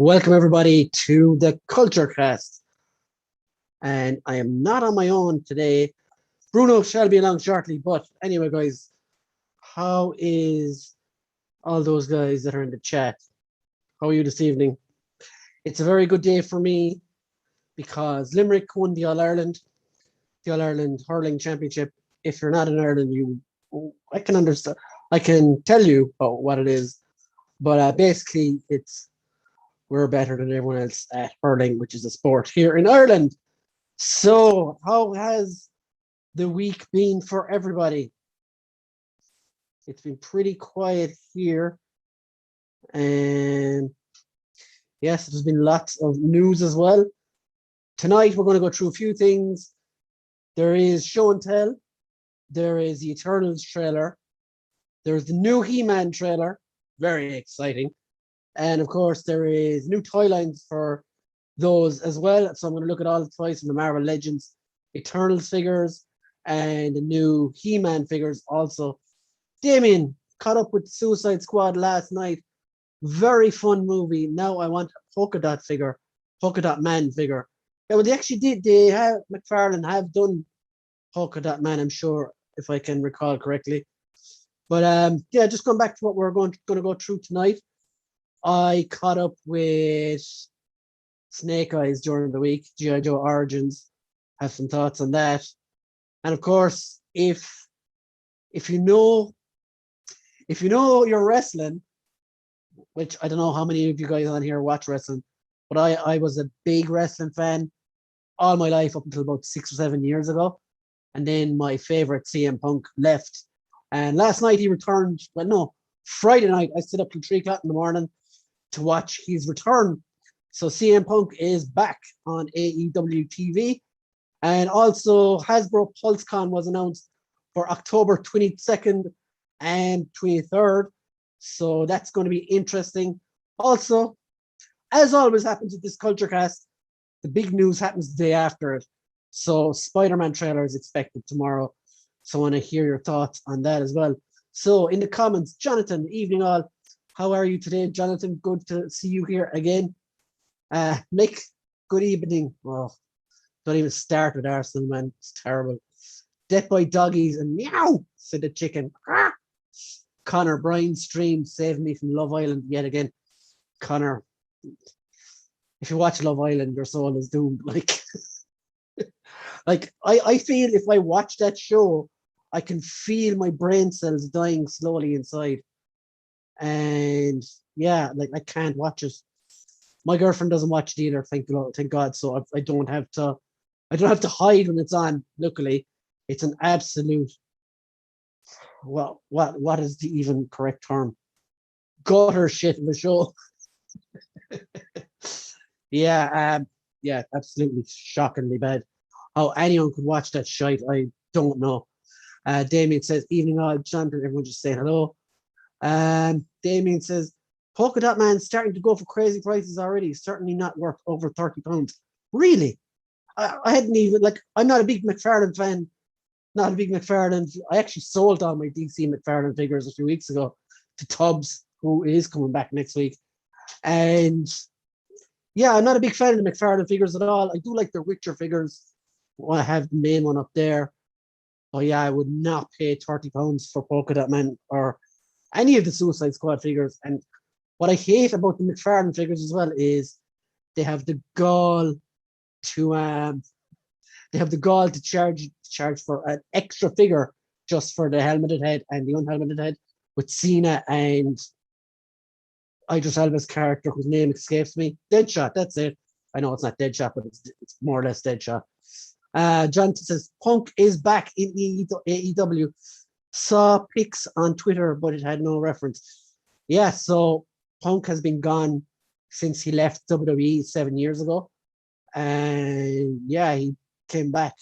Welcome everybody to the Culture Cast. And I am not on my own today. Bruno shall be along shortly, but anyway, guys, how is all those guys that are in the chat? How are you this evening? It's a very good day for me because Limerick won the All-Ireland Hurling Championship. If you're not in Ireland, I can understand. I can tell you about what it is, but basically we're better than everyone else at hurling, which is a sport here in Ireland. So how has the week been for everybody? It's been pretty quiet here. And yes, there's been lots of news as well. Tonight, we're going to go through a few things. There is show and tell. There is the Eternals trailer. There's the new He-Man trailer. Very exciting. And of course, there is new toy lines for those as well. So I'm going to look at all the toys from the Marvel Legends Eternals figures and the new He-Man figures also. Damien caught up with Suicide Squad last night. Very fun movie. Now I want a polka dot man figure. Yeah, well, they actually did. McFarlane have done polka dot man, I'm sure, if I can recall correctly. But yeah, just going back to what we're going to go through tonight. I caught up with Snake Eyes during the week, G.I. Joe Origins. Have some thoughts on that. And of course, if you know you're wrestling, which I don't know how many of you guys on here watch wrestling, but I was a big wrestling fan all my life up until about 6 or 7 years ago. And then my favorite CM Punk left. And last night he returned. Well, no, Friday night I stayed up till 3 o'clock in the morning to watch his return. So CM Punk is back on AEW TV. And also Hasbro PulseCon was announced for October 22nd and 23rd. So that's going to be interesting. Also, as always happens with this Culture Cast, the big news happens the day after it. So Spider-Man trailer is expected tomorrow. So I want to hear your thoughts on that as well. So in the comments, Jonathan, evening all. How are you today, Jonathan? Good to see you here again. Nick, good evening. Well, don't even start with Arsenal, man. It's terrible. Death by doggies and meow, said the chicken. Ah! Connor, Brian stream saved me from Love Island yet again. Connor, if you watch Love Island, your soul is doomed. Like I feel if I watch that show, I can feel my brain cells dying slowly inside. And yeah, like I can't watch it. My girlfriend doesn't watch it either, thank God. So I don't have to hide when it's on. Luckily, it's an absolute, well, what is the even correct term? Gutter shit in the show. Yeah, absolutely shockingly bad. How anyone could watch that shite, I don't know. Damien says, evening all, Jonathan, everyone just saying hello. Damien says, Polka Dot Man's starting to go for crazy prices already. Certainly not worth over £30. Really? I hadn't even, I'm not a big McFarlane fan. Not a big McFarlane. I actually sold all my DC McFarlane figures a few weeks ago to Tubbs, who is coming back next week. And yeah, I'm not a big fan of the McFarlane figures at all. I do like the Witcher figures. I have the main one up there. Oh yeah, I would not pay £30 for Polka Dot Man or any of the Suicide Squad figures. And what I hate about the McFarlane figures as well is they have the gall to charge for an extra figure just for the helmeted head and the unhelmeted head with Cena and Idris Elba's character whose name escapes me. Deadshot, that's it. I know it's not Deadshot, but it's more or less Deadshot. John says Punk is back in AEW. Saw pics on Twitter, but it had no reference. Yeah, so Punk has been gone since he left WWE 7 years ago. And yeah, he came back.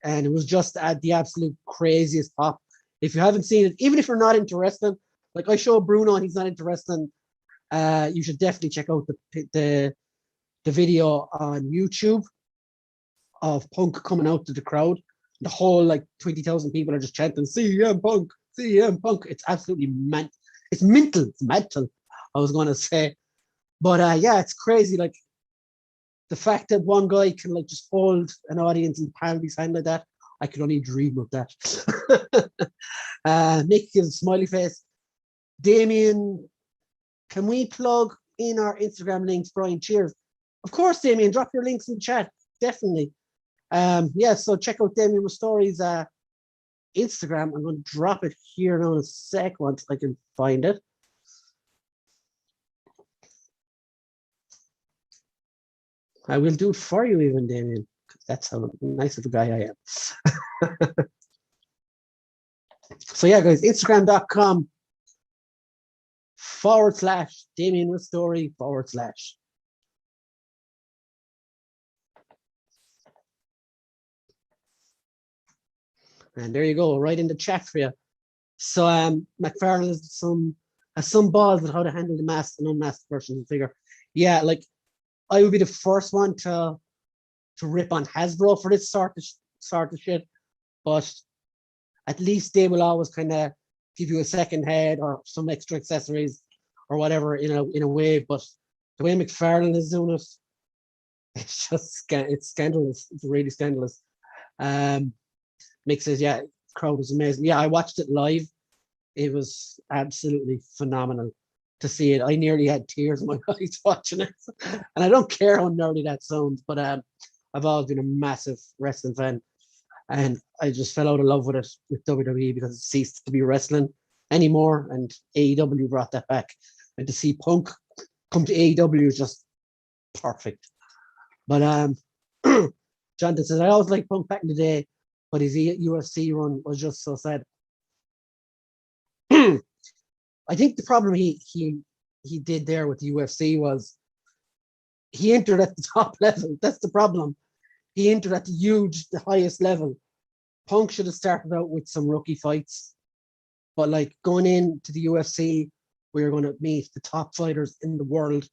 And it was just at the absolute craziest pop. If you haven't seen it, even if you're not into wrestling, like I show Bruno and he's not into wrestling, you should definitely check out the video on YouTube of Punk coming out to the crowd. The whole 20,000 people are just chanting CM Punk, CM Punk. It's absolutely it's mental. It's mental. I was going to say, But yeah, it's crazy. Like the fact that one guy can like just hold an audience and palm his hand like that, I could only dream of that. Nick gives a smiley face. Damien, can we plug in our Instagram links, Brian? Cheers. Of course, Damien, drop your links in the chat. Definitely. Yeah, so check out Damien Stories Instagram. I'm going to drop it here now in a sec once I can find it. I will do it for you even, Damien. That's how nice of a guy I am. So yeah, guys, Instagram.com / Damien with Story / And there you go, right in the chat for you. So McFarlane has some balls with how to handle the masked and unmasked versions of the figure. Yeah, like I would be the first one to rip on Hasbro for this sort of shit, but at least they will always kind of give you a second head or some extra accessories or whatever in a way. But the way McFarlane is doing it, it's just it's scandalous. It's really scandalous. Mick says, yeah, the crowd was amazing. Yeah, I watched it live. It was absolutely phenomenal to see it. I nearly had tears in my eyes watching it. And I don't care how nerdy that sounds, but I've always been a massive wrestling fan. And I just fell out of love with it with WWE because it ceased to be wrestling anymore. And AEW brought that back. And to see Punk come to AEW is just perfect. But Jonathan says, I always liked Punk back in the day, but his UFC run was just so sad. I think the problem he did there with the UFC was he entered at the top level. That's the problem. He entered at the highest level. Punk should have started out with some rookie fights, but like going into the UFC, we are going to meet the top fighters in the world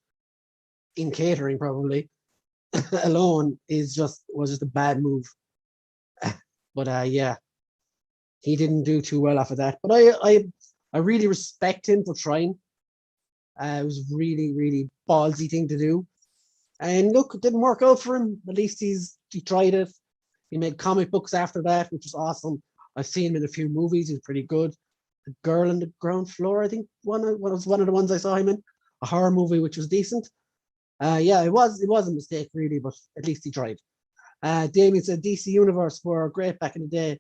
in catering probably alone was just a bad move. But yeah, he didn't do too well off of that. But I really respect him for trying. It was really, really ballsy thing to do. And look, it didn't work out for him. At least he tried it. He made comic books after that, which was awesome. I've seen him in a few movies. He's pretty good. The Girl on the Ground Floor, I think, was one of the ones I saw him in. A horror movie, which was decent. Yeah, it was a mistake, really, but at least he tried. Damien said DC Universe were great back in the day.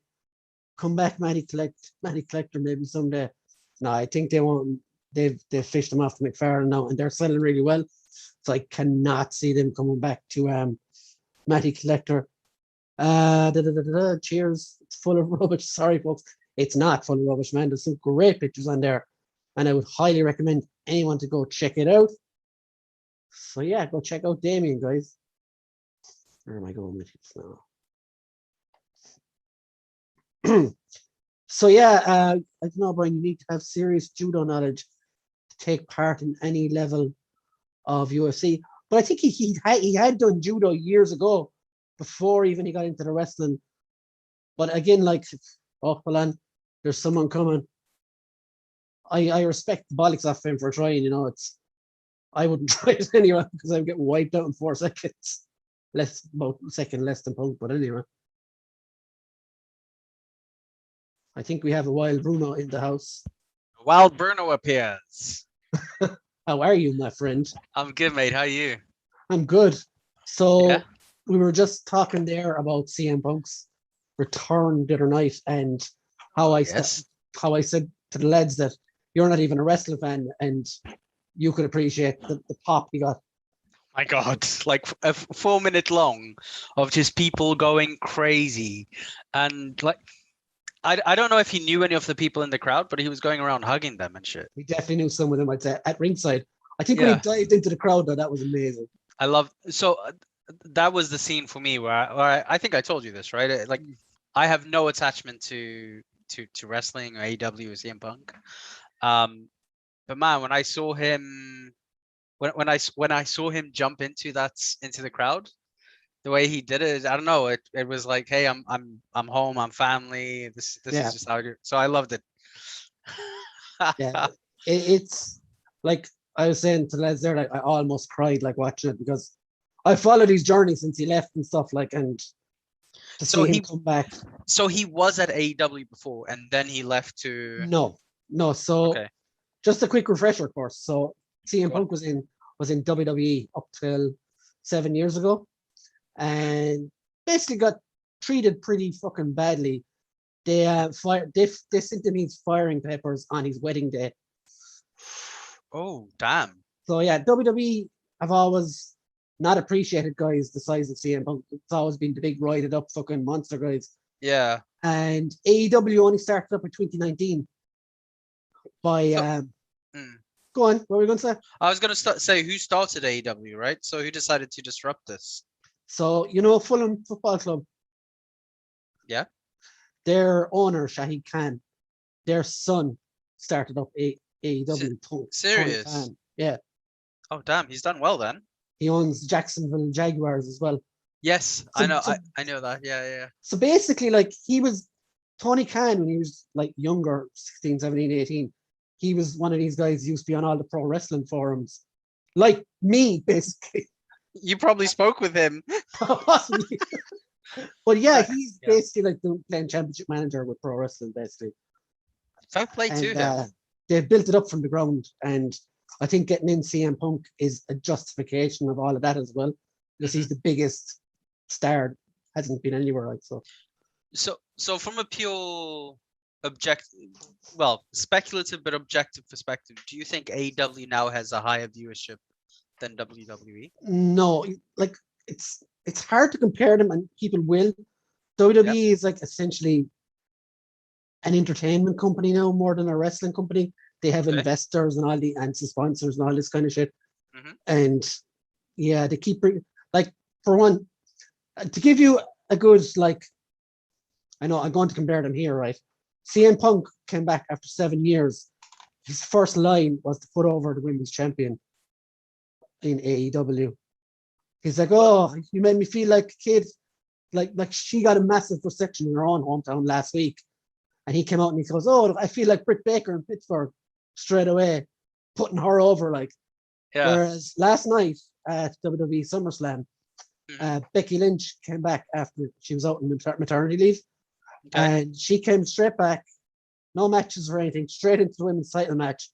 Come back, Matty Collector, maybe someday. No, I think they won't. They've fished them off to McFarlane now, and they're selling really well. So I cannot see them coming back to Matty Collector. Cheers. It's full of rubbish. Sorry, folks. It's not full of rubbish, man. There's some great pictures on there, and I would highly recommend anyone to go check it out. So yeah, go check out Damien, guys. Where am I going with this now? So yeah, I don't know, Brian. You need to have serious judo knowledge to take part in any level of UFC. But I think he had done judo years ago, before even he got into the wrestling. But again, like, oh, hold on, there's someone coming. I respect the bollocks off him for trying. I wouldn't try it anyway because I'm getting wiped out in 4 seconds. About a second less than Punk, but anyway. I think we have a Wild Bruno in the house. Wild Bruno appears. How are you, my friend? I'm good, mate. How are you? I'm good. So Yeah. We were just talking there about CM Punk's return the other night and how I said to the lads that you're not even a wrestling fan and you could appreciate the pop he got. My God, like a 4-minute long of just people going crazy. And like, I don't know if he knew any of the people in the crowd, but he was going around hugging them and shit. He definitely knew some of them, I'd say, at ringside. I think when he dived into the crowd, though, that was amazing. That was the scene for me where I think I told you this, right? Like, I have no attachment to wrestling or AEW or CM Punk. But man, when I saw him, when I saw him jump into the crowd, the way he did it, I don't know. It was like, hey, I'm home, I'm family. This is just how I do. So I loved it. Yeah, it's like I was saying to the lads there, like I almost cried like watching it because I followed his journey since he left and stuff like, and to So see him come back. So he was at AEW before, and then he left to. No. So Okay, just a quick refresher course. So CM go on. Punk was in WWE up till 7 years ago, and basically got treated pretty fucking badly. They they sent him his firing papers on his wedding day. Oh, damn. So yeah, WWE have always not appreciated guys the size of CM Punk. It's always been the big roided up fucking monster guys. Yeah. And AEW only started up in 2019 by So, mm. go on, what were we going to say? I was going to say who started AEW, right? So who decided to disrupt this? So Fulham Football Club. Yeah. Their owner Shahid Khan, their son started up AEW. Serious? Tony Khan. Yeah. Oh, damn. He's done well then. He owns Jacksonville Jaguars as well. Yes, So, I know. so, I know that. Yeah. So basically, like he was Tony Khan when he was like younger, 16, 17, 18. He was one of these guys who used to be on all the pro wrestling forums, like me, basically. You probably spoke with him. Possibly. But yeah, he's Yeah. basically like the playing championship manager with pro wrestling, basically. Fair play to him. They've built it up from the ground, and I think getting in CM Punk is a justification of all of that as well, because he's the biggest star, hasn't been anywhere like so. So from a pure speculative but objective perspective, do you think AEW now has a higher viewership than WWE? No, like it's hard to compare them, and people will. WWE is like essentially an entertainment company now more than a wrestling company. They have investors and and sponsors and all this kind of shit. And yeah, they keep like, for one, to give you a good, like, I know I'm going to compare them here, right? CM Punk came back after 7 years. His first line was to put over the women's champion in AEW. He's like, "Oh, you made me feel like a kid. Like she got a massive reception in her own hometown last week." And he came out and he goes, "Oh, I feel like Britt Baker in Pittsburgh straight away, putting her over." Like, whereas last night at WWE SummerSlam, Becky Lynch came back after she was out on maternity leave, and she came straight back, no matches or anything, straight into the women's title match,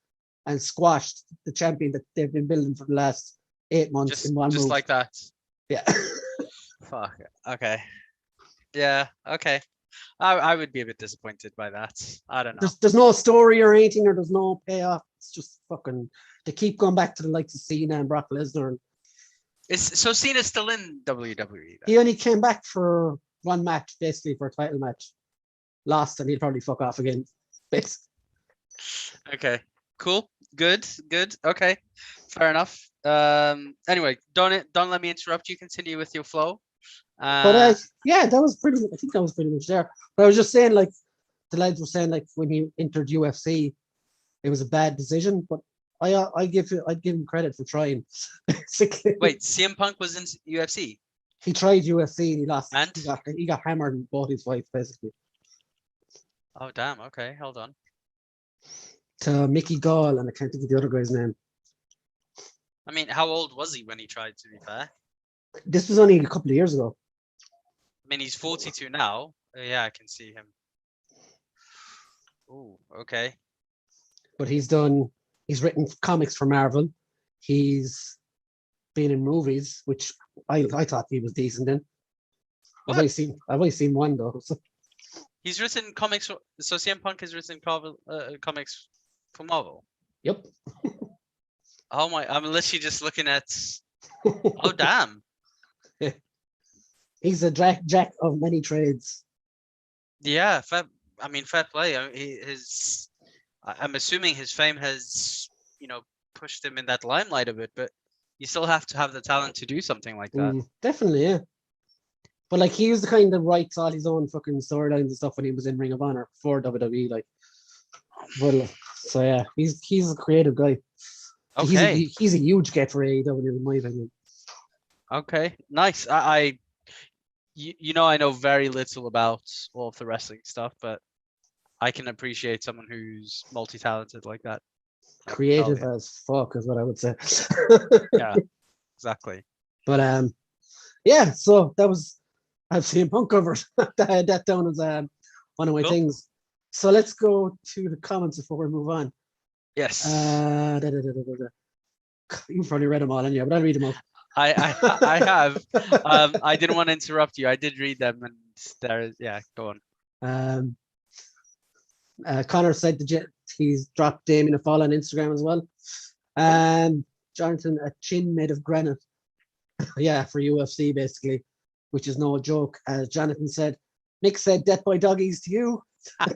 and squashed the champion that they've been building for the last 8 months in one move. Just like that. Yeah. Fuck. Okay. Yeah. Okay. I would be a bit disappointed by that. I don't know. There's no story or anything, or there's no payoff. It's just fucking. They keep going back to the likes of Cena and Brock Lesnar. So Cena's still in WWE? Then? He only came back for one match, basically for a title match. Lost, and he'd probably fuck off again. Basically. Okay. Cool. Good. Okay. Fair enough. Anyway, don't let me interrupt you. Continue with your flow. But yeah, that was pretty. I think that was pretty much there. But I was just saying, like, the lads were saying, like, when he entered UFC, it was a bad decision. But I'd give him credit for trying. Wait, CM Punk was in UFC. He tried UFC and he lost. And he got hammered in both his fights, basically. Oh damn! Okay, hold on. To Mickey Gall, and I can't think of the other guy's name. I mean, how old was he when he tried? To be fair, this was only a couple of years ago. I mean, he's 42 now. Yeah, I can see him. Oh, okay. But he's written comics for Marvel. He's been in movies, which I thought he was decent in. I've only seen one though. So. He's written comics. So CM Punk has written comics for Marvel. Yep. Oh my! I'm literally just looking at. Oh damn! He's a jack of many trades. Yeah, fair play. I'm assuming his fame has, pushed him in that limelight a bit, but you still have to have the talent to do something like that. Definitely, yeah. But like, he was the kind that writes all his own fucking storylines and stuff when he was in Ring of Honor for WWE. Like, but so yeah, he's a creative guy. Okay, he's a huge get for AEW in my opinion. Okay, nice. I know very little about all of the wrestling stuff, but I can appreciate someone who's multi-talented like that. Creative you. as fuck is what I would say. Yeah, exactly. But yeah, so that was I've seen Punk covered. I had that down as one of my Cool. things. So let's go to the comments before we move on. Yes. You've probably read them all, anyway, but I'll read them out. I have. I didn't want to interrupt you. I did read them, and yeah, go on. Connor said he's dropped Damien a follow on Instagram as well. Jonathan, a chin made of granite. Yeah, for UFC basically, which is no joke. As Jonathan said, Nick said death by doggies to you.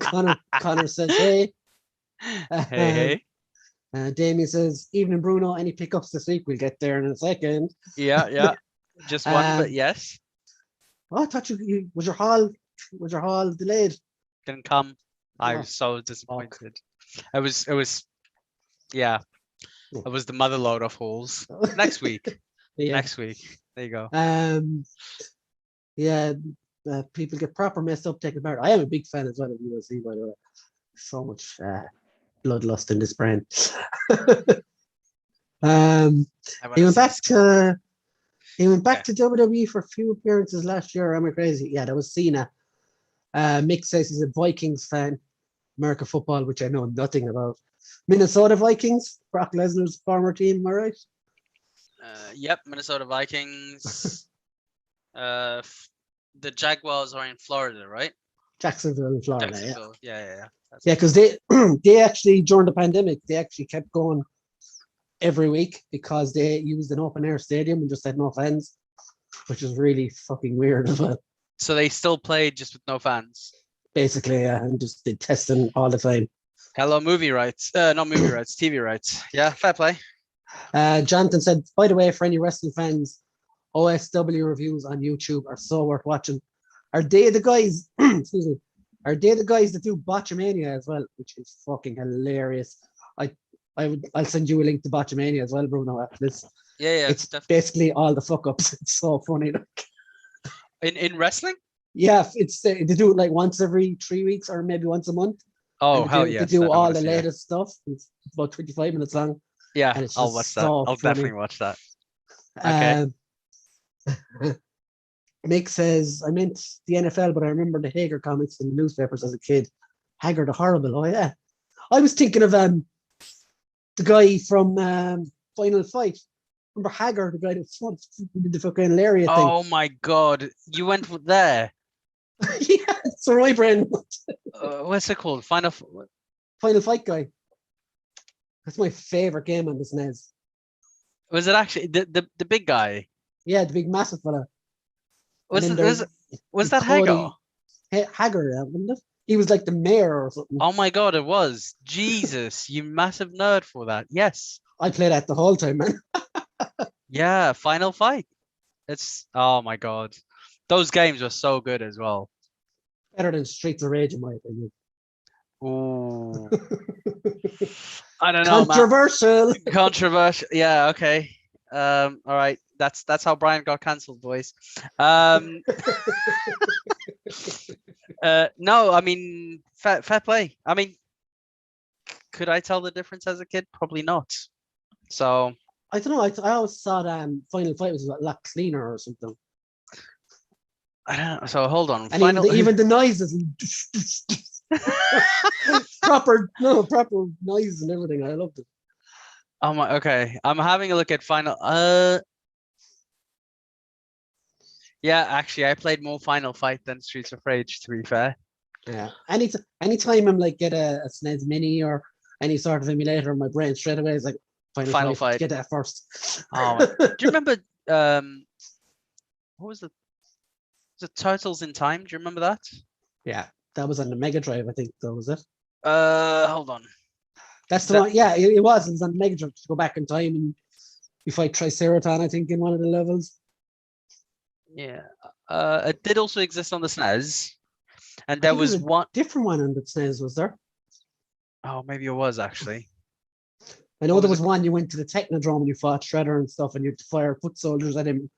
Connor says hey. Hey. Damien says, evening Bruno, any pickups this week? We'll get there in a second. Yeah. Just one, but yes. Oh, I thought you was your haul delayed? Didn't come. I was so disappointed. It was yeah. It was the mother load of hauls. Next week. Yeah. Next week. There you go. Yeah, people get proper messed up taking part. I am a big fan as well of UFC, by the way. So much bloodlust in this brand. He went back to WWE for a few appearances last year. Am I crazy? Yeah, that was Cena. Mick says he's a Vikings fan. American football, which I know nothing about. Minnesota Vikings, Brock Lesnar's former team, am I right? Yep, Minnesota Vikings. The Jaguars are in Florida, right? Jacksonville, Florida. Jacksonville. Yeah. Yeah, because they actually, during the pandemic, they actually kept going every week because they used an open air stadium and just had no fans, which is really fucking weird as well. So they still played just with no fans? Basically, yeah, and just did testing all the time. Hello, movie rights. Not movie rights, TV rights. Yeah, fair play. Jonathan said, by the way, for any wrestling fans, OSW reviews on YouTube are so worth watching. Are they the guys, excuse me, are they the guys that do Botchamania as well, which is fucking hilarious? I'll send you a link to Botchamania as well, Bruno, after this. Yeah, it's definitely basically all the fuck ups. It's so funny. In wrestling? Yeah, they do it like once every 3 weeks or maybe once a month. Oh, hell yeah! They do all the latest stuff. It's about 25 minutes long. Yeah, I'll watch that. I'll definitely watch that. Okay. Mick says, I meant the NFL, but I remember the Hager comics in the newspapers as a kid. Hager the Horrible. Oh, yeah. I was thinking of the guy from Final Fight. Remember Hager, the guy that did the fucking hilarious thing? Oh, my God. You went there. Yeah, it's a right, Brendan. What's it called? Final Fight guy. That's my favorite game on the SNES. Was it actually the big guy? Yeah, the big massive fella. Was that Hagar? Hagar, wasn't it? He was like the mayor or something. Oh my God, it was. Jesus, you massive nerd for that. Yes. I played that the whole time, man. Yeah, Final Fight. Oh my God. Those games were so good as well. Better than Streets of Rage, in my opinion. Ooh. I don't know. Controversial. Yeah, okay. All right. That's how Brian got cancelled, boys. No, I mean fair play. I mean, could I tell the difference as a kid? Probably not. So I don't know. I always thought Final Fight was a lot cleaner or something. I don't know. So hold on. And even the noises, proper noises and everything. I loved it. Oh my. Okay, I'm having a look at Final. Yeah, actually, I played more Final Fight than Streets of Rage. To be fair. Yeah. Anytime I'm like get a SNES Mini or any sort of emulator in my brain, straight away is like Final Fight. Get that first. Oh, do you remember? What was the Turtles in Time? Do you remember that? Yeah, that was on the Mega Drive, I think. That was it. Hold on. That's the one. Yeah, it was. It was on the Mega Drive to go back in time and you fight Triceratops, I think, in one of the levels. Yeah. It did also exist on the SNES, and there was one different one on the SNES. Was there? Oh, maybe it was actually. I know there was one. You went to the Technodrome and you fought Shredder and stuff, and you'd fire foot soldiers at him.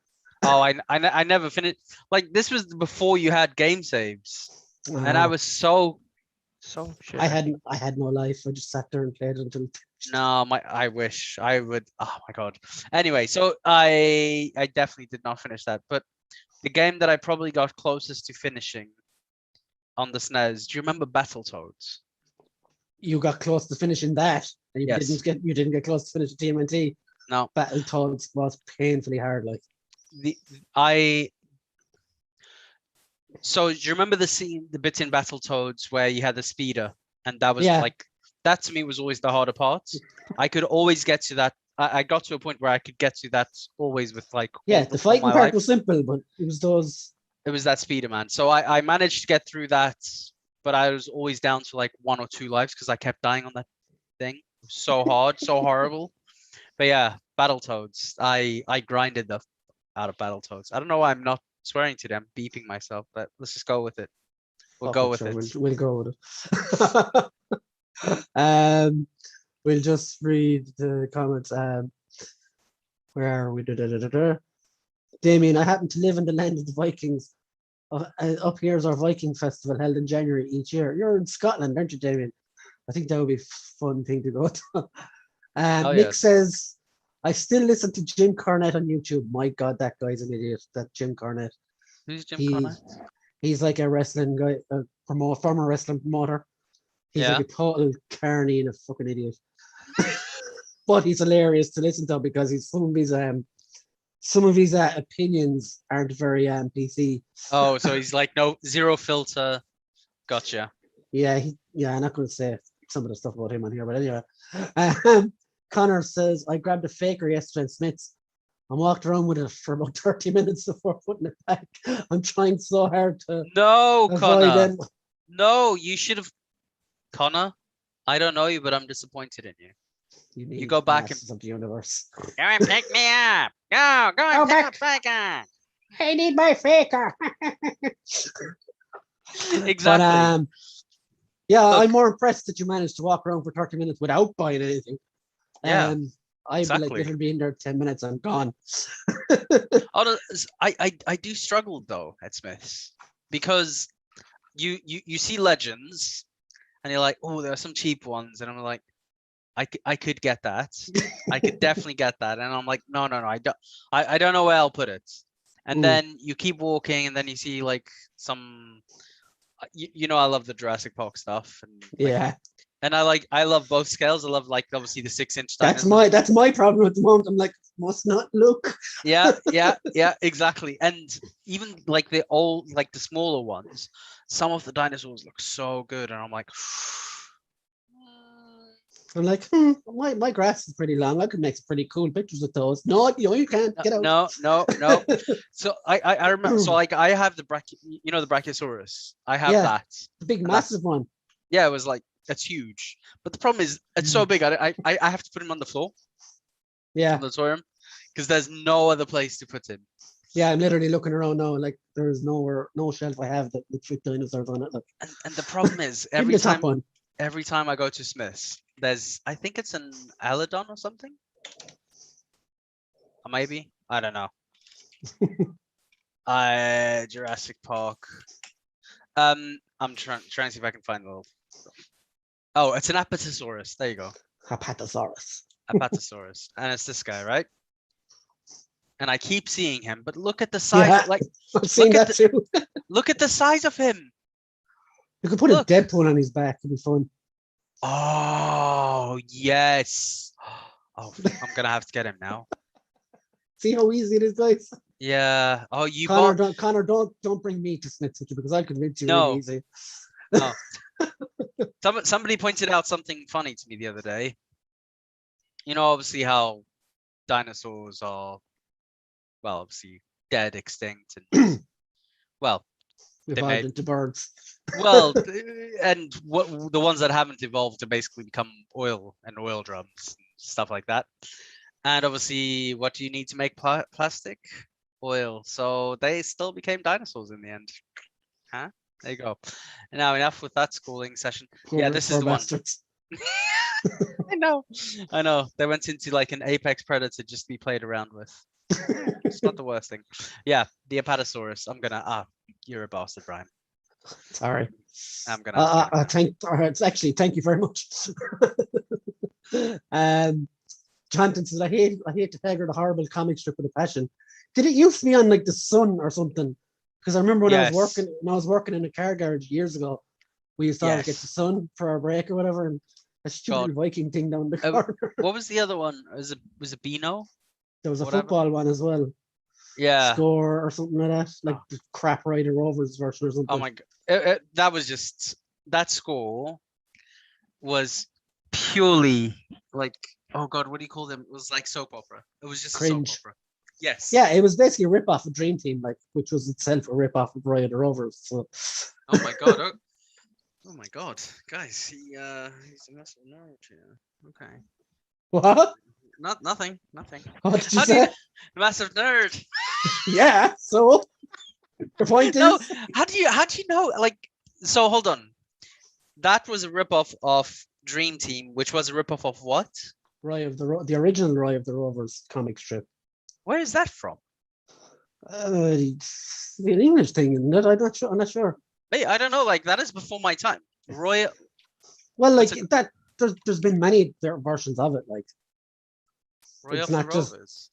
Oh, I never finished. Like this was before you had game saves, and I was so So I had no life. I just sat there and played until. No, I wish I would. Oh my god. Anyway, so I definitely did not finish that, but the game that I probably got closest to finishing on the SNES. Do you remember Battletoads? You got close to finishing that, and Yes. you didn't get close to finishing TMNT. No. Battletoads was painfully hard. Like So do you remember the bits in Battletoads where you had the speeder, and that was Yeah. like that to me was always the harder part. I could always get to that. I got to a point where I could get to that always with like Yeah, all the fighting my part life. was simple, but it was those. It was that speeder, man. So I managed to get through that, but I was always down to like 1 or 2 lives because I kept dying on that thing. So hard, so horrible. But yeah, Battletoads. I grinded the out of Battletoads. I don't know why I'm not swearing to them, beeping myself, but let's just go with it. We'll go with sure, it. We'll go with it. We'll just read the comments. Where are we? Damien, I happen to live in the land of the Vikings. Up here is our Viking festival held in January each year. You're in Scotland, aren't you, Damien? I think that would be a fun thing to go to. Nick says, I still listen to Jim Cornette on YouTube. My God, that guy's an idiot. That Jim Cornette. Who's Jim Cornette? He's like a wrestling guy, former wrestling promoter. He's like a total carny and a fucking idiot. But he's hilarious to listen to because he's some of his opinions aren't very PC. Oh, so he's like zero filter. Gotcha. Yeah, I'm not going to say some of the stuff about him on here, but anyway. Connor says, I grabbed a faker yesterday in Smith's. I walked around with it for about 30 minutes before putting it back. I'm trying so hard to Connor. No, you should have. Connor, I don't know you, but I'm disappointed in you. You go back and of the universe. Go and pick me up. Go and pick up faker. I need my faker. Exactly. But, yeah, look, I'm more impressed that you managed to walk around for 30 minutes without buying anything. Yeah. I'd be like, it'll be in there 10 minutes, I'm gone. I do struggle though at Smith's because you see legends and you're like, oh, there are some cheap ones, and I'm like, I could get that. I could definitely get that. And I'm like, no, I don't know where I'll put it. And then you keep walking and then you see like some, I love the Jurassic Park stuff. And yeah. And I love both scales. I love like obviously the 6-inch. That's my problem at the moment. I'm like, must not look. Yeah, exactly. And even like the smaller ones, some of the dinosaurs look so good, and I'm like, my grass is pretty long. I could make some pretty cool pictures with those. No, you can't. Get out. No. So I remember. So like I have the the Brachiosaurus. I have that. The big massive one. Yeah, it was like. It's huge, but the problem is it's so big. I have to put him on the floor. Yeah, on the auditorium, because there's no other place to put him. Yeah, I'm literally looking around now. Like there's no shelf I have that would fit dinosaurs on it. Look. And the problem is every time I go to Smith's, I think it's an Alodon or something. Or maybe I don't know. Jurassic Park. I'm trying to see if I can find the little. Oh, it's an Apatosaurus. There you go. Apatosaurus. And it's this guy, right? And I keep seeing him, but look at the size. Yeah, like, I've seen that too. Look at the size of him. You could put a Deadpool on his back. It'd be fun. Oh yes. Oh, I'm gonna have to get him now. See how easy it is, guys. Yeah. Oh, Connor, don't bring me to Smith's because I'll convince you really easy. No. Somebody pointed out something funny to me the other day. Obviously how dinosaurs are, well, obviously dead, extinct, and well, evolved into birds. Well, and the ones that haven't evolved to basically become oil and oil drums, and stuff like that. And obviously, what do you need to make plastic? Oil. So they still became dinosaurs in the end. Huh? There you go. And now enough with that schooling session. This is the bastards. One. I know. They went into like an apex predator just to be played around with. It's not the worst thing. Yeah, the Apatosaurus. You're a bastard, Brian. Sorry. I'm gonna. Thank you very much. Jonathan says, I hate to Pegger, the horrible comic strip with a passion. Did it used to be on like the Sun or something? Because I remember when I was working in a car garage years ago, we used to always get the Sun for our break or whatever, and a stupid Viking thing down the corner. What was the other one? Was it Beano? There was a football one as well. Yeah. Score or something like that, like the crap Rider Rovers version or something. Oh my god, that was just that score was purely like, oh god, what do you call them? It was like soap opera. It was just cringe. A soap opera. Yes. Yeah, it was basically a rip off of Dream Team, like, which was itself a rip off of Rider Rovers. So. Oh my god. Oh my god, guys, he's a massive nerd here. Okay. What? Nothing. What did you say? Massive nerd. Yeah. So the point is, how do you know? Like, so hold on. That was a ripoff of Dream Team, which was a ripoff of what? The original Roy of the Rovers comic strip. Where is that from? It's an English thing, isn't it? I'm not sure. Hey, I don't know. Like, that is before my time. Roy. Well, like that. There's been many versions of it. Like, Roy of the Rovers.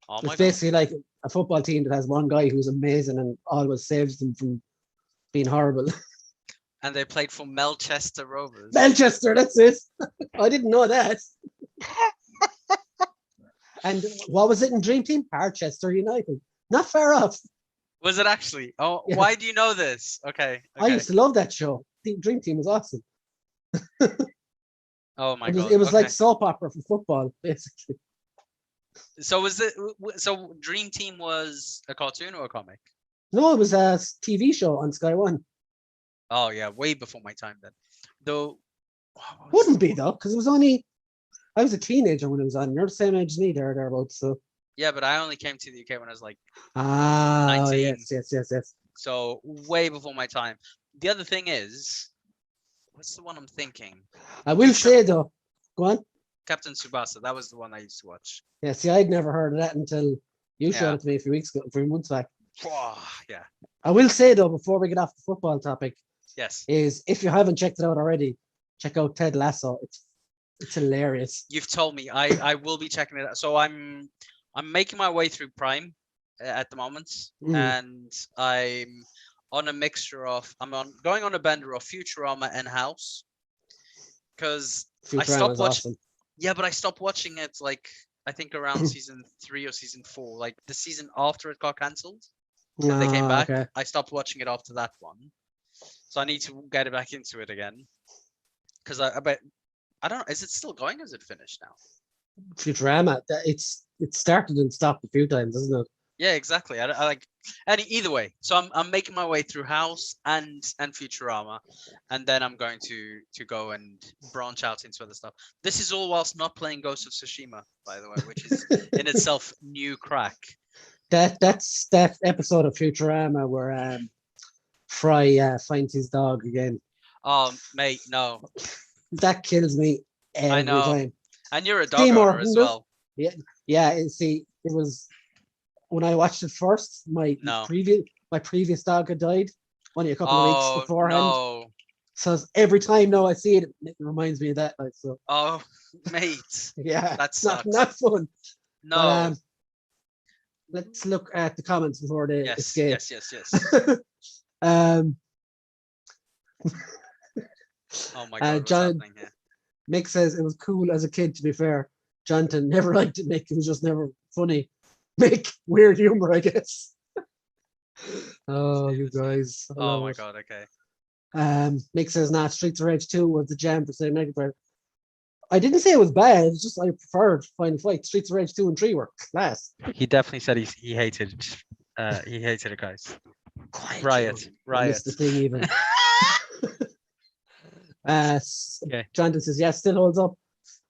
Oh my god. Basically like a football team that has one guy who's amazing and always saves them from being horrible. And they played for Melchester Rovers. Melchester, that's it. I didn't know that. And what was it in Dream Team? Harchester United. Not far off. Was it actually? Oh, yeah. Why do you know this? Okay. I used to love that show. Dream Team was awesome. Oh my god. It was like soap opera for football, basically. So so Dream Team was a cartoon or a comic? No, it was a TV show on Sky One. Oh yeah, way before my time then. Though wouldn't be though, because I was a teenager when it was on. You're the same age as me, thereabouts. So yeah, but I only came to the UK when I was like 19. Yes. So way before my time. The other thing is, what's the one I'm thinking? I will say though, go on. Captain Tsubasa. That was the one I used to watch. Yeah, see, I'd never heard of that until you showed it to me a few months back. Yeah. I will say though, before we get off the football topic, yes, is if you haven't checked it out already, check out Ted Lasso. It's hilarious. You've told me. I will be checking it out. So I'm making my way through Prime at the moment, and I'm on a mixture of going on a bender of Futurama and House, because I stopped watching. Awesome. Yeah, but I stopped watching it like I think around season 3 or season 4, like the season after it got cancelled. And they came back. Okay. I stopped watching it after that one, so I need to get it back into it again. Because I don't know. Is it still going? Or is it finished now? Futurama. It started and stopped a few times, isn't it? Yeah, exactly. I like either way. So I'm making my way through House and Futurama, and then I'm going to go and branch out into other stuff. This is all whilst not playing Ghost of Tsushima, by the way, which is in itself new crack. That's that episode of Futurama where Fry finds his dog again. Oh, mate, no. That kills me every time. And you're a dog owner as well. Yeah. See, it was when I watched it first. My previous dog had died only a couple of weeks beforehand. No. So every time now I see it, it reminds me of that. Like so. Oh, mate. Yeah, that's not fun. No. But, let's look at the comments before they escape. Yes. Oh my god, what's happening here? Mick says it was cool as a kid, to be fair. Jonathan never liked it, Mick. It was just never funny. Mick, weird humor, I guess. Oh, you guys. Oh my god, okay. Mick says, Streets of Rage 2 was the jam for Sega Mega Drive. I didn't say it was bad. It's just I preferred Final Fight. Streets of Rage 2 and 3 were class. He definitely said he hated it, guys. Quiet. Riot. I missed the thing even. Jonathan says, yeah, still holds up.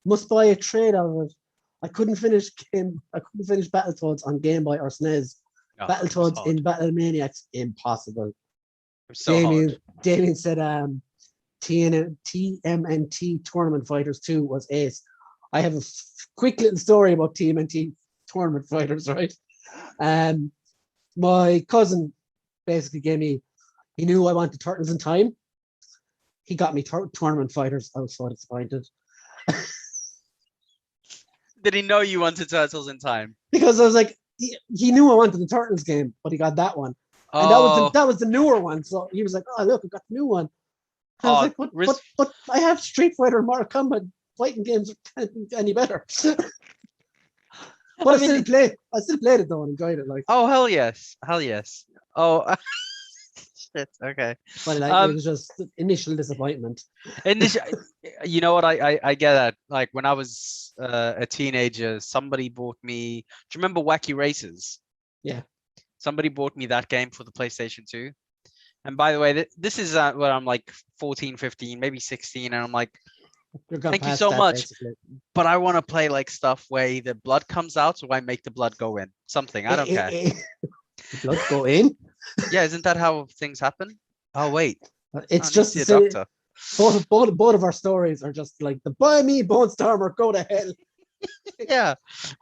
Must buy a trade out of it. I couldn't finish Battletoads on Game Boy or SNES. Battletoads in Battle Maniacs, impossible. Damien said TMNT Tournament Fighters 2 was ace. I have a quick little story about TMNT Tournament Fighters, right? My cousin basically gave me, He knew I wanted turtles in time. He got me tournament fighters. I was so disappointed. Did he know you wanted turtles in time? Because I was like, he knew I wanted the turtles game, but he got that one. And that was the newer one. So he was like, oh, look, I got the new one. I was like, but I have Street Fighter and Mortal Kombat fighting games can't be any better. But I still played it though and enjoyed it. Like, oh, hell yes. Oh, shit. Okay. but like, it was just initial disappointment. You know what? I get that. Like when I was a teenager, somebody bought me. Do you remember Wacky Races? Yeah. Somebody bought me that game for the PlayStation 2. And by the way, this is when I'm like 14, 15, maybe 16, and I'm like, thank you so much. Basically. But I want to play like stuff where either blood comes out or I make the blood go in. Something. I don't care. The blood go in? Yeah, isn't that how things happen? Oh wait. It's just a doctor. Both of our stories are just like the buy me Bone Stormer, go to hell. Yeah.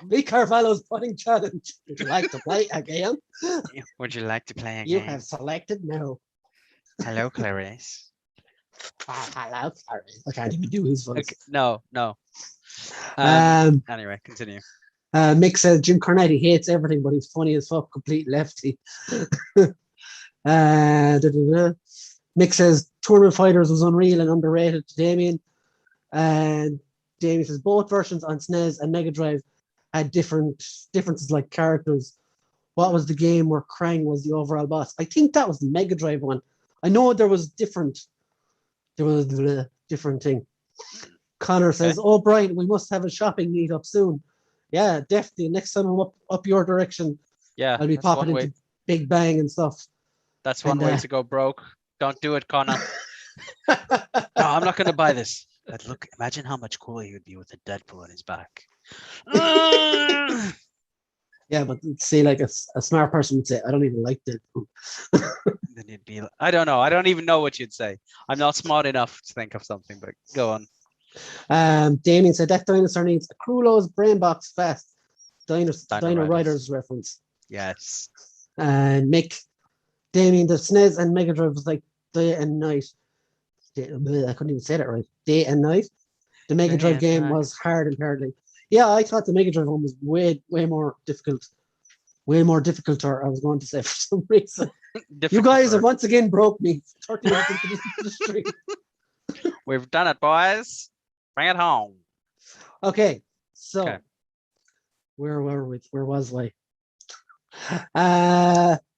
Lee Carvalho's putting challenge. Would you like to play again? Would you like to play again? You have selected no. Hello, Clarice. Hello, Clarice. I can't even do his voice. Okay, no. Anyway, continue. Mick says Jim Cornette hates everything, but he's funny as fuck. Complete lefty. Mick says Tournament Fighters was unreal and underrated to Damien. And Damien says both versions on SNES and Mega Drive had differences like characters. What was the game where Krang was the overall boss? I think that was the Mega Drive one. I know there was different thing. Connor says, "Oh, Brian, we must have a shopping meet up soon." Yeah, definitely. Next time I'm up your direction, yeah, I'll be popping into Big Bang and stuff. That's one way to go broke. Don't do it, Connor. No, I'm not going to buy this. But look, imagine how much cooler he would be with a Deadpool on his back. Yeah, but see, like a smart person would say, "I don't even like Deadpool." Then you'd be like, I don't know. I don't even know what you'd say. I'm not smart enough to think of something, but go on. Damien said that dinosaur needs a Krulo's brain box fast. Dino Riders reference. Yes. And Damien, the SNES and Mega Drive was like day and night. I couldn't even say that right. Day and night. The Mega Drive game was hard apparently. Yeah, I thought the Mega Drive one was way more difficult. Way more difficult, or I was going to say for some reason. You guys have once again broke me. 30 minutes into the stream. We've done it, boys. Bring it home. Okay, so where were we? Where was I?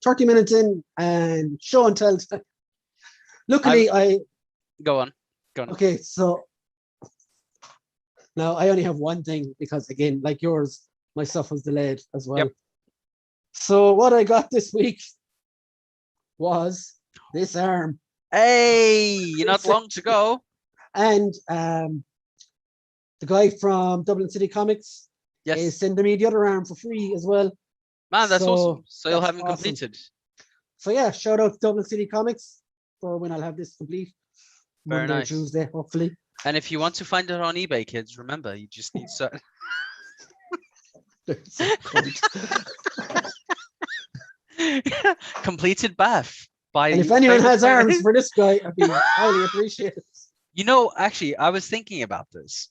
30 minutes in and show and tell. Luckily, go on. Okay, so now I only have one thing because again, like yours, my stuff was delayed as well. Yep. So what I got this week was this arm. Hey, not long to go. And the guy from Dublin City Comics is sending me the other arm for free as well. Man, that's awesome. So you'll have him completed. So yeah, shout out to Dublin City Comics for when I'll have this complete. Very Monday, nice. Tuesday, hopefully. And if you want to find it on eBay, kids, remember, you just need certain... Completed bath. And if anyone has arms for this guy, I'd be highly appreciated. You know, actually, I was thinking about this.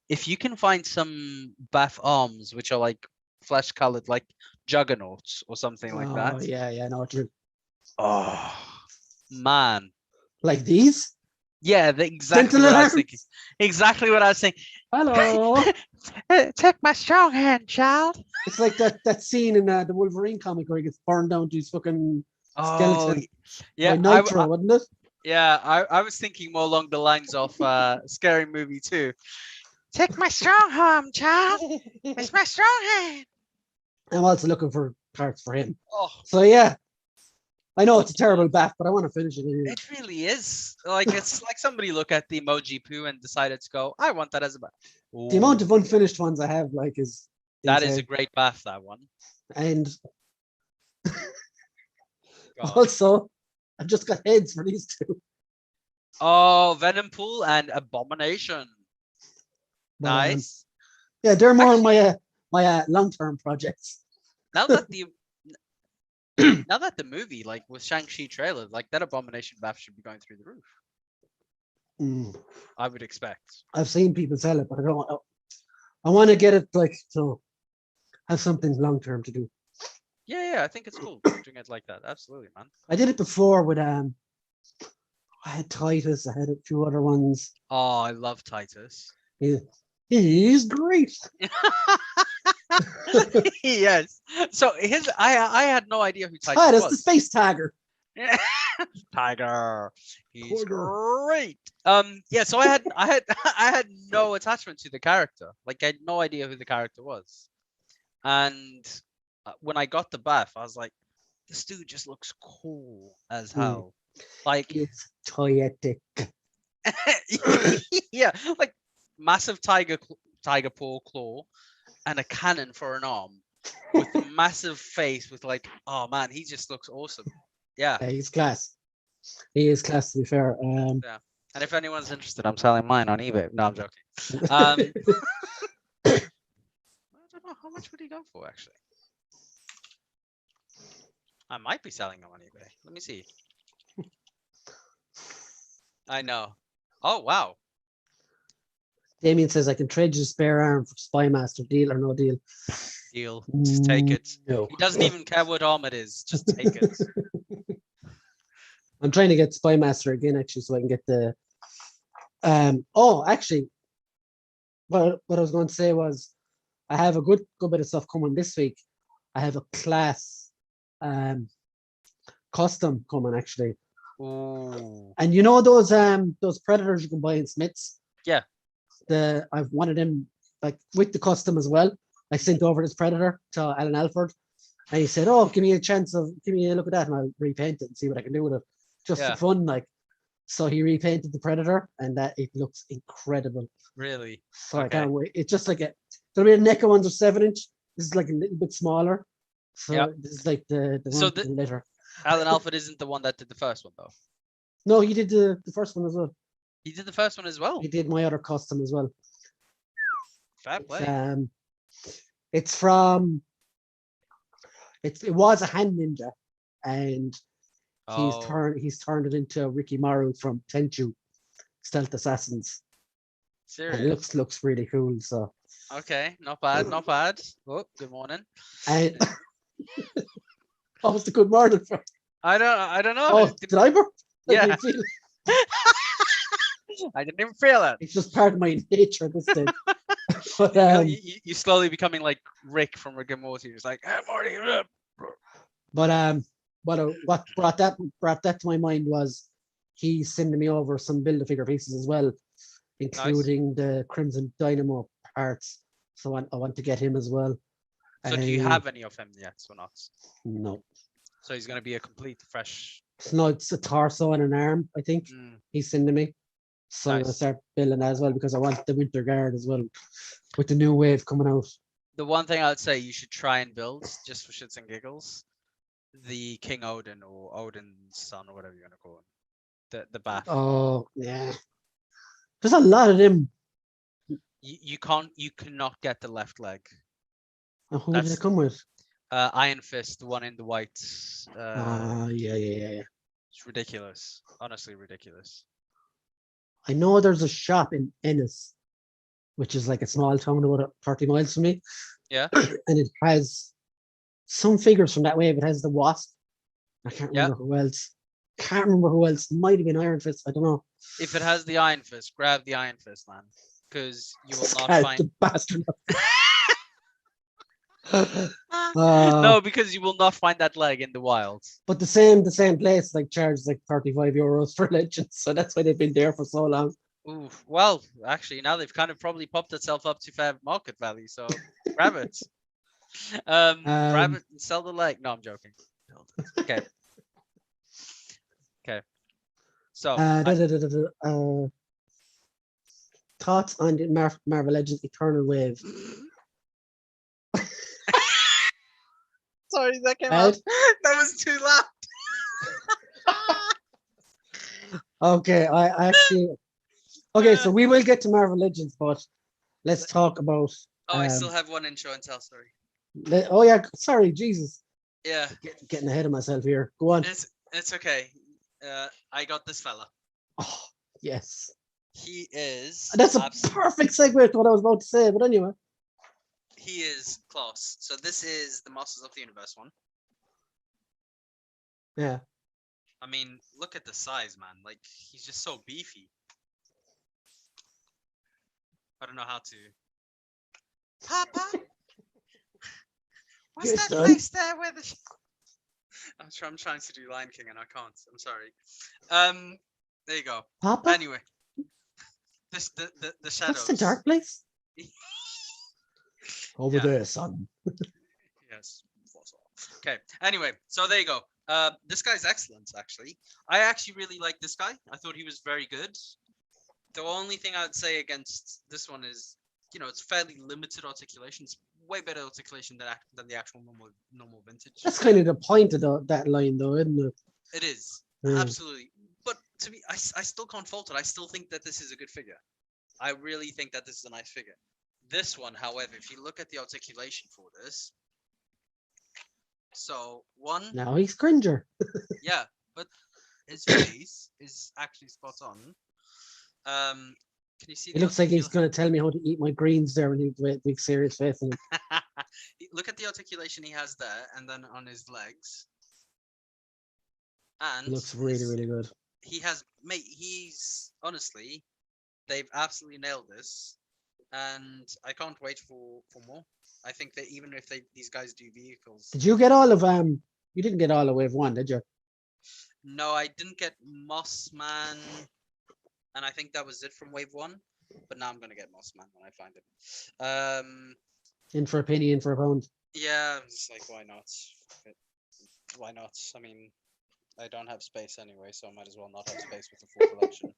If you can find some bath arms which are like flesh colored, like juggernauts or something like that. Oh yeah, I know what you're. Oh man, like these? Yeah, exactly what I was thinking. Exactly what I was saying. Hello. Take my strong hand, child. It's like that scene in the Wolverine comic where he gets burned down to his fucking skeleton. Yeah, Nitro, wasn't it? Yeah, I was thinking more along the lines of Scary Movie 2. Take my strong arm, child. It's my strong hand. I'm also looking for parts for him. Oh. So yeah, I know it's a terrible bath, but I want to finish it. Anyway. It really is. Like it's like somebody looked at the emoji poo and decided to go, I want that as a bath. Ooh. The amount of unfinished ones I have, like, is that insane. Is a great bath. That one. And also, I've just got heads for these two. Oh, Venom Pool and Abomination. But, nice. Yeah, they're more my long-term projects. Now that the Now that the movie, like with Shang-Chi trailer, like that abomination bath should be going through the roof. I would expect. I've seen people sell it, but I don't. I want to get it like to have something long term to do. Yeah, I think it's cool doing it like that. Absolutely, man. I did it before with I had Titus. I had a few other ones. Oh, I love Titus. He's great. Yes. So I had no idea who Titus Titus, was. the space tiger. Tiger. He's Tiger. great. Yeah, so I had I had no attachment to the character. Like I had no idea who the character was. And when I got the bath, I was like, this dude just looks cool as hell. Like It's toyetic. yeah, like massive tiger paw claw and a cannon for an arm with a massive face with like, oh man, he just looks awesome. Yeah. He's class. He is class, to be fair. Yeah. And if anyone's interested, I'm selling mine on eBay. No, I'm joking. I don't know how much would he go for actually. I might be selling them on eBay. Let me see. I know. Oh wow. Damien says I can trade you a spare arm for Spy Master. Deal or no deal? Deal. Just take it. No. He doesn't even care what arm it is. Just take it. I'm trying to get Spy Master again, actually, so I can get the. Actually, what I was going to say was, I have a good bit of stuff coming this week. I have a class, custom coming actually. Ooh. And you know those predators you can buy in Smiths? Yeah. I've one of them like with the custom as well. I sent over this predator to Alan Alford, and he said, "Oh, give me a look at that, and I'll repaint it and see what I can do with it, just for fun." Like, so he repainted the predator, and that it looks incredible. Really? So I can't wait. It's just like there'll be a NECA ones of 7-inch. This is like a little bit smaller. So this is like the one later. Alan Alford isn't the one that did the first one though. No, he did the first one as well. He did the first one as well. He did my other custom as well. Fair play. It's from. It was a hand ninja, and he's turned it into Ricky Maru from Tenchu, Stealth Assassins. Serious. And it looks really cool. So. Okay, not bad, not bad. Oh, good morning. And what was the good morning for? I don't know. Oh, did I burp? Yeah. I didn't even feel it. It's just part of my nature this day. But you slowly becoming like Rick from Rick and Morty. It's like, hey, Morty. But what brought that to my mind was he's sending me over some Build-A-Figure pieces as well, including the Crimson Dynamo parts. So I want to get him as well. So do you have any of him yet or not? No. So he's going to be a complete fresh. No, it's a torso and an arm, I think. He's sending me. So I'm going to start building that as well because I want the Winter Guard as well with the new wave coming out. The one thing I'd say you should try and build, just for shits and giggles, the King Odin or Odin's son or whatever you're going to call him. The bat. Oh, yeah. There's a lot of them. You cannot get the left leg. And who did it come with? Iron Fist, the one in the white. Yeah. It's ridiculous. Honestly, ridiculous. I know there's a shop in Ennis, which is like a small town about 30 miles from me. Yeah. And it has some figures from that wave. It has the Wasp. I can't remember who else. Might have been Iron Fist. I don't know. If it has the Iron Fist, grab the Iron Fist, man. Because you will not find. The bastard. No, because you will not find that leg in the wild. But the same place like charges like €35 for Legends, so that's why they've been there for so long. Ooh, well, actually, now they've kind of probably popped itself up to fair market value. So grab it. Grab it and sell the leg. No, I'm joking. Okay. Okay. So thoughts on the Marvel Legends Eternal Wave. Sorry, that came out. That was too loud. Okay, I actually. Okay, so we will get to Marvel Legends, but let's talk about. Oh, I still have one in show and tell. Sorry. Oh yeah, sorry, Jesus. Yeah, Getting ahead of myself here. Go on. it's okay. I got this fella. Oh, yes. He is That's a perfect segue to what I was about to say, but anyway. He is class. So this is the Masters of the Universe one. Yeah. I mean, look at the size, man. Like, he's just so beefy. I don't know how to. Papa, what's Yes, that son. face there with the? I'm trying to do Lion King and I can't. I'm sorry. There you go. Papa? Anyway, the shadows. What's the dark place? Over there, son. Yes. Okay. Anyway, so there you go. This guy's excellent, actually. I actually really like this guy. I thought he was very good. The only thing I'd say against this one is, it's fairly limited articulation. It's way better articulation than the actual normal vintage. That's kind of the point of that line, though, isn't it? It is. Yeah. Absolutely. But to me, I still can't fault it. I still think that this is a good figure. I really think that this is a nice figure. This one, however, if you look at the articulation for this, so one. Now he's cringer. Yeah, but his face is actually spot on. Can you see? It looks like he's going to tell me how to eat my greens there, and he's a big serious face. Look at the articulation he has there, and then on his legs. And it looks really, really good. He's honestly, they've absolutely nailed this, and I can't wait for more. I think that even if these guys do vehicles. Did you get all of You didn't get all of wave 1, did you? No, I didn't get Mossman, and I think that was it from wave 1. But now I'm gonna get Mossman when I find it. In for a penny, in for a pound. Yeah, it's like why not? Why not? I mean, I don't have space anyway, so I might as well not have space with the full collection.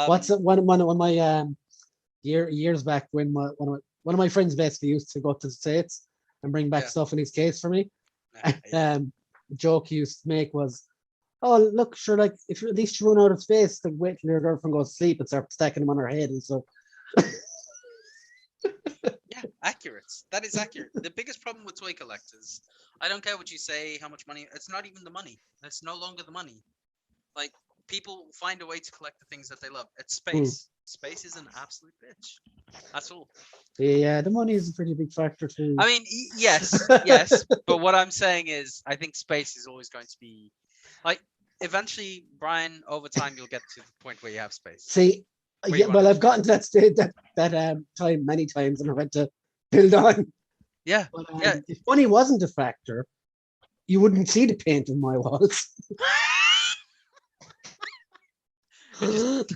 What's it? One of my years back when one of my friends basically used to go to the States and bring back stuff in his case for me. The joke he used to make was, "Oh, look, sure, like if at least you run out of space, like wait till your girlfriend goes to sleep and start stacking them on her head and stuff." Yeah, accurate. That is accurate. The biggest problem with toy collectors, I don't care what you say, how much money. It's not even the money. It's no longer the money. Like, people find a way to collect the things that they love. It's space. Space is an absolute bitch. That's all. Yeah, the money is a pretty big factor too. I mean, yes, yes. But what I'm saying is, I think space is always going to be, like, eventually, Brian, over time, you'll get to the point where you have space. See, yeah, well, I've gotten to that stage that time many times, and I've had to build on. Yeah. But, yeah. If money wasn't a factor, you wouldn't see the paint on my walls.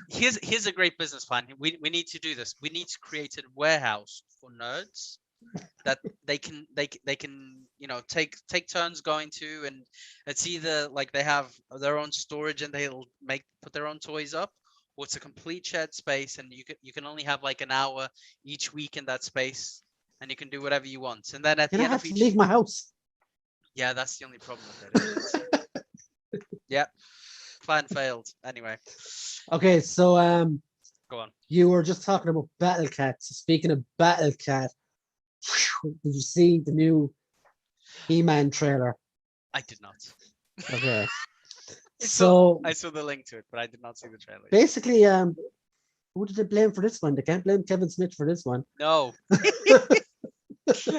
Here's a great business plan. We need to do this. We need to create a warehouse for nerds that they can take turns going to, and it's either like they have their own storage and they'll put their own toys up, or it's a complete shared space and you can only have like an hour each week in that space and you can do whatever you want. And then at the end have of to leave my house. Yeah, that's the only problem with it. Yeah. Plan failed. Anyway. Okay, so go on. You were just talking about Battle Cat. So speaking of Battle Cat, did you see the new He-Man trailer? I did not. Okay. I saw the link to it, but I did not see the trailer. Basically, who did they blame for this one? They can't blame Kevin Smith for this one. No.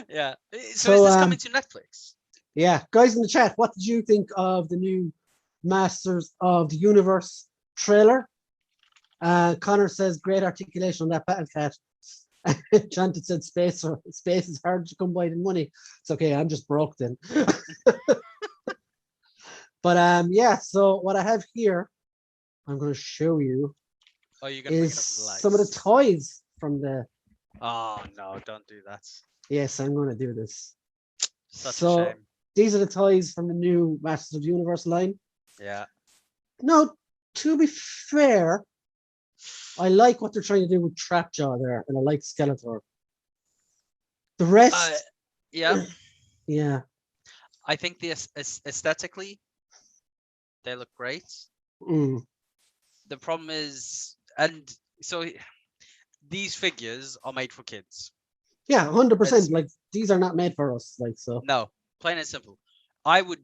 Yeah. So is this coming to Netflix? Yeah. Guys in the chat, what did you think of the new Masters of the Universe trailer? Connor says great articulation on that Battle Cat. Chanted said space is hard to come by than money. It's okay, I'm just broke then. But yeah, so what I have here, I'm going to show you. Oh, you're going to bring it up is with the lights. some of the toys from the. Oh no! Don't do that. Yes, I'm going to do this. Such a shame. These are the toys from the new Masters of the Universe line. Yeah. No, to be fair, I like what they're trying to do with Trapjaw there, and I like Skeletor. The rest, yeah, yeah. I think aesthetically, they look great. The problem is, and so these figures are made for kids. Yeah, 100%. Like these are not made for us. Like so. No, plain and simple. I would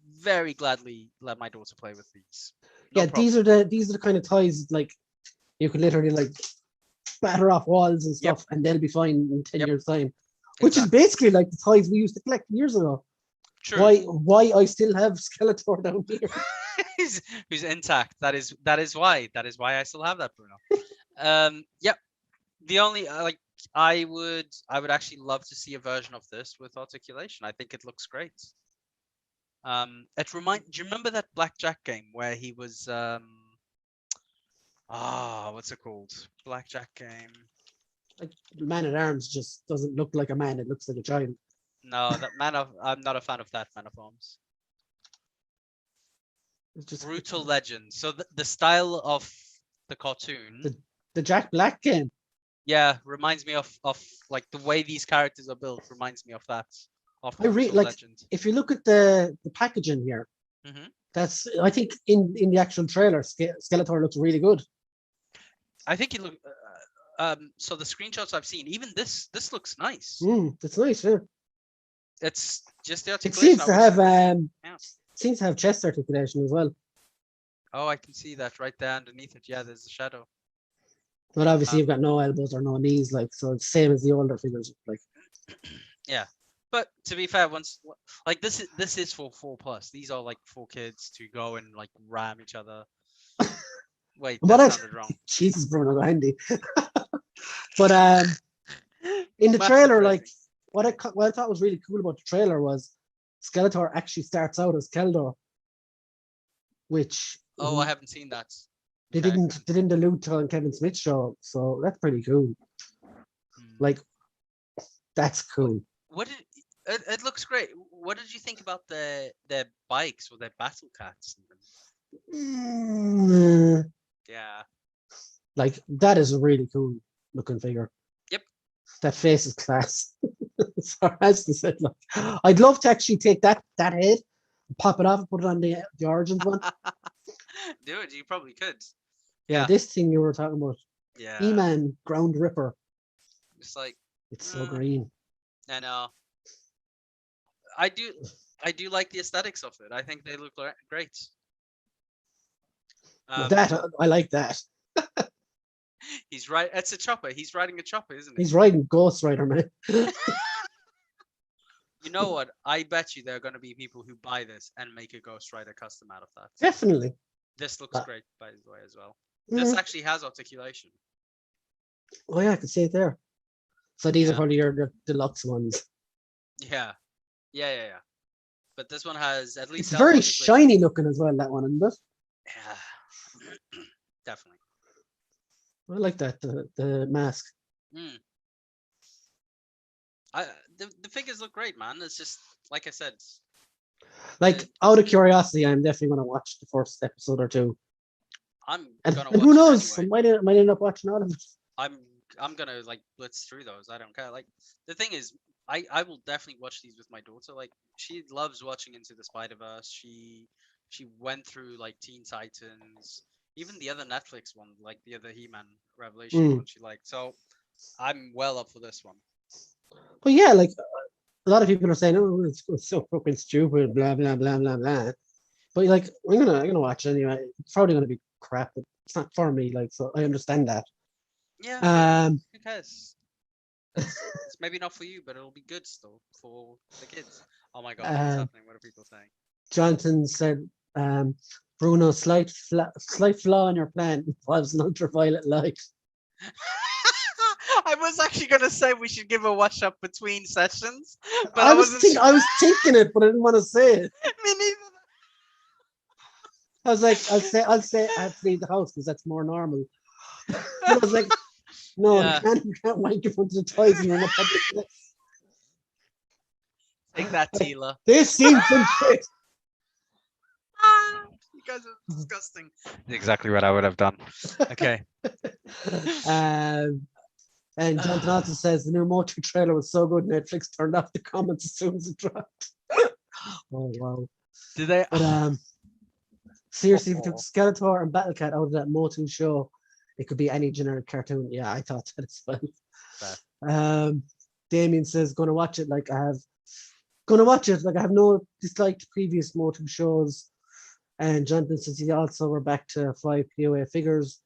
very gladly let my daughter play with these. No Yeah, problem. these are the kind of toys like you could literally like batter off walls and Yep. stuff, and they'll be fine in 10 Yep. years' time. Which is Exactly. basically like the toys we used to collect years ago. True. Why I still have Skeletor down here. who's intact. That is why. That is why I still have that, Bruno. Yep. The only I would actually love to see a version of this with articulation. I think it looks great. Do you remember that blackjack game where he was what's it called? Blackjack game. Like Man at Arms just doesn't look like a man, it looks like a child. No, I'm not a fan of that Man of Arms. It's just Brutal Legend. So the style of the cartoon, the Jack Black game. yeah, reminds me of like the way these characters are built. Reminds me of that. Of I Brutal like Legend. if you look at the packaging here, that's I think in the actual trailer, Skeletor looks really good. I think it look. So the screenshots I've seen, even this looks nice. It's nice, yeah. It's just the It articulation. seems to have chest articulation as well. Oh, I can see that right there underneath it. Yeah, there's a shadow. But obviously you've got no elbows or no knees, like so it's same as the older figures, like. Yeah, but to be fair, once like this is for 4+. These are like for kids to go and like ram each other. Wait, that sounded wrong. Jesus, Bruno, go handy. But in the trailer, like what I thought was really cool about the trailer was Skeletor actually starts out as Keldor, which I haven't seen that. They didn't allude to on Kevin Smith's show, so that's pretty cool. Like, that's cool. What did it looks great. What did you think about their bikes or their battle cats? Yeah. Like that is a really cool looking figure. Yep. That face is class. So as I said, like, I'd love to actually take that head, pop it off, and put it on the Origins one. Do it. You probably could. Yeah, this thing you were talking about. Yeah. E-Man Ground Ripper. It's like it's so green. I know. I do like the aesthetics of it. I think they look great. I like that. He's right. It's a chopper. He's riding a chopper, isn't he? He's riding Ghost Rider, man. You know what? I bet you there are going to be people who buy this and make a Ghost Rider custom out of that. Definitely. This looks great, by the way, as well. This actually has articulation. Oh yeah, I can see it there. So these are probably your deluxe ones. Yeah. But this one has at least. It's very shiny looking as well. That one, isn't it? Yeah. Definitely. I like that the mask. The figures look great, man. It's just like I said. Like out of curiosity, I'm definitely gonna watch the first episode or two. I'm gonna watch who knows? Anyway. I might end up watching all of it. I'm gonna like blitz through those. I don't care. Like the thing is, I will definitely watch these with my daughter. Like she loves watching Into the Spider-Verse. She went through like Teen Titans, even the other Netflix one, like the other He-Man Revelation one she liked. So I'm well up for this one. But yeah, like a lot of people are saying, "Oh, it's so fucking stupid," blah blah blah blah blah. But like, I'm gonna watch it anyway. It's probably gonna be crap, but it's not for me. Like, so I understand that. Yeah. Who cares? It's maybe not for you, but it'll be good still for the kids. Oh my god, what's happening? What are people saying? Jonathan said, "Bruno, slight flaw in your plan involves an ultraviolet light." I was actually gonna say we should give a watch up between sessions, but I was thinking it, but I didn't want to say it. Me neither. I was like, I'll say I have to leave the house because that's more normal. But I was like, no, you can't wank in front of the toys and you're in a public place. Take that, Tila. This seems shit. You guys are disgusting. Exactly what I would have done. Okay. And Jonathan also says the new Motu trailer was so good, Netflix turned off the comments as soon as it dropped. Oh wow! Did they? But seriously, if we took Skeletor and Battlecat out of that Motu show, it could be any generic cartoon. Yeah, I thought that as well. Damien says, "Going to watch it like I have Gonna watch it. Like I have no dislike to previous Motu shows. And Jonathan says he also we're back to 5 POA figures.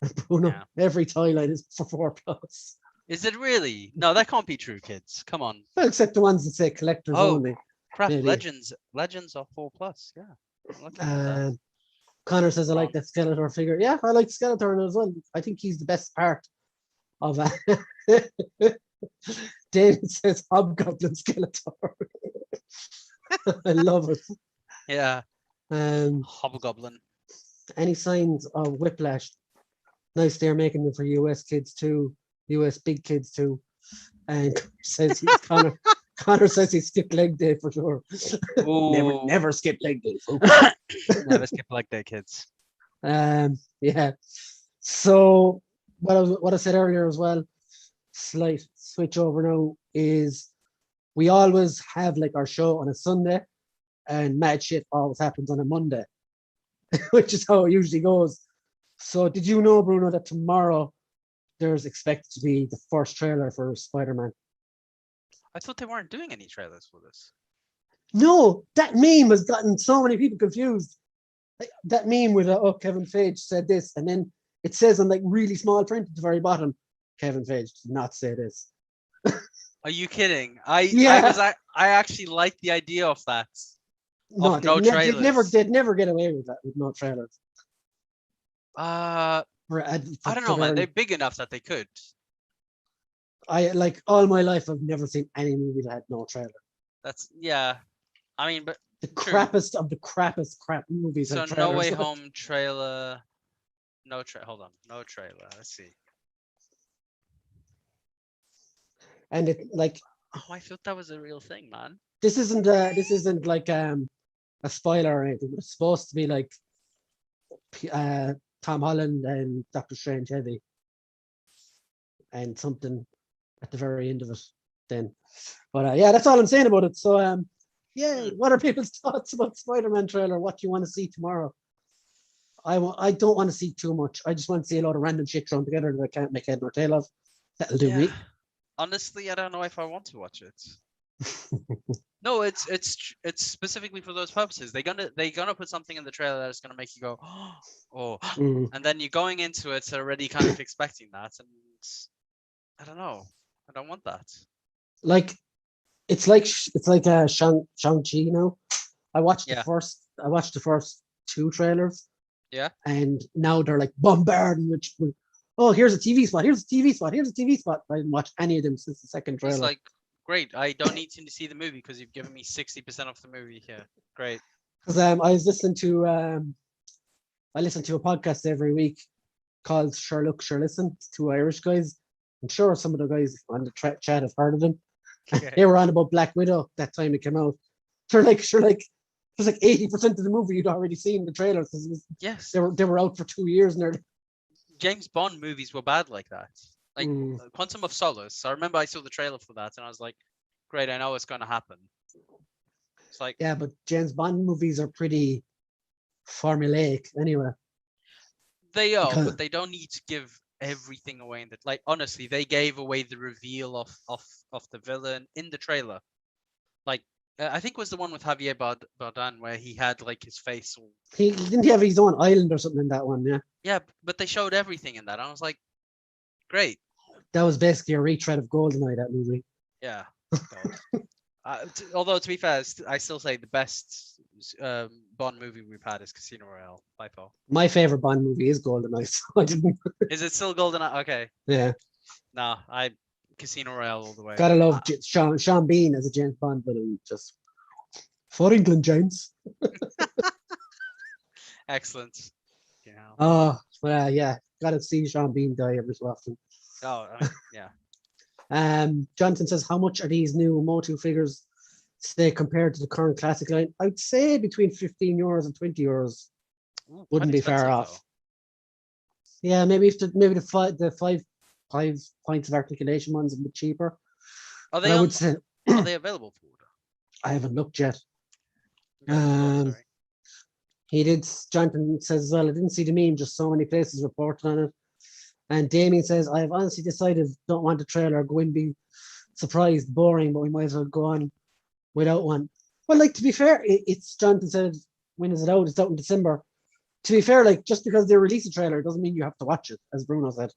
And Bruno, Yeah. every tie line is for 4+. Is it really? No, that can't be true, kids. Come on. Well, except the ones that say collectors Oh, only. crap. Maybe. Legends are 4+. Yeah. I'm looking at that. Connor says I like that Skeletor figure. Yeah, I like Skeletor as well. I think he's the best part of David says Hobgoblin Skeletor. I love it. Yeah. Hobgoblin. Any signs of Whiplash? Nice, they're making them for US kids too, US big kids too. And Connor says he skipped leg day for sure. Never skip leg day, folks. Never skip leg day, kids. Yeah. So what I said earlier as well, slight switch over now, is we always have like our show on a Sunday and mad shit always happens on a Monday, which is how it usually goes. So did you know, Bruno, that tomorrow there's expected to be the first trailer for Spider-Man? I thought they weren't doing any trailers for this. No, that meme has gotten so many people confused. Like, that meme with Kevin Feige said this, and then it says on like really small print at the very bottom, Kevin Feige did not say this. Are you kidding? I actually like the idea of that. No, trailers. They'd never get away with that with no trailers. I don't know, man. They're big enough that they could. I like all my life I've never seen any movie that had no trailer. That's I mean, but the crappiest of the crappiest crap movies. So No Way Home trailer. Hold on, no trailer. Let's see. And it like. Oh, I thought that was a real thing, man. This isn't like a spoiler or anything. It's supposed to be like Tom Holland and Doctor Strange heavy, and something at the very end of it. Then, but yeah, that's all I'm saying about it. So yeah, what are people's thoughts about Spider-Man trailer? What do you want to see tomorrow? I don't want to see too much. I just want to see a lot of random shit thrown together that I can't make head nor tail of. That'll do me. Honestly, I don't know if I want to watch it. No, it's specifically for those purposes. They're gonna put something in the trailer that's gonna make you go, oh, and then you're going into it already kind of expecting that, and I don't know. I don't want that. Like, it's like Shang-Chi now. I watched the first 2 trailers. Yeah. And now they're like bombarding with, oh, here's a TV spot, here's a TV spot, here's a TV spot. I didn't watch any of them since the second trailer. It's like, great, I don't need to see the movie because you've given me 60% of the movie here. Great. Because I was listening to I listen to a podcast every week called Sherlock Listen. It's 2 Irish guys. I'm sure some of the guys on the chat have heard of them. Okay. They were on about Black Widow that time it came out. They're like, it was like 80% of the movie you'd already seen the trailers. Yes. They were out for 2 years and James Bond movies were bad like that. Like Quantum of Solace. I remember I saw the trailer for that and I was like, great, I know what's going to happen. It's like, yeah, but James Bond movies are pretty formulaic anyway. They are, but they don't need to give everything away in the, like, honestly, they gave away the reveal of the villain in the trailer. Like, I think it was the one with Javier Bardem where he had like his face all... He didn't have his own island or something in that one, yeah. Yeah, but they showed everything in that. I was like, great. That was basically a retread of GoldenEye, that movie. Yeah. Although to be fair, I still say the best Bond movie we've had is Casino Royale by far. My favorite Bond movie is GoldenEye. So I didn't. Is it still GoldenEye? Okay. Yeah. No, Casino Royale all the way. Gotta love Sean Bean as a James Bond villain. Just for England, James. Excellent. Yeah. Oh, well, yeah. Gotta see Sean Bean die every so often. Oh, yeah. Jonathan says, how much are these new Motu figures, say, compared to the current classic line? I'd say between €15 and €20. Ooh, wouldn't be far off. Though. Yeah, maybe the 5 points of articulation ones a bit cheaper. Are they? Are they available for order? I haven't looked yet. Sorry. Jonathan says as well, I didn't see the meme, just so many places reporting on it. And Damien says, I have honestly decided don't want the trailer, go in, be surprised, boring, but we might as well go on without one. Well, like to be fair, it's Jonathan said, when is it out? It's out in December. To be fair, like just because they release a trailer doesn't mean you have to watch it, as Bruno said.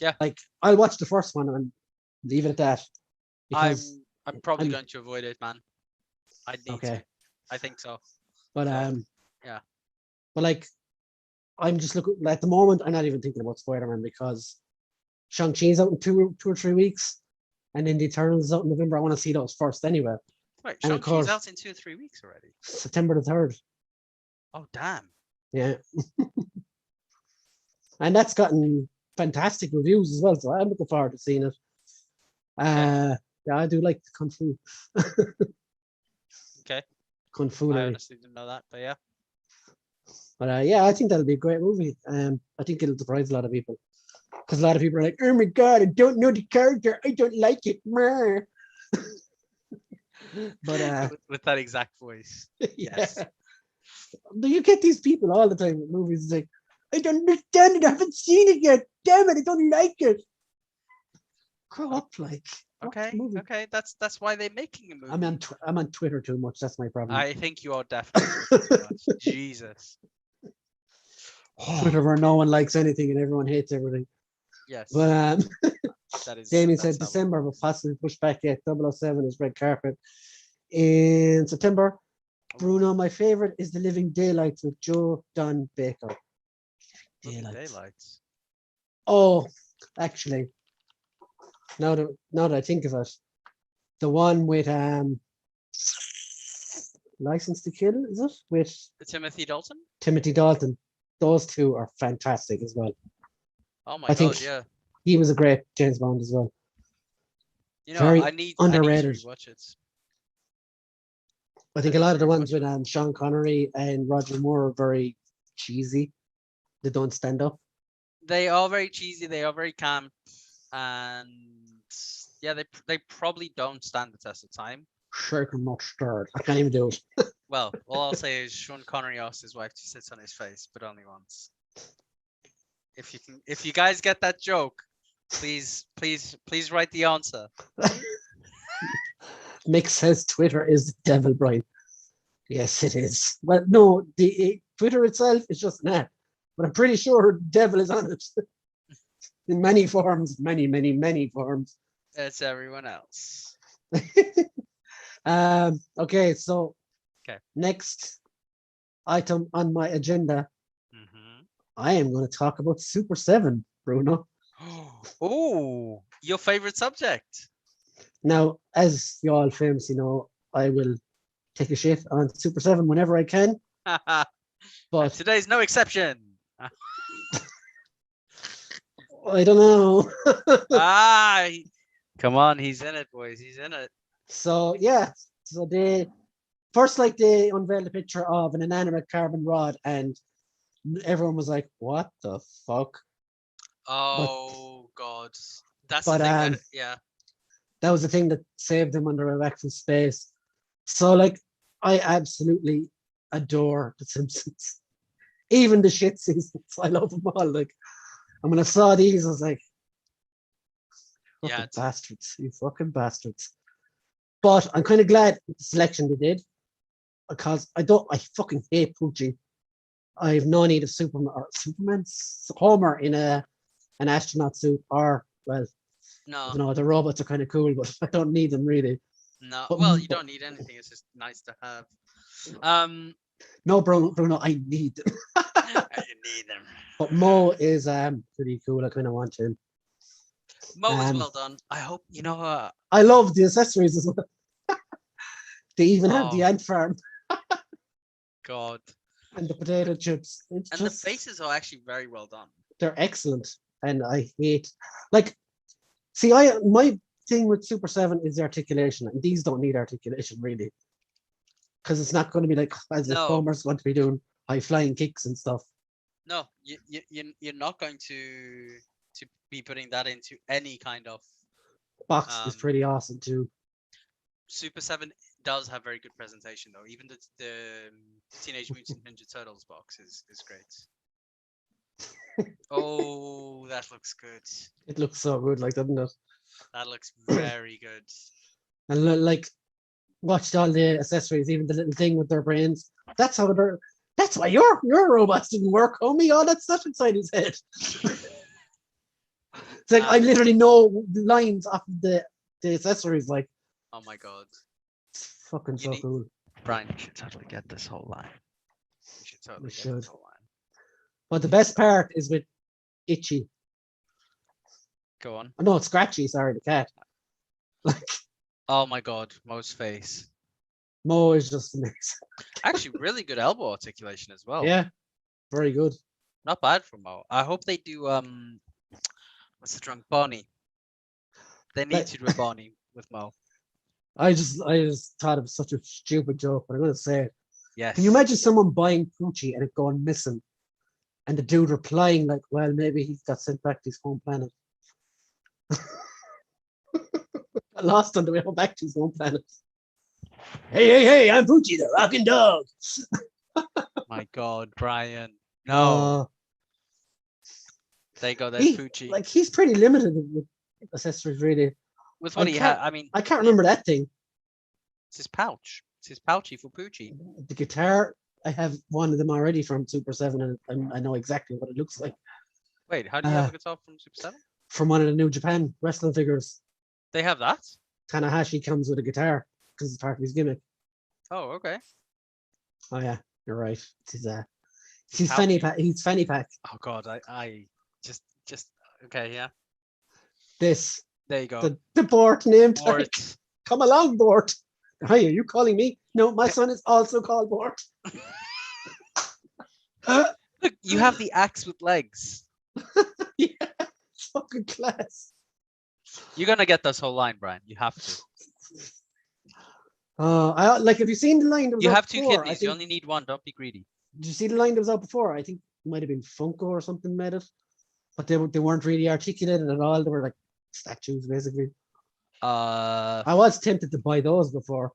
Yeah. Like I'll watch the first one and leave it at that. Because I'm probably going to avoid it, man. I need to. I think so. But yeah. But like I'm just looking at the moment, I'm not even thinking about Spider-Man because Shang-Chi's out in 2 or 3 weeks, and then the Eternals is out in November. I want to see those first anyway. Right, And Shang-Chi's out in 2 or 3 weeks already. September the 3rd. Oh damn. Yeah. And that's gotten fantastic reviews as well, so I'm looking forward to seeing it. Yeah, I do like the Kung Fu. Okay. Kung Fu. I honestly didn't know that, but yeah. But yeah, I think that'll be a great movie. I think it'll surprise a lot of people. Because a lot of people are like, oh my god, I don't know the character. I don't like it. But with that exact voice. Yes. Yeah. You get these people all the time with movies. It's like, I don't understand it. I haven't seen it yet. Damn it, I don't like it. Grow up, like. Okay. That's why they're making a movie. I'm on Twitter too much. That's my problem. I think you are definitely too much. Jesus. Twitter where no one likes anything and everyone hates everything. Yes. But Damien said that's December, but possibly pushed back yet. 007 is red carpet. In September, Bruno, my favorite is The Living Daylights with Joe Don Baker. Daylights. Oh, actually, now that I think of it, the one with License to Kill, is it? With Timothy Dalton? Timothy Dalton. Those two are fantastic as well. Oh my god, yeah. He was a great James Bond as well. You know, Very I need underrated. to watch it. I think a lot of the ones with Sean Connery and Roger Moore are very cheesy. They don't stand up. They are very cheesy. They are very camp, and yeah, they probably don't stand the test of time. Shaken, not stirred. I can't even do it. Well, all I'll say is Sean Connery asked his wife to sit on his face, but only once. If you guys get that joke, please write the answer. Mick says Twitter is the devil, Brian. Yes, it is. Well, no, Twitter itself is just an app, but I'm pretty sure the devil is on it in many forms, many forms. It's everyone else. Okay, so next item on my agenda, I am going to talk about Super 7, Bruno. Oh, your favorite subject. Now, as you all famously know, I will take a shit on Super 7 whenever I can. But today's no exception. I don't know. Come on, he's in it, boys. He's in it. So yeah, so they unveiled a picture of an inanimate carbon rod, and everyone was like, "What the fuck?" Oh god, that's the thing. That was the thing that saved them under a from space. So like, I absolutely adore The Simpsons, even the shit seasons. I love them all. Like, and when I saw these, I was like, bastards, you fucking bastards. But I'm kind of glad with the selection they did, because I fucking hate Poochie. I have no need of Superman's Homer in an astronaut suit, or well, no, I don't know, the robots are kind of cool, but I don't need them really. No, well, you don't need anything. It's just nice to have. No, Bruno, I need them. You need them. But Mo is pretty cool. I kind of want him. Mo is well done. I hope you know. I love the accessories as well. They even have the ant farm. God. And the potato chips. The faces are actually very well done. They're excellent, and I hate my thing with Super 7 is the articulation, and these don't need articulation really, because it's not going to be like as if Homer's going to be doing high flying kicks and stuff. No, you're not going to be putting that into any kind of box. Is pretty awesome too. Super 7 does have very good presentation though. Even the Teenage Mutant Ninja Turtles box is great. Oh, that looks good. It looks so good, like, doesn't it? That looks very good. And like, watched all the accessories, even the little thing with their brains. That's how they're. That's why your robots didn't work, homie. All that stuff inside his head. It's like I literally know the lines off of the accessories. Like, Oh my god, it's fucking You so need- cool. Brian, you should totally get this whole line. You should totally get should. this whole line. But the best part is with Itchy. Go on. Oh, no, it's Scratchy. Sorry, the cat. Oh my god, Mo's face. Mo is just amazing. Actually, really good elbow articulation as well. Yeah, very good. Not bad for Mo. I hope they do what's the drunk Bonnie? They need Like- to do a Bonnie with Mo. I just thought it was such a stupid joke, but I'm gonna say it. Yes. Can you imagine someone buying Poochie and it going missing, and the dude replying like, "Well, maybe he got sent back to his home planet." Got lost on the way back to his home planet. Hey! I'm Poochie, the rocking dog. My god, Brian. No. There you go, there's he, Poochie. like he's pretty limited with accessories, really. With what I he had, can't- I mean, I can't remember that thing. it's his pouch. It's his pouchy for Poochie. The guitar, I have one of them already from Super 7, and I know exactly what it looks like Wait, how do you have a guitar from Super 7? from one of the New Japan wrestling figures. They have that? Tanahashi comes with a guitar because it's part of his gimmick. Oh, okay. Oh yeah, you're right. He's Pouch. fanny pack. He's fanny pack. Oh god, I just okay, yeah. This There you go. the Bort name tag. Bort. Come along, Bort. Hi, are you calling me? No, my son is also called Bort. Look, you have the axe with legs. Yeah, it's fucking class. You're gonna get this whole line, Brian. You have to. I like. Have you seen the line that was You out have two before? I kidneys. think, You only need one. Don't be greedy. did you see the line that was out before? I think it might have been Funko or something made it, but they weren't really articulated at all. They were like statues, basically. I was tempted to buy those before.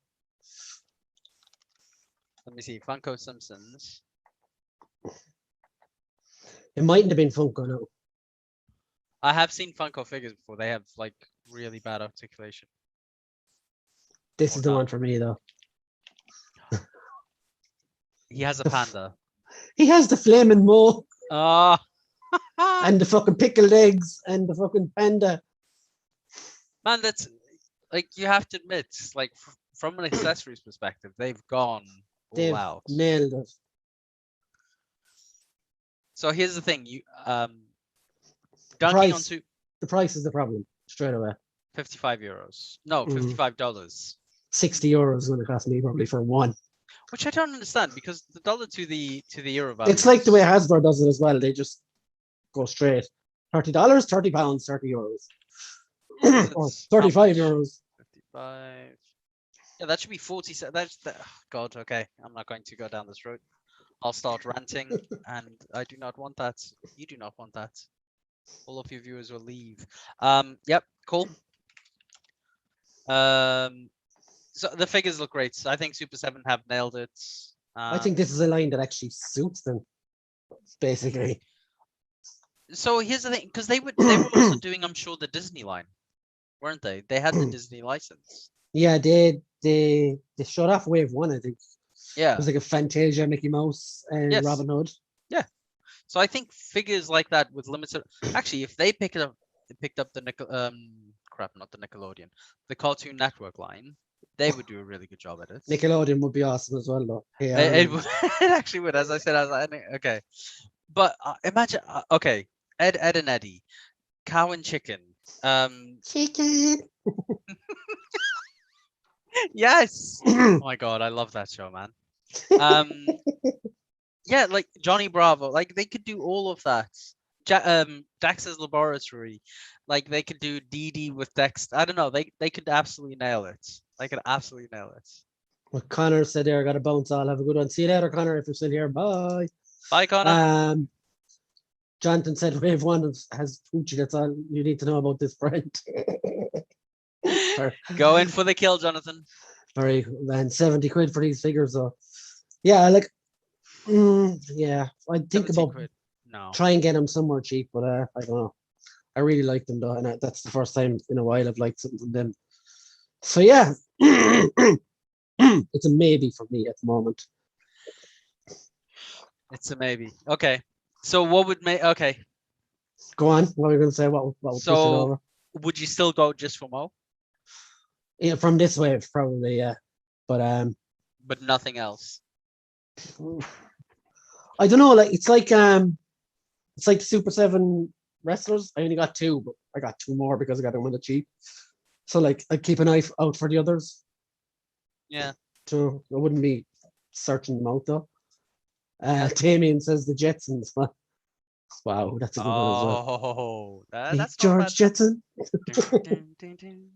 Let me see. Funko Simpsons. It mightn't have been Funko, no. I have seen Funko figures before. They have like really bad articulation. This Or is the not. one for me, though. He has a The f- panda. He has the flaming mole Ah. and the fucking pickled eggs and the fucking panda. Man, that's like you have to admit, like from an accessories perspective, they've gone all They've out. nailed it. So here's the thing: you dunking Price. onto The price is the problem straight away. €55. No, Mhm. $55. €60 is going to cost me probably for one. Which I don't understand because the dollar to the euro value. It's like the way Hasbro does it as well. They just go straight. $30, £30, €30. Or It's how €35. much? 55. Yeah, that should be 40. That's oh, God. Okay, I'm not going to go down this road. I'll start ranting, and I do not want that. You do not want that. All of your viewers will leave. Yep. Cool. So the figures look great. I think Super 7 have nailed it. I think this is a line that actually suits them, basically. So here's the thing, because they were also doing, I'm sure, the Disney line, weren't they? They had the Disney license. Yeah, they showed off Wave 1, I think. Yeah. It was like a Fantasia, Mickey Mouse, and Yes. Robin Hood. So I think figures like that with limited. Actually, if they picked up the not the Nickelodeon, the Cartoon Network line, they would do a really good job at it. Nickelodeon would be awesome as well, though. Yeah, It actually would, as I said. Okay, but imagine. Okay, Ed and Eddie, Cow and Chicken. Chicken. Yes. Oh my god, I love that show, man. Yeah, like Johnny Bravo, like they could do all of that. Dex's Laboratory, like they could do DD with Dex. I don't know, they could absolutely nail it. They could absolutely nail it. Well, Connor said there, I got to bounce. I'll have a good one. See you later, Connor, if you're still here. Bye. Bye, Connor. Jonathan said Wave 1 has Poochie. That's all you need to know about this brand. Go in for the kill, Jonathan. Very, man, 70 quid for these figures, though. Yeah, like, yeah, I'd think 70 about quid. No. try and get them somewhere cheap, but I don't know. I really like them, though, and that's the first time in a while I've liked something from them. So, yeah. it's a maybe for me at the moment. It's a maybe. Okay. So what would make? Okay. Go on. What are you going to say? What would push it So over? would you still go just for Mo, Yeah, from this wave, probably, yeah. But but nothing else? I don't know. Like it's like the Super 7 wrestlers. I only got 2, but I got 2 more because I got them on the cheap. So like I keep an eye out for the others. Yeah. So I wouldn't be searching them out though. Yeah. Damien says the Jetsons. Wow, that's a good one as well. Oh, Hey, that's not George bad. Jetson. Dun, dun, dun.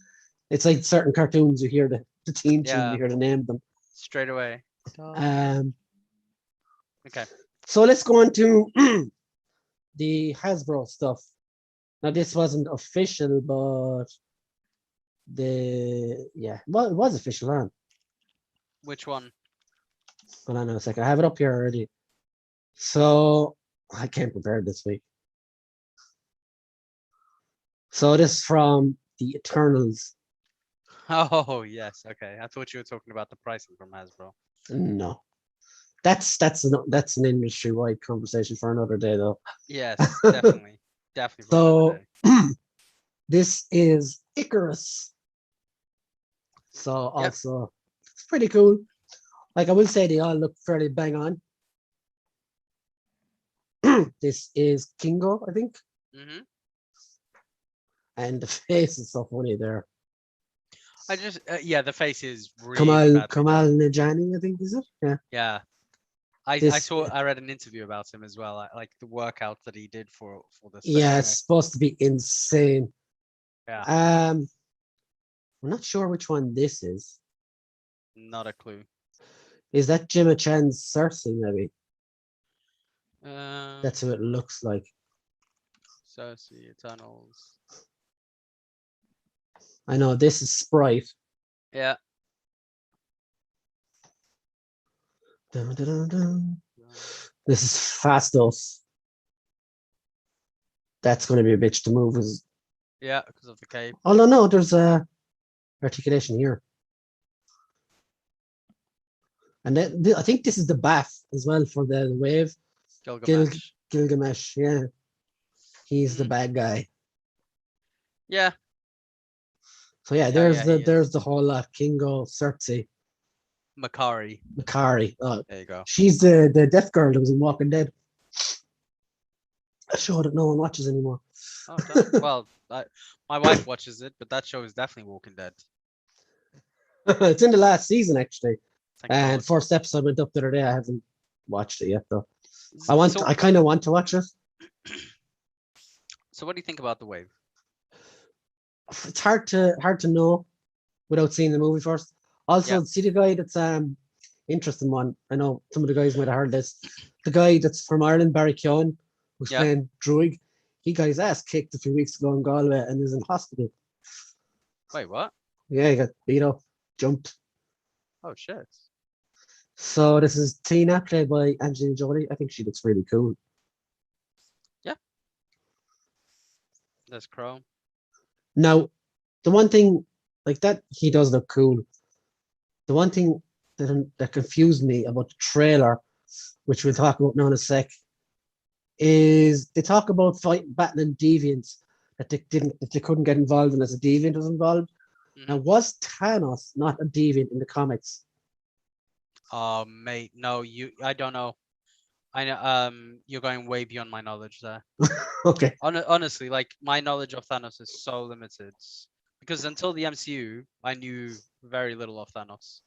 It's like certain cartoons. You hear the team tune. Yeah. You hear the name of them. Straight away. Okay. So let's go on to the Hasbro stuff. Now this wasn't official, but well, it was official, huh? Which one? Hold on a second. I have it up here already. So I can't prepare this week. So this is from the Eternals. Oh yes. Okay. I thought you were talking about the pricing from Hasbro. No, that's an industry wide conversation for another day, though. Yes, definitely. Definitely for So another day. this is Icarus. So Yep. also it's pretty cool. Like I will say they all look fairly bang on. This is Kingo, I think. Mm-hmm. And the face is so funny there. I just yeah, the face is really badly Kamal done. Najani, I think, is it? Yeah. Yeah. I read an interview about him as well. Like the workout that he did for this thing. Yeah, it's supposed to be insane. Yeah. I'm not sure which one this is. Not a clue. Is that Gemma Chan's Cersei, maybe? Um, That's what it looks like. Cersei, Eternals. I know this is Sprite. Yeah. Dun, dun, dun, dun. This is Fastos. That's going to be a bitch to move. Yeah, because of the cape. Oh no, there's a articulation here. And then I think this is the bath as well for the wave. Gilgamesh. Gilgamesh, yeah. He's the Mhm. bad guy. Yeah. So yeah, Yeah, he there's is. the whole lot. Kingo, Cersei, Makari. Makari. There you go. She's the deaf girl that was in Walking Dead. A show that no one watches anymore. Oh, well, my wife watches it, but that show is definitely Walking Dead. It's in the last season actually. Thank And God. first episode went up the other day. I haven't watched it yet though. So, I kind of want to watch it. so what do you think about the wave? It's hard to know without seeing the movie first. Also, Yeah. see the guy that's interesting one. I know some of the guys might have heard this. The guy that's from Ireland, Barry Keoghan, who's Yeah. playing Druig. He got his ass kicked a few weeks ago in Galway and is in hospital. Wait, what? Yeah, he got beat up, jumped. Oh shit. So this is Tina, played by Angelina Jolie. I think she looks really cool. Yeah. There's Crow. Now, the one thing like that, he does look cool. The one thing that confused me about the trailer, which we'll talk about now in a sec, is they talk about battling deviants that they couldn't get involved unless a deviant was involved. Mhm. Now, was Thanos not a deviant in the comics? Oh mate, no, I don't know. I know you're going way beyond my knowledge there. Okay. Honestly, like my knowledge of Thanos is so limited. Because until the MCU, I knew very little of Thanos.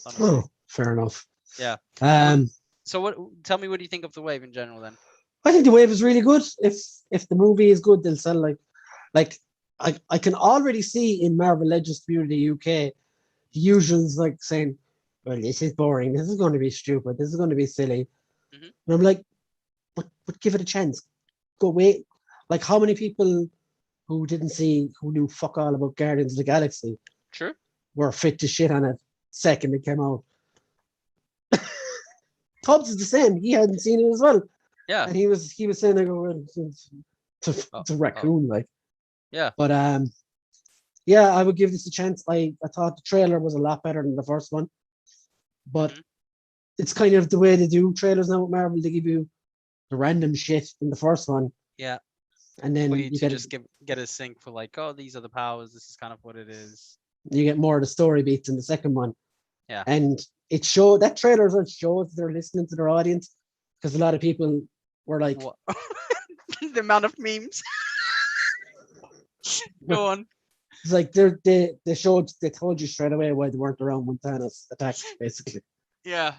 Honestly. Oh, fair enough. Yeah. Um, So what? Tell me, what do you think of the wave in general then? I think the wave is really good. If the movie is good, they'll sell like I can already see in Marvel Legends Community UK the usuals like saying, "Well, this is boring. This is going to be stupid. This is going to be silly." Mhm. And I'm like, but give it a chance. Go wait. Like how many people who knew fuck all about Guardians of the Galaxy True. were fit to shit on it second it came out. Tubbs is the same. He hadn't seen it as well. Yeah. And he was saying I go to raccoon like. Yeah. But yeah, I would give this a chance. I thought the trailer was a lot better than the first one. But Mhm. it's kind of the way they do trailers now with Marvel. They give you the random shit in the first one, Yeah. and For then you to just get a sync for like, oh, these are the powers. This is kind of what it is. you get more of the story beats in the second one. Yeah. And it showed that trailer as well shows they're listening to their audience, because a lot of people were like, What? The amount of memes. Go on. it's like they told you straight away why they weren't around when Thanos attacked, basically. Yeah.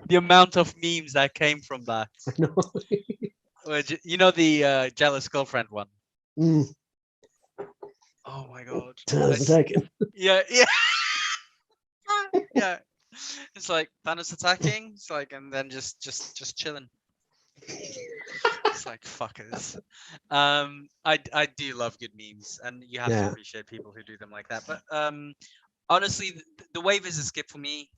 The amount of memes that came from that. I know. You know the jealous girlfriend one. Mm, Oh my god. Thanos attacking. Yeah, yeah, yeah. It's like Thanos attacking. It's like, and then just chilling. It's like fuckers. I do love good memes, and you have to Yeah. appreciate people who do them like that. But honestly, the wave is a skip for me.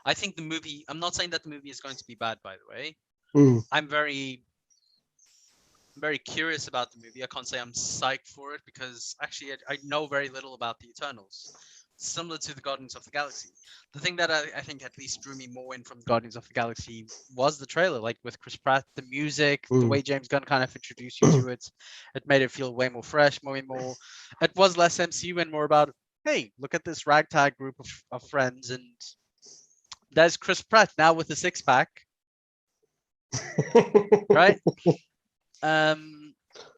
I think the movie. I'm not saying that the movie is going to be bad, by the way. Mm. I'm very curious about the movie. I can't say I'm psyched for it because actually I know very little about the Eternals. Similar to the Guardians of the Galaxy. The thing that I think at least drew me more in from Guardians of the Galaxy was the trailer, like with Chris Pratt, the music, the way James Gunn kind of introduced you to it. It made it feel way more fresh, way more. It was less MCU and more about, hey, look at this ragtag group of friends, and there's Chris Pratt now with a six pack, right?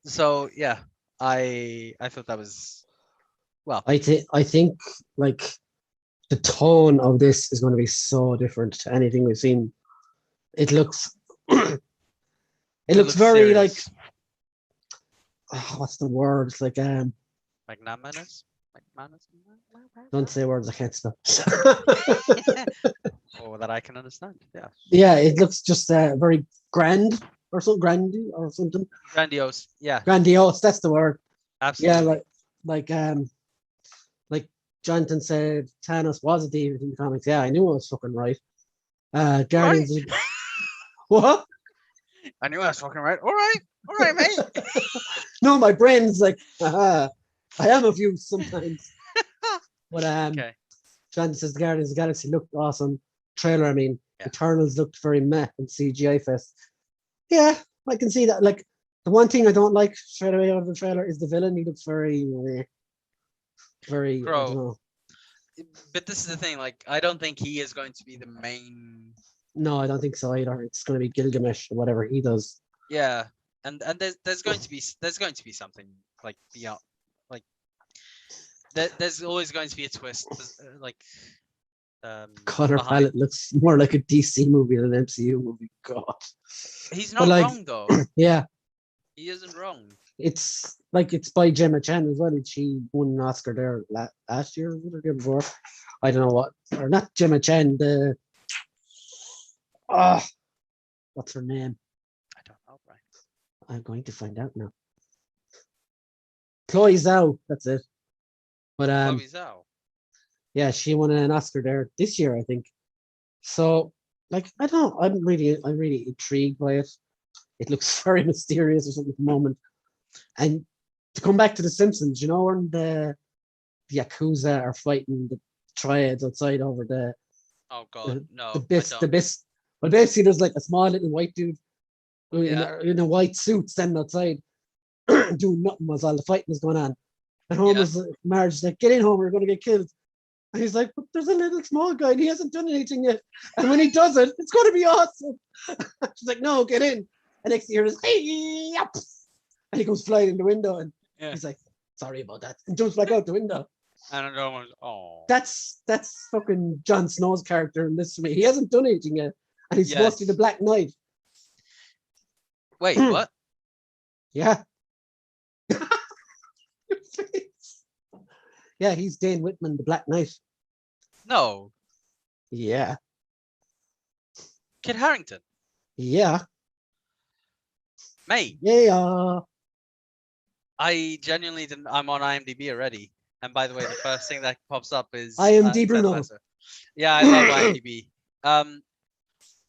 So yeah, I thought that was well. I think like the tone of this is going to be so different to anything we've seen. It looks it looks very serious. like what's the word? It's like Magnanimous? Magnanimous? don't say words I can't spell. Or that I can understand. Yeah. Yeah, it looks just very grand or something, grandy or something. Grandiose. Yeah. Grandiose, that's the word. Yeah, Absolutely. like like Jonathan said, Thanos was a demon in the comics. Yeah, I knew I was fucking right. Right. Guardians. What? I knew I was fucking right. All right, mate. No, my brain's like, I am of use sometimes. But Okay. Jonathan says the Guardians of the Galaxy looked awesome. Trailer, I mean, Yeah. Eternals looked very meh and CGI fest. Yeah, I can see that. Like the one thing I don't like straight away out of the trailer is the villain. He looks very. I don't Bro. know. But this is the thing. Like, I don't think he is going to be the main. No, I don't think so either. It's going to be Gilgamesh or whatever he does. Yeah, and there's going to be something like beyond, like there's always going to be a twist. Like Color behind. palette looks more like a DC movie than an MCU movie. God. He's But not like, wrong though. yeah, He isn't wrong. it's like it's by Gemma Chan as well. And she won an Oscar there last year or the year before. I don't know what, or not Gemma Chan. The what's her name? I don't know, Brian. I'm going to find out now. Chloe Zhao. That's it. But Chloe Zhao. yeah, she won an Oscar there this year, I think. So like, I don't know. I'm really intrigued by it. It looks very mysterious or something at the moment. And to come back to the Simpsons, you know, when the Yakuza are fighting the triads outside over Oh God, no, the I bis don't. the bis. Well, basically, there's like a small little white dude Yeah, in a white suit standing outside doing nothing while all the fighting is going on. And yeah, Marge's like, "Get in, Homer, we're going to get killed." And he's like, "But there's a little small guy and he hasn't done anything yet. And when he does it, it's going to be awesome." She's like, "No, get in." And next year is, "Hey, yep." And he goes flying in the window and yeah. he's like, "Sorry about that," and jumps back out the window. And I don't want. Oh. That's fucking Jon Snow's character in this to me. He hasn't done anything yet, and he's supposed to be Yes. the Black Knight. Wait, what? Yeah. Yeah, he's Dane Whitman, the Black Knight. No, Yeah. Kit Harington. Yeah. Mate, Yeah. I genuinely didn't. I'm on IMDb already. And by the way, the first thing that pops up is IMDb Ted Bruno. Lasso. Yeah, I love IMDb.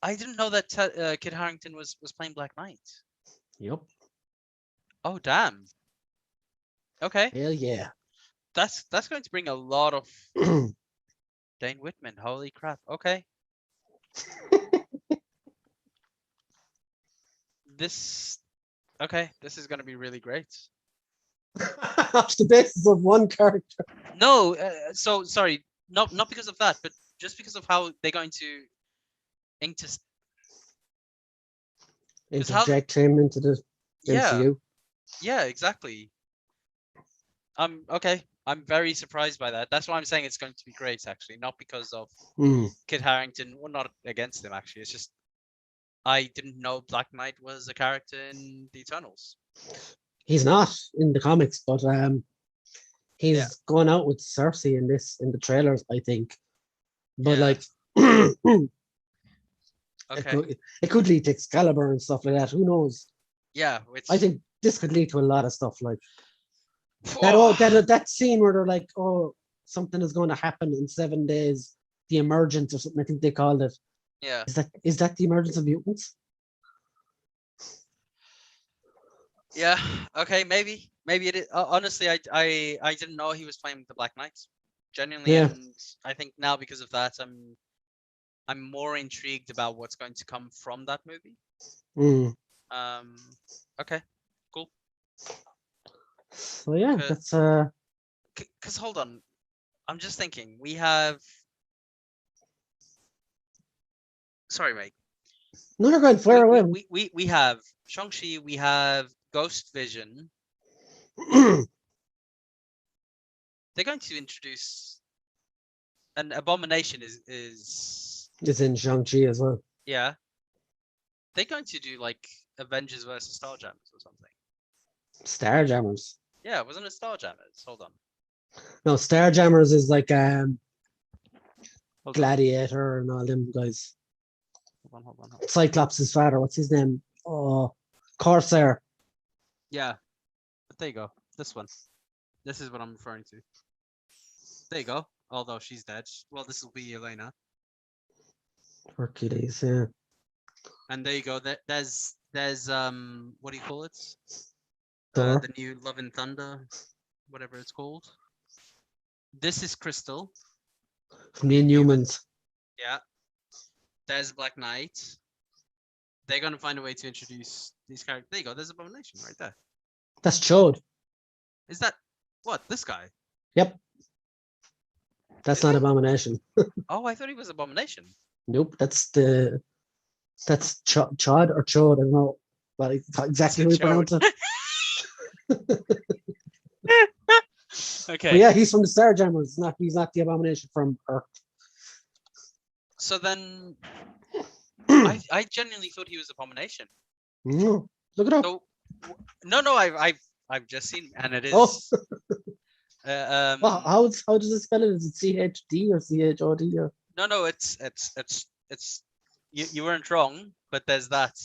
I didn't know that Kit Harington was playing Black Knight. Yep. Oh damn. Okay, Hell yeah. that's going to bring a lot of Dane Whitman. Holy crap. Okay. This is going to be really great. Off the basis of one character. No, so sorry, not because of that, but just because of how they're going to Interject him into the MCU. Yeah, exactly. Okay. I'm very surprised by that. That's why I'm saying it's going to be great, actually, not because of Kit Harington. Well, not against him, actually. It's just I didn't know Black Knight was a character in the Eternals. He's not in the comics, but he's going out with Cersei in the trailers, I think. But like, okay, it could lead to Excalibur and stuff like that. Who knows? Yeah, I think this could lead to a lot of stuff like that scene where they're like, oh, something is going to happen in 7 days. The emergence or something, I think they called it. Yeah. Is that the emergence of mutants? Yeah. Okay. Maybe it is. Honestly, I didn't know he was playing the Black Knight. Genuinely, and I think now because of that, I'm more intrigued about what's going to come from that movie. Okay. Cool. So yeah, that's Because hold on, I'm just thinking we have. Sorry, mate. No, you're going far away. We have Shang-Chi, we have Ghost Vision. They're going to introduce an Abomination is in Shang-Chi as well. Yeah. They're going to do like Avengers versus Starjammers or something. Starjammers. Yeah, wasn't it Starjammers? Hold on. No, Starjammers is like Gladiator and all them guys. Hold on. Cyclops' father, what's his name? Oh, Corsair. Yeah. But there you go. This one. This is what I'm referring to. There you go. Although she's dead. Well, this will be Elena. Hercules, yeah. And there you go. There's what do you call it? Thor. The new Love and Thunder, whatever it's called. This is Crystal. From the Inhumans. Yeah. There's Black Knight. They're gonna find a way to introduce these characters. There you go. There's Abomination right there. That's Chode. Is that what? This guy? Yep. That's not Abomination. Oh, I thought he was Abomination. Nope. That's Chod or Chode. I don't know exactly how you pronounce it. Okay. But yeah, he's from the Starjammers. He's not the Abomination from Earth. So then, I genuinely thought he was Abomination. Look it up. So, no, I've just seen, and it is. Well, how does it spell it? Is it CHD or CHOD or? No, it's you weren't wrong, but there's that.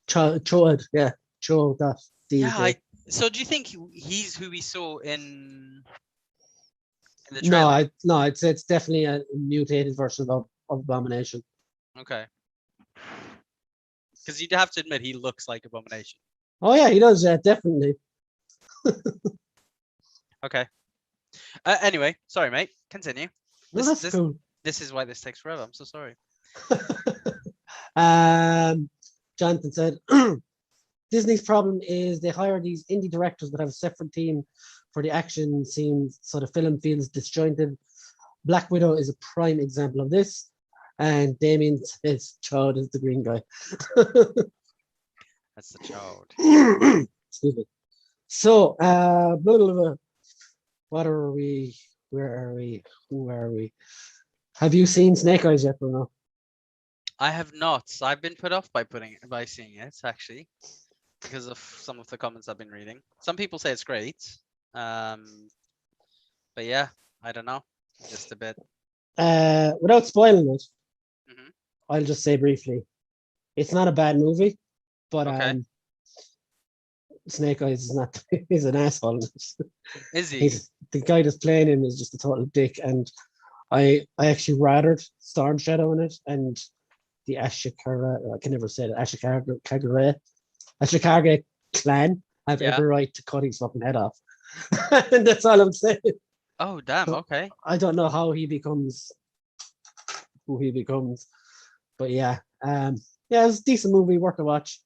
Chod, yeah, Chod. That. Yeah. So do you think he's who we saw in the trailer? No, it's definitely a mutated version of Abomination. Okay. Because you'd have to admit he looks like Abomination. Oh yeah, he does. Yeah, definitely. Okay. Anyway, sorry, mate. Continue. That's cool. This is why this takes forever. I'm so sorry. Jonathan said, Disney's problem is they hire these indie directors that have a separate team for the action scenes, so the film feels disjointed. Black Widow is a prime example of this. And Damien says Chode is the green guy. That's the Chode. Excuse me. So, blah, blah, blah. What are we? Where are we? Who are we? Have you seen Snake Eyes yet, Bruno? I have not. I've been put off by seeing it, actually, because of some of the comments I've been reading. Some people say it's great. But yeah, I don't know. Just a bit. Without spoiling it, Mm-hmm. I'll just say briefly, it's not a bad movie, but Snake Eyes is not. He's an asshole. Is he? The guy that's playing him is just a total dick, and I actually rathered Storm Shadow in it, and the Ashikara. I can never say it. Ashikage clan have every right to cut his fucking head off, and that's all I'm saying. Oh damn! Okay. I don't know how he becomes who he becomes. But yeah, yeah, it was a decent movie, worth a watch.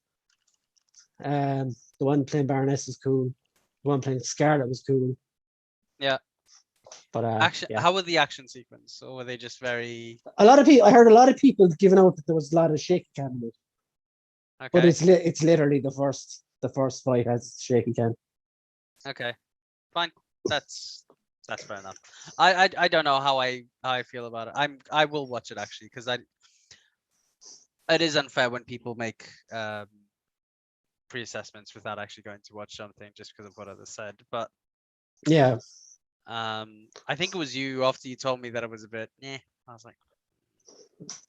The one playing Baroness was cool. The one playing Scarlet was cool. Yeah. But Action. yeah, How were the action sequence, or were they just very a lot of people. I heard a lot of people giving out that there was a lot of shaky cam in it, but okay? it's literally the first fight has shaky cam. Okay, fine. That's fair enough. I don't know how I feel about it. I will watch it actually because it is unfair when people make pre-assessments without actually going to watch something just because of what others said. But Yeah, I think it was you after you told me that it was a bit. I was like,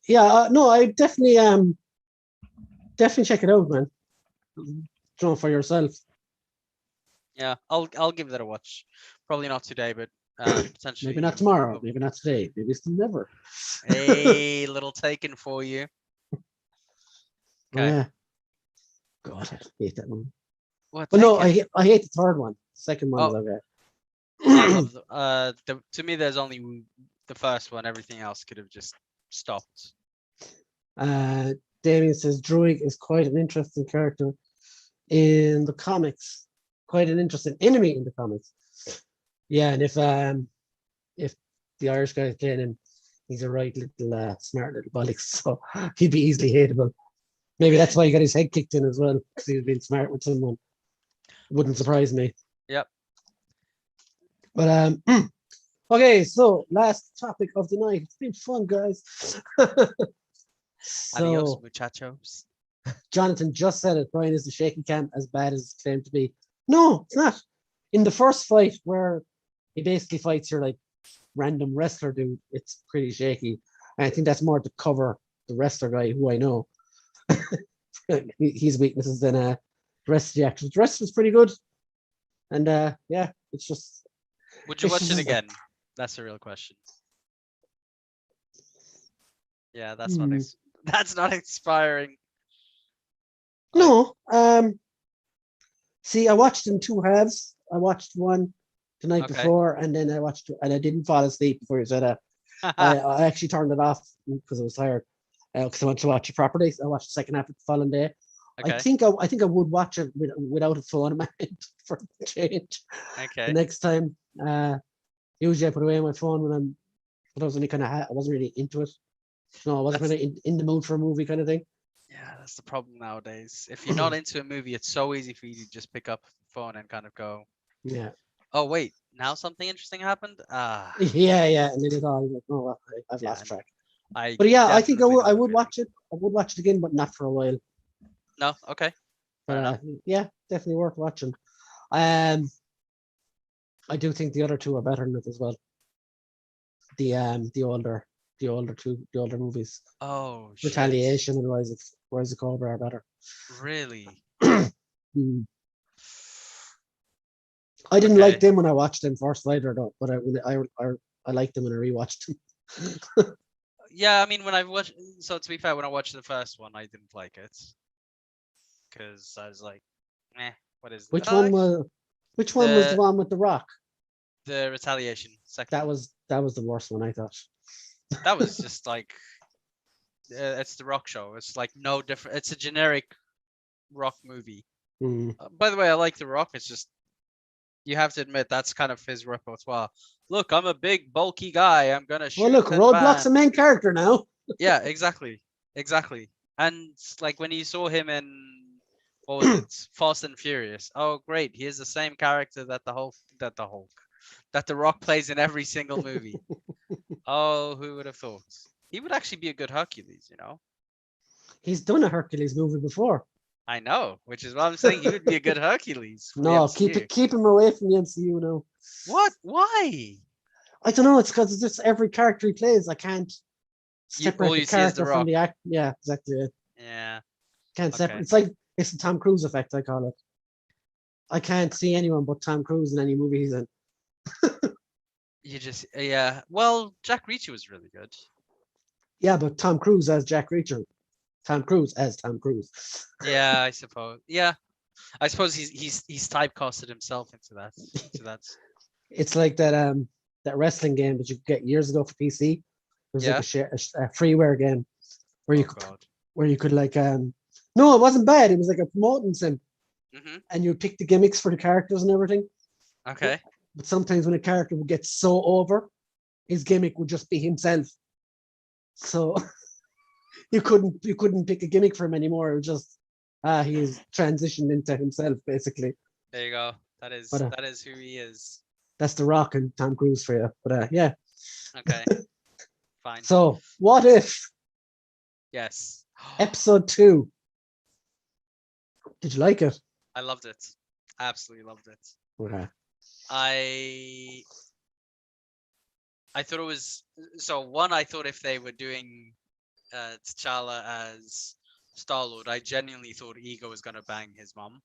yeah. No, I definitely check it out, man. Draw for yourself. yeah, I'll give that a watch. Probably not today, but potentially Maybe not tomorrow. Maybe not today. Maybe it's never. A little taken for you. Oh, Okay. yeah. God, I hate that one. What? But no, I hate the third one. The second one is okay. I love to me there's only the first one. Everything else could have just stopped. Damien says Druig is quite an interesting character in the comics. Quite an interesting enemy in the comics. Yeah, and if the Irish guy is playing him, he's a right little smart little bollocks, so he'd be easily hateable. Maybe that's why he got his head kicked in as well, because he was being smart with someone. Wouldn't surprise me. Yep. But okay, so last topic of the night. It's been fun, guys. Adios, So muchachos. Jonathan just said it. Brian, is the shaky cam as bad as it's claimed to be? No, it's not. In the first fight where he basically fights your like random wrestler dude, it's pretty shaky. And I think that's more to cover the wrestler guy who I know. His weaknesses than the rest of the action. The rest was pretty good. And yeah, it's just. Would you it's watch it just- again? That's a real question. Yeah, that's not Hmm. that's not inspiring. No. See, I watched in two halves. I watched one the night Okay. before, and then I watched, and I didn't fall asleep before you said that. I actually turned it off because I was tired. Because I wanted to watch it properly. So I watched the second half of the following day. Okay. I think I would watch it without a phone in my hand for a change. Okay. The next time, usually I put away my phone when I was only kind of I wasn't really into it. No, I wasn't really in the mood for a movie kind of thing. Yeah, that's the problem nowadays. If you're not into a movie, it's so easy for you to just pick up the phone and kind of go, Yeah, oh wait, now something interesting happened. yeah, and then it's all like, oh, well, I've Yeah, lost track. I But yeah, I think I definitely would know I that would feeling. watch it. I would watch it again, but not for a while. No, okay. Fair enough. But yeah, definitely worth watching. I do think the other two are better than it as well. The older movies. Oh shit. Retaliation and Rise of Cobra are better. Really? Hmm. I didn't Okay. like them when I watched them first either, though. But I liked them when I rewatched them. Yeah, I mean, when I watched, so to be fair, when I watched the first one, I didn't like it because I was like, what is Which that? one was the one with the Rock? The Retaliation second That one. was the worst one, I thought. That was just like, it's the Rock show. It's like no different. It's a generic Rock movie. Hmm. By the way, I like the Rock. It's just you have to admit that's kind of his repertoire. Look, I'm a big bulky guy. I'm gonna shoot. Well, look, and Roadblock's a ban. main character now. Yeah, exactly. And like when you saw him in what was it, Fast and Furious? Oh, great! He is the same character that the Rock plays in every single movie. Oh, who would have thought? He would actually be a good Hercules, you know. He's done a Hercules movie before. I know, which is what I'm saying. He would be a good Hercules. For the No, MCU. keep him away from the MCU now. What? Why? I don't know. It's because it's just every character he plays. I can't separate all the you see is The character from Rock. the act. Yeah, exactly. Yeah. Can't separate. Okay. It's like it's the Tom Cruise effect. I call it. I can't see anyone but Tom Cruise in any movie he's in. You just yeah. Well, Jack Reacher was really good. Yeah, but Tom Cruise as Jack Reacher. Tom Cruise as Tom Cruise. Yeah, I suppose. Yeah, I suppose he's typecasted himself into that. It's like that wrestling game that you could get years ago for PC. was like Yeah. a freeware game where Oh you could God. like no, it wasn't bad. It was like a promoting sim, Mm-hmm. and you would pick the gimmicks for the characters and everything. Okay. But sometimes when a character would get so over, his gimmick would just be himself. So you couldn't pick a gimmick for him anymore. It was just he's transitioned into himself basically. There you go. But That is who he is. that's The Rock and Tom Cruise for you. But yeah. Okay. Fine. So what if Yes. episode 2? Did you like it? I loved it. Absolutely loved it. Okay. I thought it was so one. I thought if they were doing T'Challa as Starlord, I genuinely thought Ego was gonna bang his mom,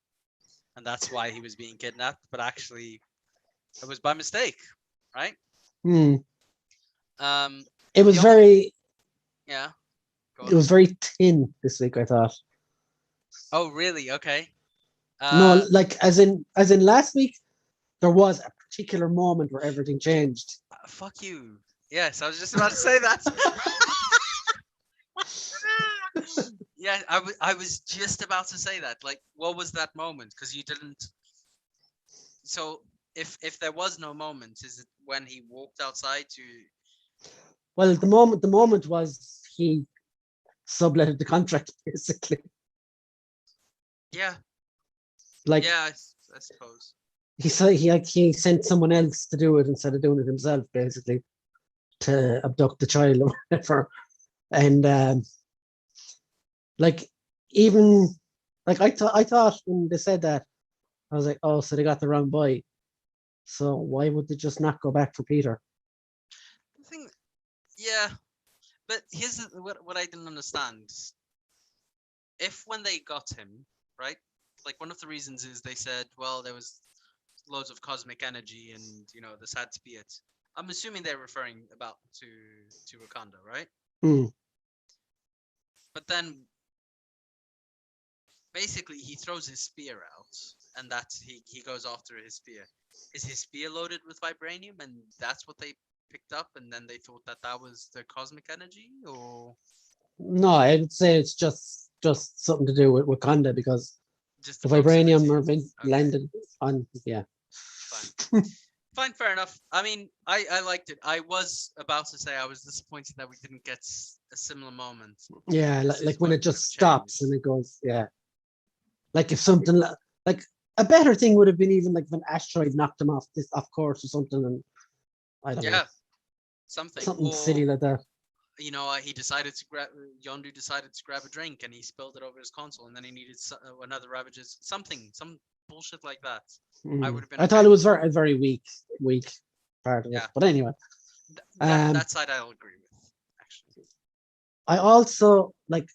and that's why he was being kidnapped. But actually, it was by mistake, right? Hmm. Um, It was the only- very yeah. Go it on. was very thin this week, I thought. Oh, really? Okay. No, like as in last week, there was a particular moment where everything changed. Fuck you. Yes, I was just about to say that. Yeah, I was just about to say that. Like, what was that moment? Because you didn't. So, if there was no moment, is it when he walked outside to? Well, the moment was he subletted the contract basically. Yeah, Like yeah, I suppose. he sent someone else to do it instead of doing it himself, basically, to abduct the child or whatever. And like even like I thought when they said that, I was like, oh, so they got the wrong boy. So why would they just not go back for Peter? I think, yeah, but here's what I didn't understand. If when they got him, right, like one of the reasons is they said, well, there was loads of cosmic energy, and this had to be it. I'm assuming they're referring about to Wakanda, right? Mm. But then basically he throws his spear out, and that's he goes after his spear. Is his spear loaded with vibranium, and that's what they picked up, and then they thought that was the cosmic energy, or No, I would say it's just something to do with Wakanda because just the the vibranium proximity? Okay, landed on fine. Fine, fair enough. I mean, I liked it. I was about to say I was disappointed that we didn't get a similar moment. Yeah, This like is when what it just would've stops changed. and it goes, yeah. Like if something like a better thing would have been even like if an asteroid knocked him off course or something, and I don't know, Yeah, something. something Or silly like that. he decided to grab Yondu decided to grab a drink and he spilled it over his console, and then he needed another Ravages, some bullshit like that. I would have been I thought okay it with was that. a very weak part of it. Yeah, But anyway, that side I'll agree with, actually. I also like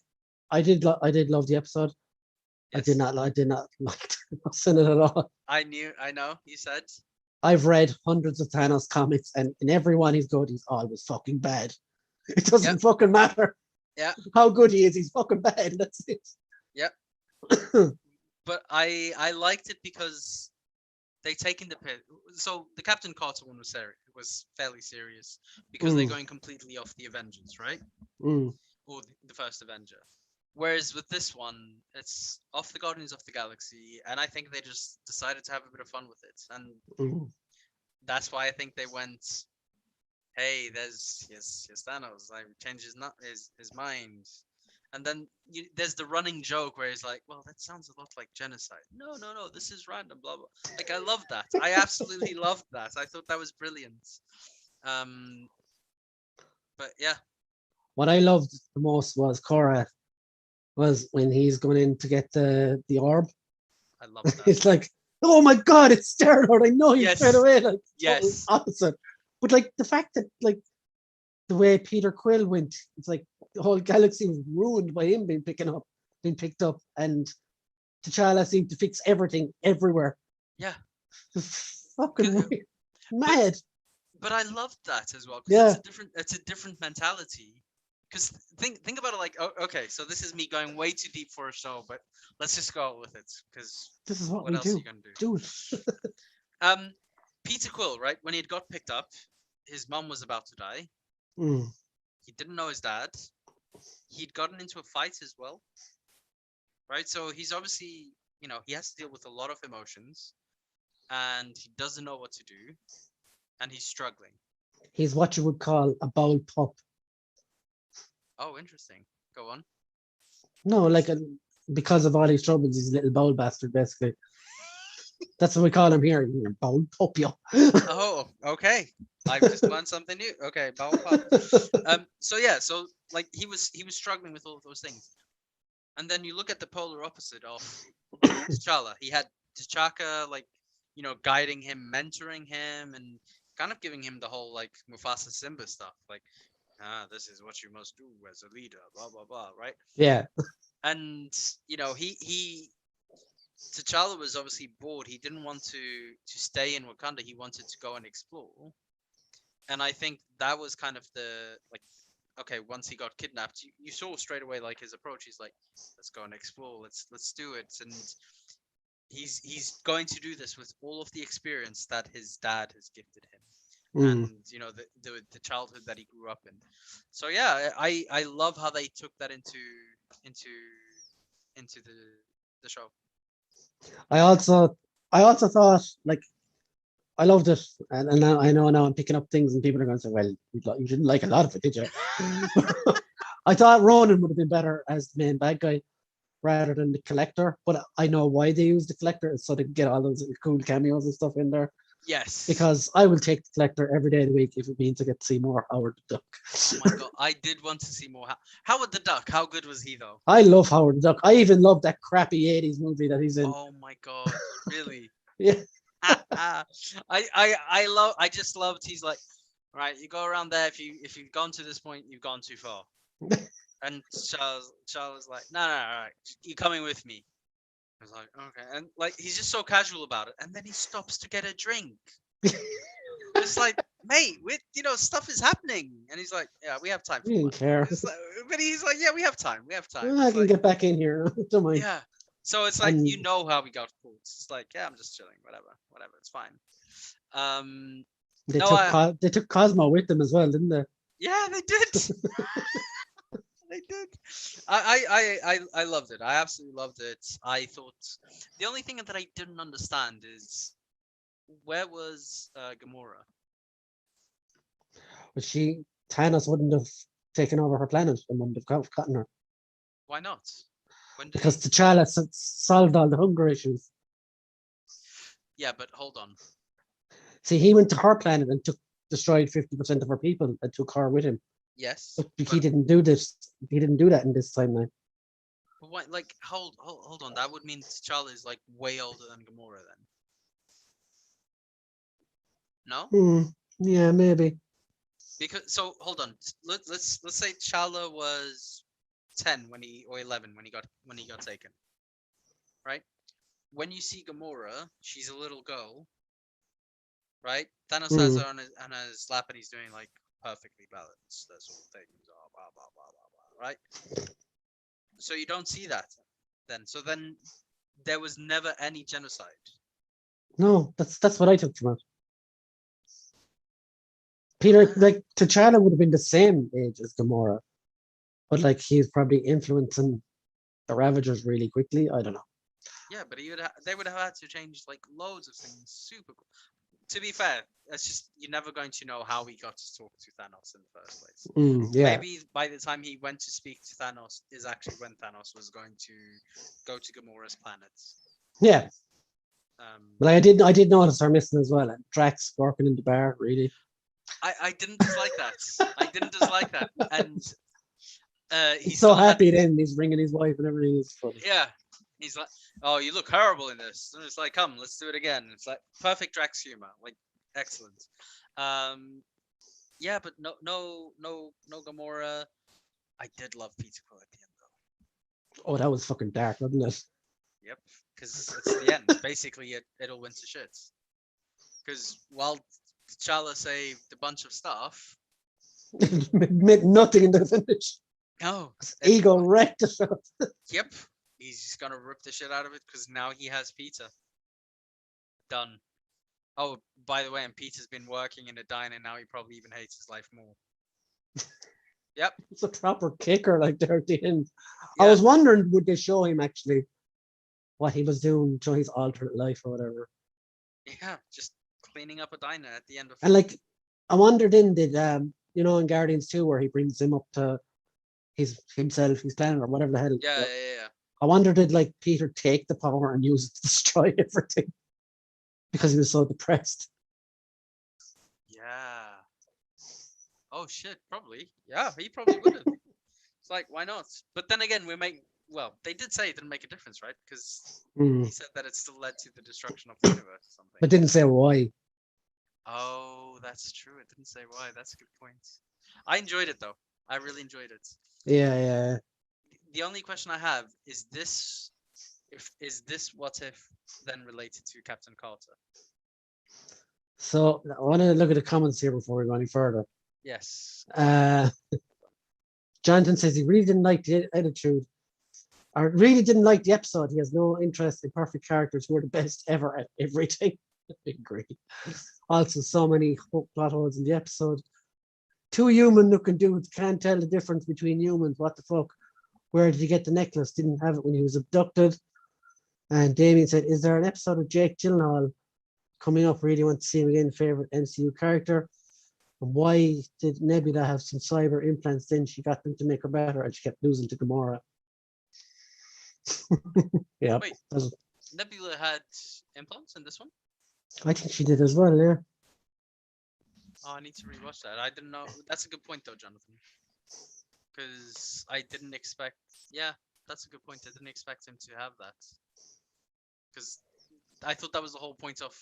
I did love the episode. Yes, I did not like it at all. I know. You said. I've read hundreds of Thanos comics, and in every one he's good. He's always fucking bad. It Yep. doesn't fucking matter Yeah. how good he is. He's fucking bad. That's it. Yep. But I liked it because they taken the piss. So the Captain Carter one was fairly serious because they're going completely off the Avengers, right? Mm. Or the first Avenger. Whereas with this one, it's off the Guardians of the Galaxy, and I think they just decided to have a bit of fun with it, and that's why I think they went, "Hey, here's Thanos. Like, change his mind." And then there's the running joke where he's like, "Well, that sounds a lot like genocide." No, this is random. Blah blah. Like I love that. I absolutely loved that. I thought that was brilliant. But yeah, What I loved the most was Korra. Was when he's going in to get the orb. I love that. It's like, oh my god, it's Starlord. I know you straight away. Like, Yes. Opposite. But like the fact that like the way Peter Quill went, it's like the whole galaxy was ruined by him being picked up, and T'Challa seemed to fix everything everywhere. Yeah. Fucking weird. Mad. But I loved that as well Yeah. because it's a different mentality. Because think about it like, okay, so this is me going way too deep for a show, but let's just go with it because This is what what we else do. are you gonna do? Peter Quill, right? When he got picked up, his mom was about to die. He didn't know his dad. He'd gotten into a fight as well, right? So he's obviously, he has to deal with a lot of emotions, and he doesn't know what to do, and he's struggling. He's what you would call a bowel pup. Oh, interesting. Go on. No, because of all his troubles, he's a little bowl bastard, basically. That's what we call him here. You're a bowl pup, yo. Oh, okay. I've just learned something new. Okay, bowel pop. So yeah, so like he was struggling with all of those things, and then you look at the polar opposite of T'Challa. He had T'Chaka, like, guiding him, mentoring him, and kind of giving him the whole like Mufasa Simba stuff, like, this is what you must do as a leader, blah blah blah, right? Yeah. And he T'Challa was obviously bored. He didn't want to stay in Wakanda. He wanted to go and explore. And I think that was kind of the like, okay, once he got kidnapped, you saw straight away like his approach. He's like, let's go and explore. Let's do it. And he's going to do this with all of the experience that his dad has gifted him. And the childhood that he grew up in. So yeah, I love how they took that into the show. I also thought, like, I loved it, and now I know now I'm picking up things, and people are going to say, "Well, you didn't like a lot of it, did you?" I thought Ronan would have been better as the main bad guy rather than the Collector, but I know why they use the Collector, so they can get all those cool cameos and stuff in there. Yes. Because I will take the Collector every day of the week if it means I get to see more Howard the Duck. Oh my god, I did want to see more Howard the Duck. How good was he though? I love Howard the Duck. I even love that crappy 80s movie that he's in. Oh my god, really? Yeah. I just loved. He's like, right, you go around there. If you've gone to this point, you've gone too far. And Charles was like, no, right, you're coming with me. I was like, okay, and like he's just so casual about it, and then he stops to get a drink. It's like, mate, stuff is happening, and he's like, yeah, we have time. He didn't care. But he's like, yeah, we have time. I can get back in here. Don't mind. Yeah. So it's like, how we got caught. It's like, yeah, I'm just chilling, whatever, it's fine. They took Cosmo with them as well, didn't they? Yeah, they did. They did. I loved it. I absolutely loved it. I thought the only thing that I didn't understand is where was Gamora? But Thanos wouldn't have taken over her planet and wouldn't have gotten her. Why not? Because T'Challa solved all the hunger issues. Yeah, but hold on. See, he went to her planet and destroyed 50% of her people and took her with him. Yes. But he didn't do this. He didn't do that in this timeline. But why, like, hold on. That would mean T'Challa is like way older than Gamora then. No? Yeah, maybe. Because hold on. Let's say T'Challa was 10 or 11 when he got taken. Right? When you see Gamora, she's a little girl. Right? Thanos has her on his lap and he's doing like perfectly balanced. That's all things are blah blah blah blah blah. Right? So you don't see that then. So then there was never any genocide. No, that's what I took from it. Peter, like, T'Challa would have been the same age as Gamora, but like he's probably influencing the Ravagers really quickly. I don't know. Yeah, but they would have had to change like loads of things. Super cool. To be fair, it's just you're never going to know how he got to talk to Thanos in the first place. Yeah. Maybe by the time he went to speak to Thanos is actually when Thanos was going to go to Gamora's planet. Yeah. But I did notice her missing as well. And Drax working in the bar, really. I didn't dislike that. I didn't dislike that. And he's so happy then he's ringing his wife and everything is funny. Yeah. He's like, oh, you look horrible in this. And it's like, come, let's do it again. It's like perfect Drax humor, like excellent. Yeah, but no Gamora. I did love Peter Quill at the end though. Oh, that was fucking dark, wasn't it? Yep, because it's the end. Basically, it all went to shit. Because while T'Challa saved a bunch of stuff, meant nothing in the finish. No, Ego wrecked the shot. Yep. He's just gonna rip the shit out of it because now he has Peter. Done. Oh, by the way, and Peter's been working in a diner now. He probably even hates his life more. Yep. It's a proper kicker, like there at the end. Yeah. I was wondering, would they show him actually what he was doing, show his alternate life or whatever? Yeah. Just cleaning up a diner at the end of. And like, I wondered in did in Guardians 2 where he brings him up to his planet or whatever the hell. Yeah. Yeah. I wonder did like Peter take the power and use it to destroy everything because he was so depressed. Yeah. Oh shit, probably. Yeah, he probably would have. It's like, why not? But then again, they did say it didn't make a difference, right? Because he said that it still led to the destruction of the universe or something. But didn't say why. Oh, that's true. It didn't say why. That's a good point. I enjoyed it though. I really enjoyed it. Yeah. The only question I have is this: is this what if then related to Captain Carter? So I want to look at the comments here before we go any further. Yes. Jonathan says he really didn't like the attitude, or really didn't like the episode. He has no interest in perfect characters who are the best ever at everything. I agree. Also, so many plot holes in the episode. Two human-looking dudes can't tell the difference between humans. What the fuck? Where did he get the necklace? Didn't have it when he was abducted. And Damien said, is there an episode of Jake Gyllenhaal coming up? Really want to see him again. Favorite MCU character. And why did Nebula have some cyber implants? Then she got them to make her better, and she kept losing to Gamora. Yeah. Wait, Nebula had implants in this one? I think she did as well, yeah. Oh, I need to rewatch that. I didn't know. That's a good point, though, Jonathan. Because I didn't expect. Yeah, that's a good point. I didn't expect him to have that. Because I thought that was the whole point of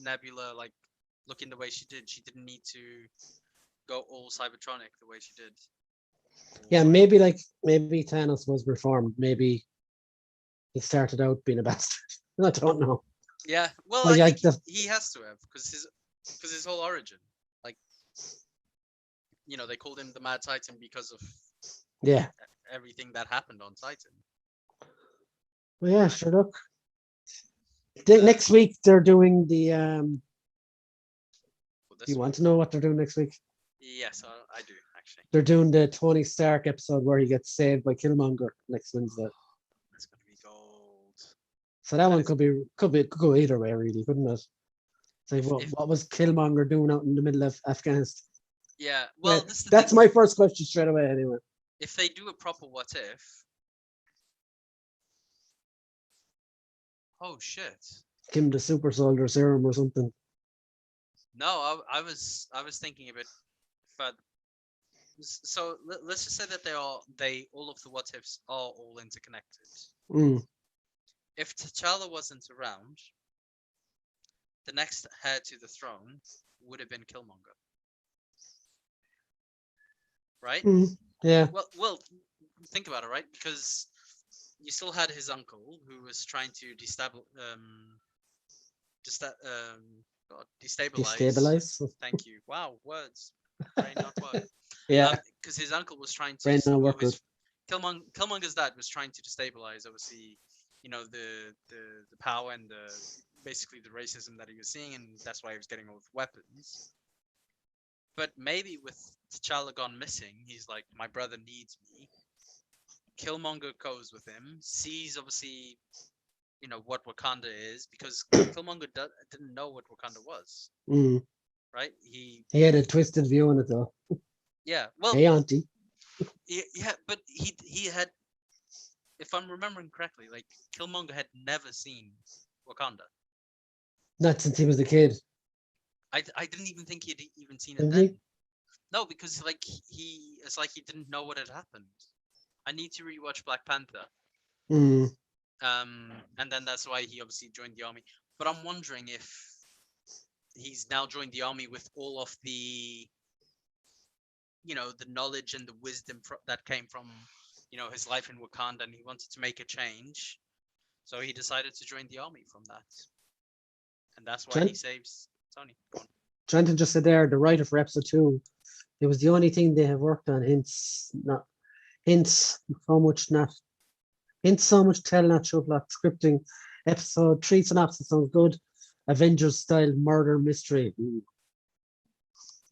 Nebula, like looking the way she did. She didn't need to go all Cybertronic the way she did. Yeah, maybe Thanos was reformed. Maybe he started out being a bastard. I don't know. Yeah, well, Like, I think he has to have because his whole origin, like, they called him the Mad Titan because of everything that happened on Titan. Well, yeah, sure. Look, next week they're doing the. You want to know what they're doing next week? Yes, I do actually. They're doing the Tony Stark episode where he gets saved by Killmonger next Wednesday. That's gonna be gold. So that one could go either way, really, couldn't it? It's like, what was Killmonger doing out in the middle of Afghanistan? Yeah, well, that's my first question straight away. Anyway, if they do a proper what if, oh shit, give him the super soldier serum or something. No, I was thinking a bit further. So let's just say that all of the what ifs are all interconnected. If T'Challa wasn't around, the next heir to the throne would have been Killmonger, right? Yeah. Well, think about it, right? Because you still had his uncle who was trying to destabilize. Thank you. Wow, words. Brain not work. Yeah. Because his uncle was trying to. Killmonger's dad was trying to destabilize, obviously, the power and basically the racism that he was seeing, and that's why he was getting all the weapons. But maybe with T'Challa gone missing, he's like, my brother needs me. Killmonger goes with him, sees obviously, what Wakanda is, because Killmonger didn't know what Wakanda was. Right? He had a twisted view on it, though. Yeah. Well. Hey, Auntie. Yeah, but he had, if I'm remembering correctly, like Killmonger had never seen Wakanda. Not since he was a kid. I didn't even think he'd even seen it then. No, because it's like he didn't know what had happened. I need to rewatch Black Panther. And then that's why he obviously joined the army. But I'm wondering if he's now joined the army with all of the, the knowledge and the wisdom that came from, his life in Wakanda, and he wanted to make a change. So he decided to join the army from that. And that's why he saves Tony. Go on. Trenton just said there, the writer for episode 2, it was the only thing they have worked on. Hints so much tell, not show plot, scripting. Episode 3 synopsis sounds good. Avengers style murder mystery.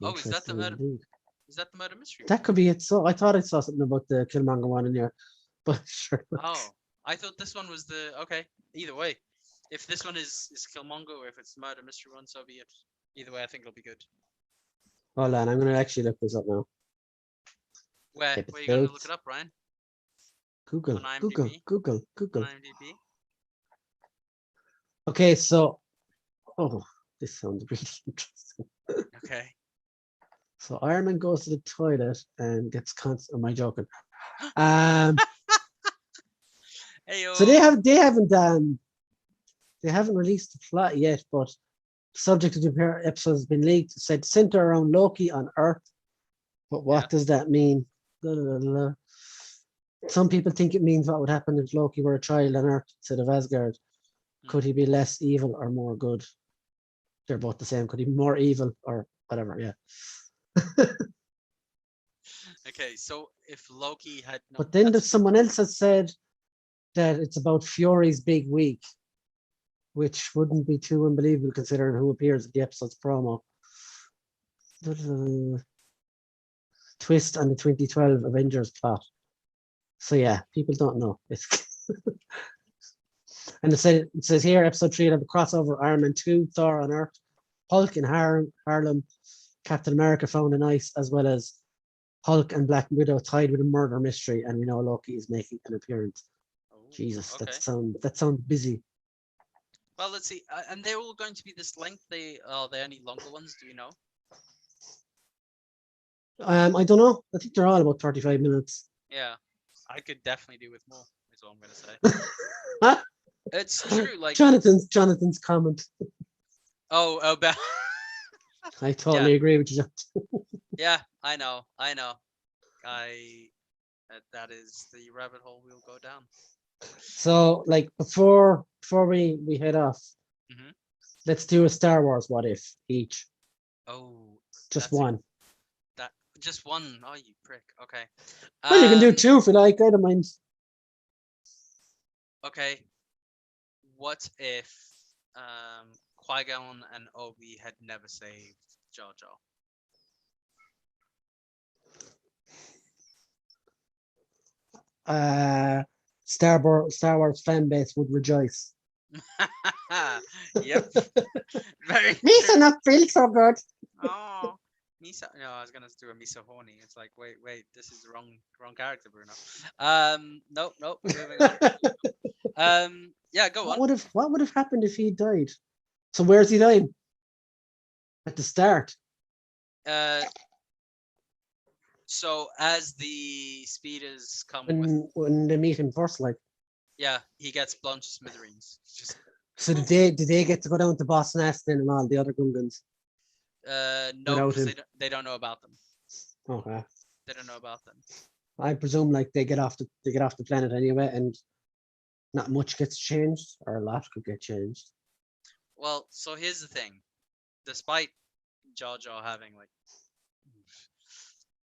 Oh, is that the murder? Is that the murder mystery? That could be it. So I thought I saw something about the Killmonger one in here, but sure. Oh, I thought this one was the okay. Either way, if this one is Killmonger or if it's the murder mystery one, so be it. Either way, I think it'll be good. Hold on, I'm gonna actually look this up now. Where Episode. are you going to look it up, Ryan? Google, On IMDb? Google. On IMDb? Okay, so this sounds really interesting. Okay. So Iron Man goes to the toilet and gets constant. Am I joking? Heyo. So they haven't released the plot yet, but subject to the episode has been leaked. Said center around Loki on Earth, but what does that mean? Blah, blah, blah, blah. Some people think it means what would happen if Loki were a child on Earth instead of Asgard. Could he be less evil or more good? They're both the same. Could he be more evil or whatever? Yeah. Okay, so if Loki had no, But then there's someone else has said that it's about Fury's big week, which wouldn't be too unbelievable considering who appears at the episode's promo. Twist on the 2012 Avengers plot. So yeah, people don't know. And it says here, episode 3 of the crossover Iron Man 2, Thor on Earth, Hulk in Harlem, Captain America found in ice, as well as Hulk and Black Widow tied with a murder mystery, and we know Loki is making an appearance. Jesus, okay. that sounds busy. Well, let's see. And they're all going to be this length. Are they any longer ones? Do you know? I don't know. I think they're all about 35 minutes. Yeah, I could definitely do with more. Is all I'm gonna say. It's true. Like Jonathan's comment. Oh, about. I totally agree with you. Yeah, I know. That is the rabbit hole we'll go down. So, like before we head off, let's do a Star Wars what if each. Oh, just one. Just one. Oh, you prick. Okay. Well, you can do two if you like. I don't mind. Okay. What if Qui-Gon and Obi had never saved Jar Jar? Star Wars fan base would rejoice. Yep. Very Misa true. not feel so good. Oh, Misa. No, I was gonna do a Misa horny. It's like, wait, this is the wrong character, Bruno. Nope. Moving on. Yeah, go on. What would have happened if he died? So where's he dying? At the start. So as the speeders come when they meet him first, like. Yeah, he gets blown to smithereens. So did they get to go down to Boss Nastin and all the other Gungans? No, because they don't know about them. Okay. They don't know about them. I presume like they get off the planet anyway, and not much gets changed, or a lot could get changed. Well, so here's the thing. Despite Jar Jar having like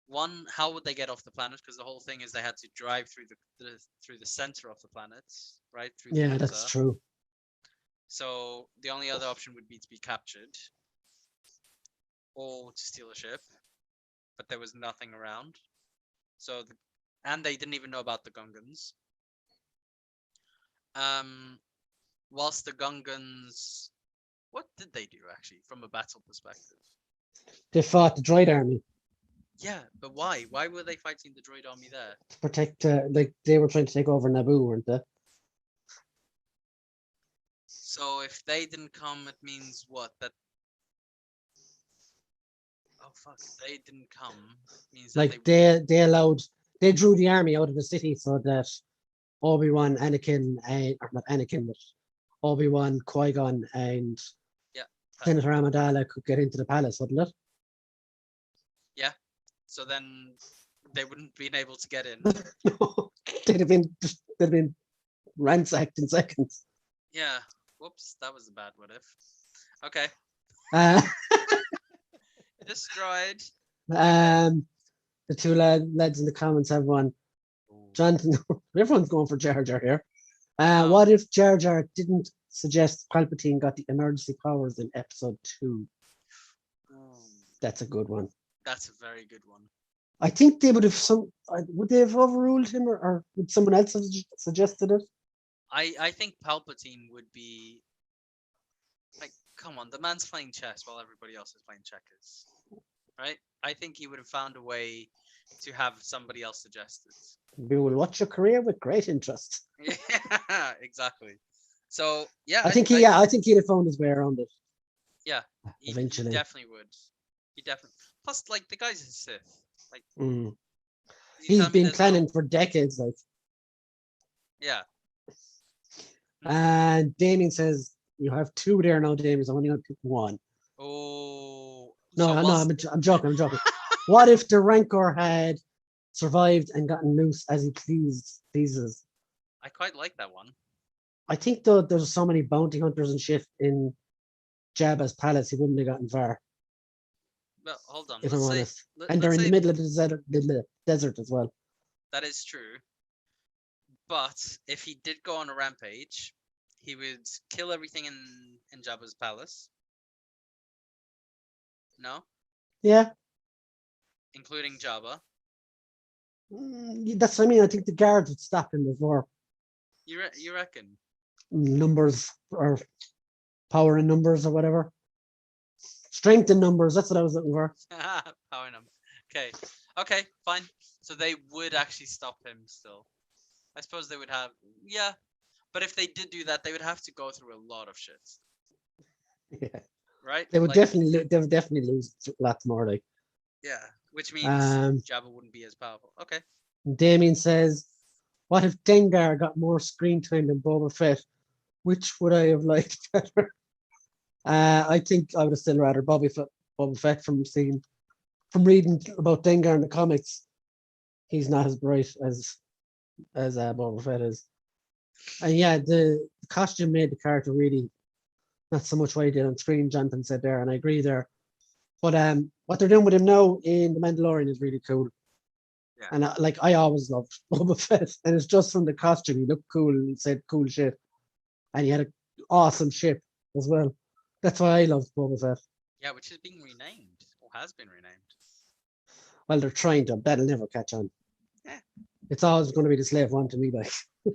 one, how would they get off the planet? Because the whole thing is they had to drive through the center of the planet, right? Yeah, that's true. So the only other option would be to be captured or to steal a ship, but there was nothing around. So and they didn't even know about the Gungans. Whilst the Gungans, what did they do actually from a battle perspective? They fought the droid army. Yeah, but why? Why were they fighting the droid army there? To protect, like they were trying to take over Naboo, weren't they? So if they didn't come, it means what? That oh fuck! If they didn't come, it means like that they drew the army out of the city so that Obi-Wan, Anakin, or not Anakin, but Obi-Wan, Qui-Gon, and Senator Amidala could get into the palace, wouldn't it? Yeah. So then they wouldn't been able to get in. No, they'd have been ransacked in seconds. Yeah. Whoops, that was a bad what if. Okay. Destroyed. The two lads in the comments have one. Jonathan, everyone's going for Jar Jar here. What if Jar Jar didn't suggest Palpatine got the emergency powers in episode 2? That's a good one. That's a very good one. I think they would have would they have overruled him, or would someone else have suggested it? I think Palpatine would be like, come on, the man's playing chess while everybody else is playing checkers, right? I think he would have found a way to have somebody else suggest it. We will watch your career with great interest. Yeah, exactly. So yeah, I think I think he'd have found his way around it. Yeah, eventually. he definitely would. He definitely. Plus, like the guy's a Sith. Like he's been planning for decades, like. Yeah. And Damien says you have two there now, Damien. I'm only going to pick one. Oh. No, I'm joking. I'm joking. What if the Rancor had survived and gotten loose as he pleases? I quite like that one. I think though there's so many bounty hunters and shit in Jabba's palace, he wouldn't have gotten far. Well, hold on. If I'm honest. And they're in the middle of the desert as well. That is true. But if he did go on a rampage, he would kill everything in Jabba's palace. No? Yeah. Including Jabba. That's what I mean. I think the guards would stop him before. You reckon? Numbers or power in numbers or whatever. Strength in numbers. That's what I was looking for. Power in numbers. Okay, fine. So they would actually stop him still. I suppose they would have. Yeah. But if they did do that, they would have to go through a lot of shit. Yeah. Right? They would definitely lose lots more, like. Yeah. Which means Jabba wouldn't be as powerful. Okay. Damien says, what if Dengar got more screen time than Boba Fett? Which would I have liked better? I think I would have still rather Boba Fett from reading about Dengar in the comics. He's not as bright as Boba Fett is. And yeah, the costume made the character really not so much what he did on screen, Jonathan said there, and I agree there. But what they're doing with him now in The Mandalorian is really cool. Yeah. And I always loved Boba Fett, and it's just from the costume. He looked cool and he said cool shit, and he had an awesome ship as well. That's why I loved Boba Fett. Yeah, which is being renamed or has been renamed. Well, they're trying to. That'll never catch on. Yeah. It's always going to be the slave one to me, like.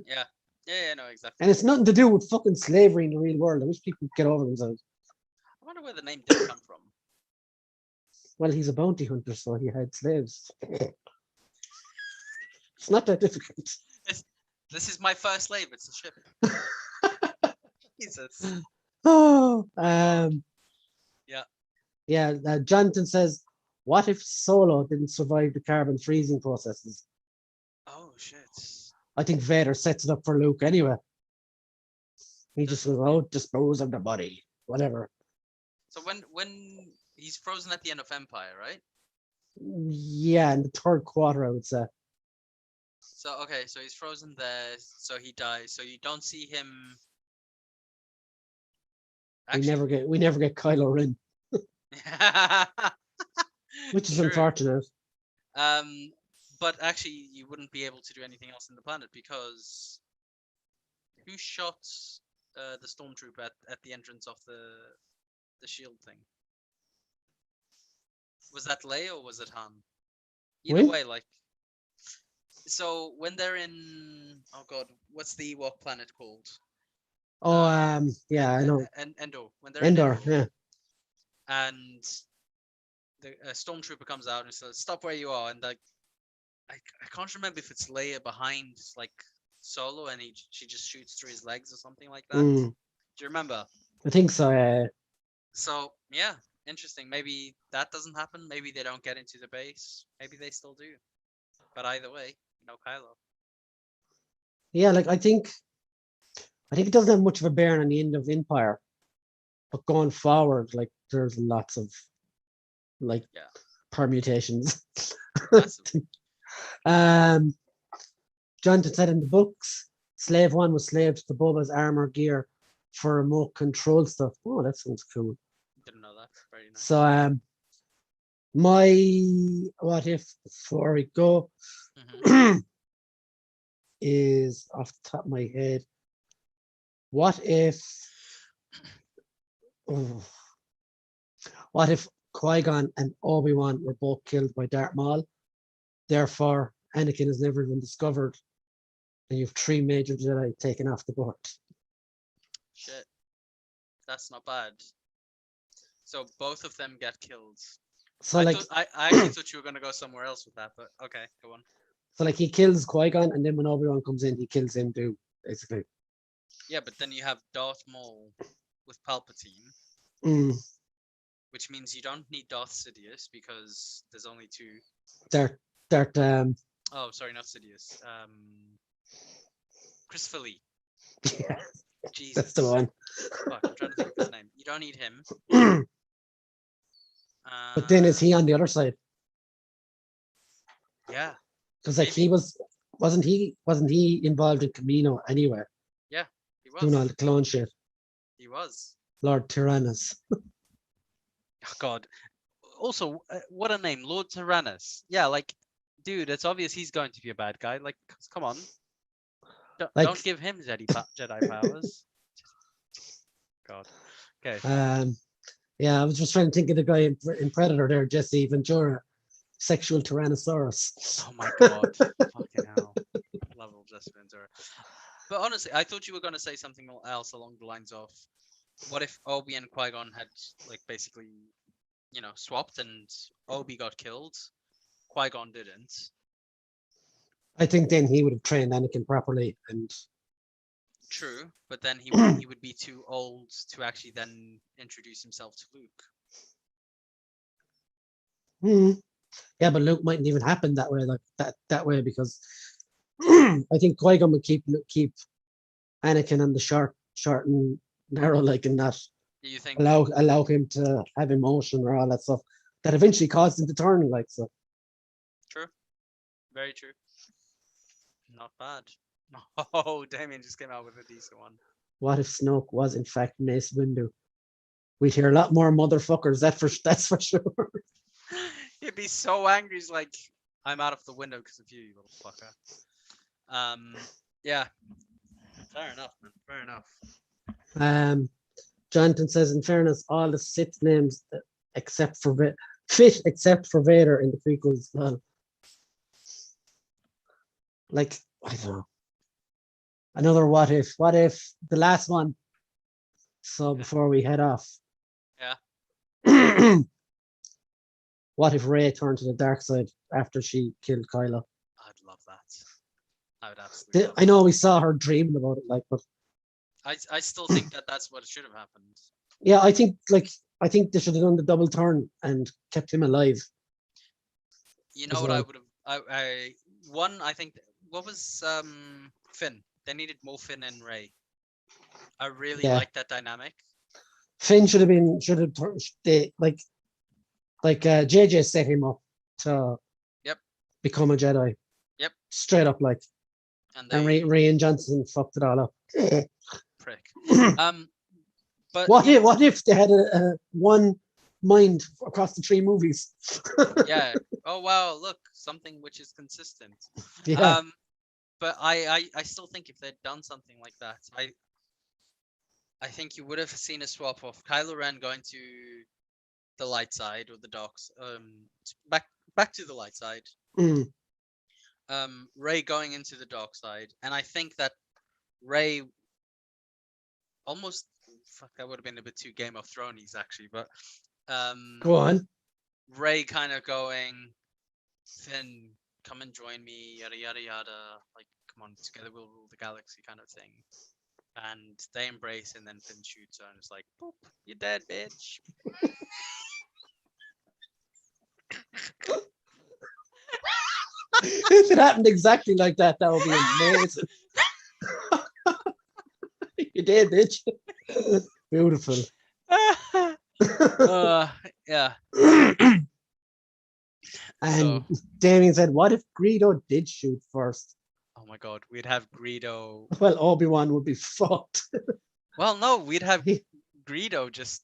Yeah. Yeah, no, exactly. And it's nothing to do with fucking slavery in the real world. I wish people could get over themselves. I wonder where the name did come from. Well, he's a bounty hunter, so he had slaves. It's not that difficult. This is my first slave. It's a ship. Jesus. Oh, Yeah. Jonathan says, what if Solo didn't survive the carbon freezing processes? Oh, shit. I think Vader sets it up for Luke anyway. He just goes, dispose of the body, whatever. So when he's frozen at the end of Empire, right? Yeah, in the third quarter, I would say. So okay, so he's frozen there, so he dies. So you don't see him. Actually, we never get Kylo Ren, which is unfortunate. But actually, you wouldn't be able to do anything else in the planet because who shot the stormtrooper at the entrance of the shield thing? Was that Leia or was it Han? Either way, like. So when they're in, oh god, what's the Ewok planet called? Oh, yeah, I know. Endor. When they're Endor, in Endor, yeah. and the stormtrooper comes out and says, "Stop where you are." And like, I can't remember if it's Leia behind like Solo, and she just shoots through his legs or something like that. Do you remember? I think so. Yeah. So yeah, interesting. Maybe that doesn't happen. Maybe they don't get into the base. Maybe they still do. But either way, no Kylo. Yeah, like I think it doesn't have much of a bearing on the end of Empire, but going forward, like there's lots of like permutations. Jonathan said in the books, Slave 1 was slaves to Boba's armor gear for remote control stuff. Oh, that sounds cool. Didn't know that. Very nice. So my what if before we go is off the top of my head. What if Qui-Gon and Obi-Wan were both killed by Darth Maul. Therefore, Anakin has never been discovered, and you have 3 major Jedi taken off the board. Shit. That's not bad. So both of them get killed. So I like, thought, I actually thought you were gonna go somewhere else with that, but okay, go on. so like he kills Qui-Gon, and then when Obi-Wan comes in, he kills him too, basically. Yeah, but then you have Darth Maul with Palpatine, Mm. which means you don't need Darth Sidious because there's only 2. Darth, Oh, sorry, not Sidious. Christopher Lee. yeah, Jesus. that's the one. Fuck, I'm trying to think of his name. You don't need him. But then is he on the other side? Yeah. Because like Maybe. wasn't he involved in Camino anyway, Yeah, he was. doing all the clone shit? He was. Lord Tyrannus. Oh, God. Also, what a name, Lord Tyrannus. Yeah, like, dude, it's obvious he's going to be a bad guy. Like, come on. Like- Don't give him Jedi powers. God. Okay. Yeah, I was just trying to think of the guy in Predator there, Jesse Ventura, sexual Tyrannosaurus. Oh my God. Fucking hell. Level Jesse Ventura. But honestly, I thought you were going to say something else along the lines of, what if Obi and Qui-Gon had, like, basically, you know, swapped and Obi got killed, Qui-Gon didn't. I think then he would have trained Anakin properly, and True, but then he would be too old to actually then introduce himself to Luke. yeah, but Luke mightn't even happen that way, like that way, because I think Qui-Gon would keep Anakin on the short and narrow, like, and not Do you think? allow him to have emotion or all that stuff that eventually caused him to turn, like, so. True. Very true. Not bad. Oh, Damien just came out with a decent one. What if Snoke was in fact Mace Windu? We'd hear a lot more motherfuckers. That's for sure. He'd be so angry. He's like, "I'm out of the window because of you, you little fucker." Yeah. Fair enough, man. Fair enough. Jonathan says, in fairness, all the Sith names except for Vader in the prequels. Well, like, I don't know. Another what if? What if the last one? So before we head off. Yeah. What if Rey turned to the dark side after she killed Kylo? I'd love that. I would absolutely. I know we saw her dreaming about it, like, but I still think that's what should have happened. yeah, I think they should have done the double turn and kept him alive. You know what I would have? I think what was Finn? They needed more Finn and Rey. I really like that dynamic. Finn should have JJ set him up to become a Jedi. Yep. Straight up, like. And Rian Johnson fucked it all up. Prick. But what if they had a one mind across the 3 movies? Yeah. Oh wow, look, something which is consistent. Yeah. But I still think if they'd done something like that, I think you would have seen a swap of Kylo Ren going to the light side or the dark, back to the light side. Rey going into the dark side, and I think that Rey almost that would have been a bit too Game of Thrones actually, but go on. Rey kind of going, Finn, come and join me, yada yada yada, like, come on, together we'll rule the galaxy kind of thing. And they embrace, and then Finn shoots her and it's like, boop, you're dead, bitch. If it happened exactly like that, that would be amazing. You did, bitch. Beautiful. Yeah. And Damien said, what if Greedo did shoot first? Oh my God, we'd have Greedo. Well, Obi-Wan would be fucked. Well, no, we'd have Greedo just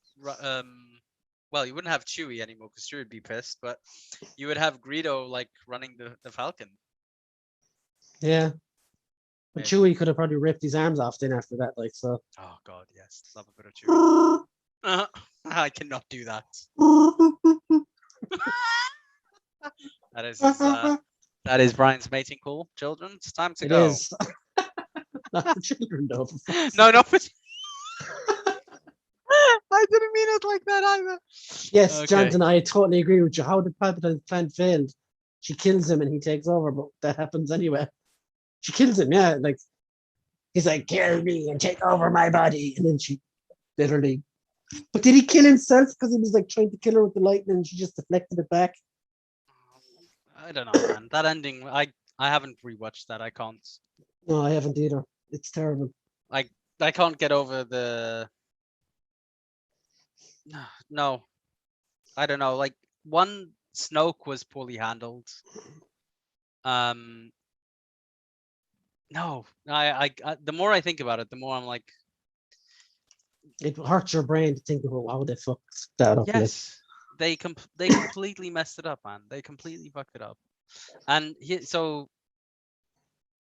well, you wouldn't have Chewie anymore because Chewie would be pissed, but you would have Greedo like running the Falcon. Yeah. But Chewie could have probably ripped his arms off then after that, like, so. Oh God, yes. Love a bit of Chewie. I cannot do that. That is his, that is Brian's mating call. Children, it's time to It go. is. Not for children, though. For fuck's No, sake. not for. I didn't mean it like that either. Yes, Okay. Jonathan, I totally agree with you. How did Palpatine's plan failed? She kills him and he takes over, but that happens anyway. She kills him, yeah. Like he's like, kill me and take over my body, and then she literally. But did he kill himself because he was like trying to kill her with the lightning and she just deflected it back? I don't know, man. That ending, I haven't rewatched that. I can't. No, I haven't either. It's terrible. I can't get over the. No, I don't know. Like one, Snoke was poorly handled. No, I the more I think about it, the more I'm like, It hurts your brain to think about how they fucked that up. Like, yes, they completely messed it up, man. They completely fucked it up. And so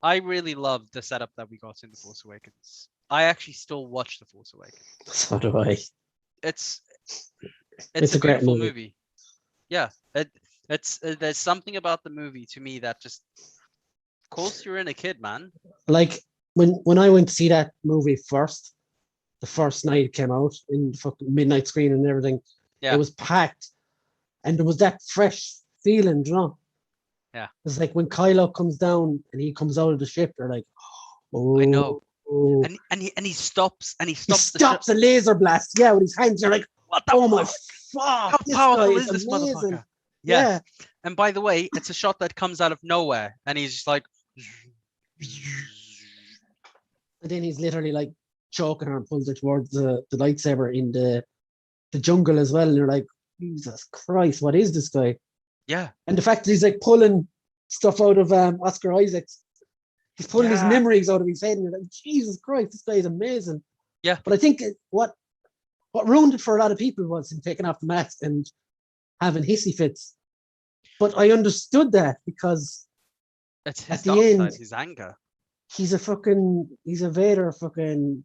I really loved the setup that we got in The Force Awakens. I actually still watch The Force Awakens. so do I. It's It's a a great beautiful movie. movie. Yeah, it's there's something about the movie to me that just, of course, you're in a kid, man. Like when I went to see that movie first, the first night it came out in the fucking midnight screen and everything, Yeah. it was packed, and there was that fresh feeling, you know. Yeah. It's like when Kylo comes down and he comes out of the ship, they're like, oh, I know. oh. And he stops He the stops a laser blast, yeah, with his hands. You're like, What the oh my fuck? fuck, How this powerful guy is this amazing. motherfucker? Yeah. And by the way, it's a shot that comes out of nowhere, and he's just like, And then he's literally like choking her and pulls her towards the lightsaber in the jungle as well. And you're like, Jesus Christ, what is this guy? yeah, And the fact that he's like pulling stuff out of Oscar Isaac's, he's pulling his Yeah. memories out of his head, and you're like, Jesus Christ, this guy is amazing. Yeah. But I think what ruined it for a lot of people was him taking off the mask and having hissy fits. But I understood that because it's his at the dark end, side, his anger. he's a Vader fucking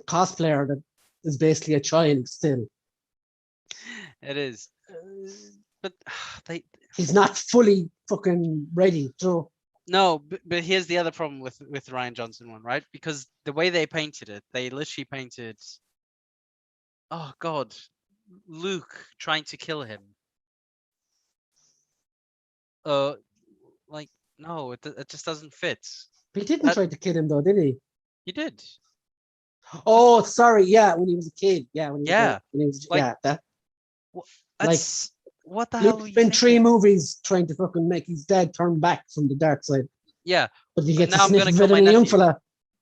cosplayer that is basically a child still. It is, but He's not fully fucking ready. So no, but here's the other problem with the Ryan Johnson one, right? Because the way they painted it, they literally painted, oh God, Luke trying to kill him. Like no, it just doesn't fit. he didn't try to kill him though, did he? He did. Oh, sorry. Yeah, when he was a kid. Yeah, when he Yeah, was like- yeah, that That's what the hell Luke were you spent 3 thinking? movies trying to fucking make his dad turn back from the dark side. Yeah, But he But gets now a I'm sniff gonna of kill it my in a young nephew. fella.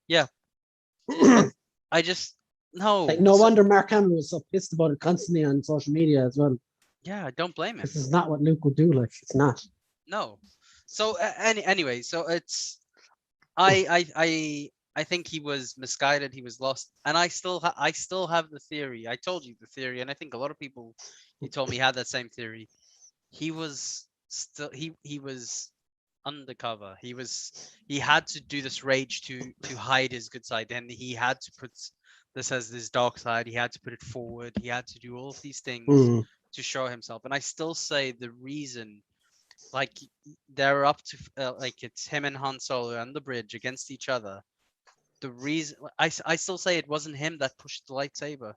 Yeah. I just no. Like, no wonder Mark Hamill was so pissed about it constantly on social media as well. Yeah, I don't blame him. This is not what Luke would do. Like, it's not. No. So anyway, so it's I think he was misguided. He was lost, and I still have the theory. I told you the theory, and I think a lot of people you told me had that same theory. He was still he was undercover. He had to do this rage to hide his good side, and he had to put this as his dark side. He had to put it forward. He had to do all of these things Mm. to show himself. And I still say the reason, like they're up to like it's him and Han Solo on the bridge against each other. The reason I still say it wasn't him that pushed the lightsaber.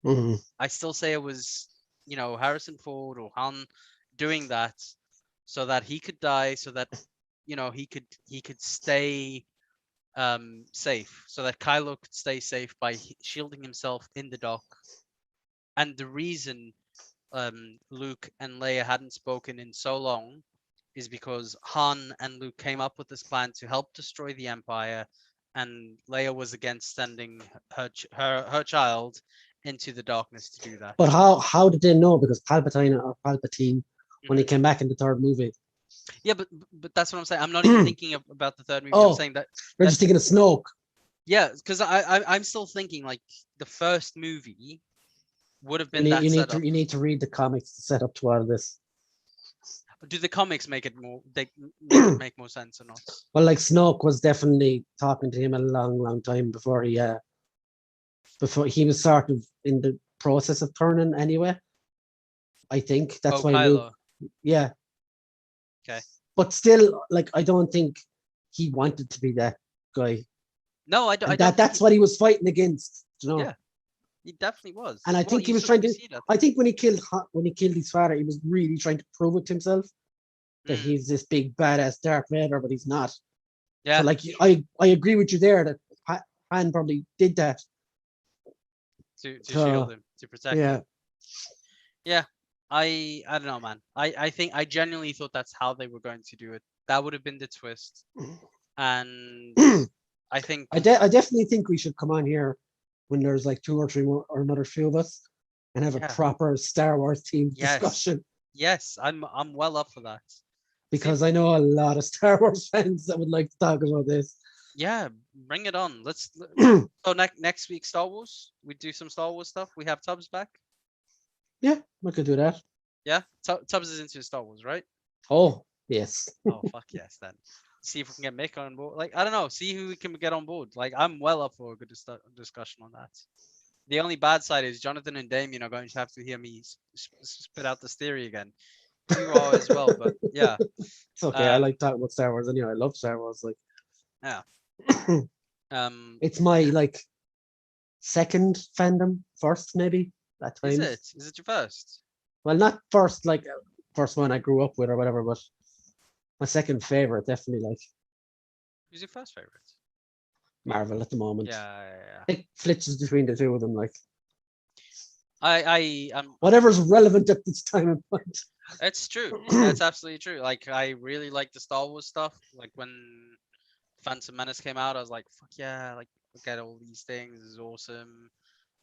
Mm. I still say it was, Harrison Ford or Han doing that so that he could die, so that he could stay safe, so that Kylo could stay safe by shielding himself in the dock. And the reason Luke and Leia hadn't spoken in so long is because Han and Luke came up with this plan to help destroy the Empire, and Leia was against sending her child into the darkness to do that. But how did they know? Because Palpatine, when he came back in the third movie. Yeah, but that's what I'm saying. I'm not even thinking about the third movie. Oh, I'm saying that. We're just thinking of Snoke. Yeah, because I'm still thinking like the first movie would have been that setup. You need to read the comics to set up to all of this. Do the comics make it more? They make more sense or not? Well, like Snoke was definitely talking to him a long time before he was sort of in the process of turning anyway. I think that's why Kylo. Luke, yeah. Okay. But still, like, I don't think he wanted to be that guy. No, I And don't. think that's what he was fighting against, you know. Yeah, he definitely was. And I Well, think he you was saw, trying you to. see that. I think when he killed his father, he was really trying to prove it to himself that Mm, he's this big badass Darth Vader, but he's not. yeah. So, like, I agree with you there that Han probably did that. To shield To, him, to protect yeah. him. Yeah. I don't know, man. I think I genuinely thought that's how they were going to do it. That would have been the twist. And I think I definitely think we should come on here when there's like 2 or 3 more or another few of us and have a yeah. proper Star Wars themed Yes. discussion, Yes, I'm well up for that. because I know a lot of Star Wars fans that would like to talk about this. Yeah, bring it on. So next week Star Wars. We do some Star Wars stuff. We have Tubbs back. Yeah, we could do that. Yeah, Tubbs is into Star Wars, right? Oh, yes. Oh fuck yes, then. See if we can get Mick on board. Like I don't know. See who we can get on board. Like I'm well up for a good discussion on that. The only bad side is Jonathan and Damien are going to have to hear me spit out this theory again. You are as well, but yeah. It's okay. I like talking about Star Wars anyway. I love Star Wars. Like, Yeah. it's my like second fandom, first maybe at Is times. it? Is it your first? Well, not first, like first one I grew up with or whatever, but my second favorite, definitely, like Who's your first favorite? Marvel at the moment. Yeah. It flitches between the two of them, like I'm whatever's relevant at this time and point. It's true. That's absolutely true. Like I really like the Star Wars stuff. Like when Phantom Menace came out, I was like, fuck yeah, like look at all these things, this is awesome.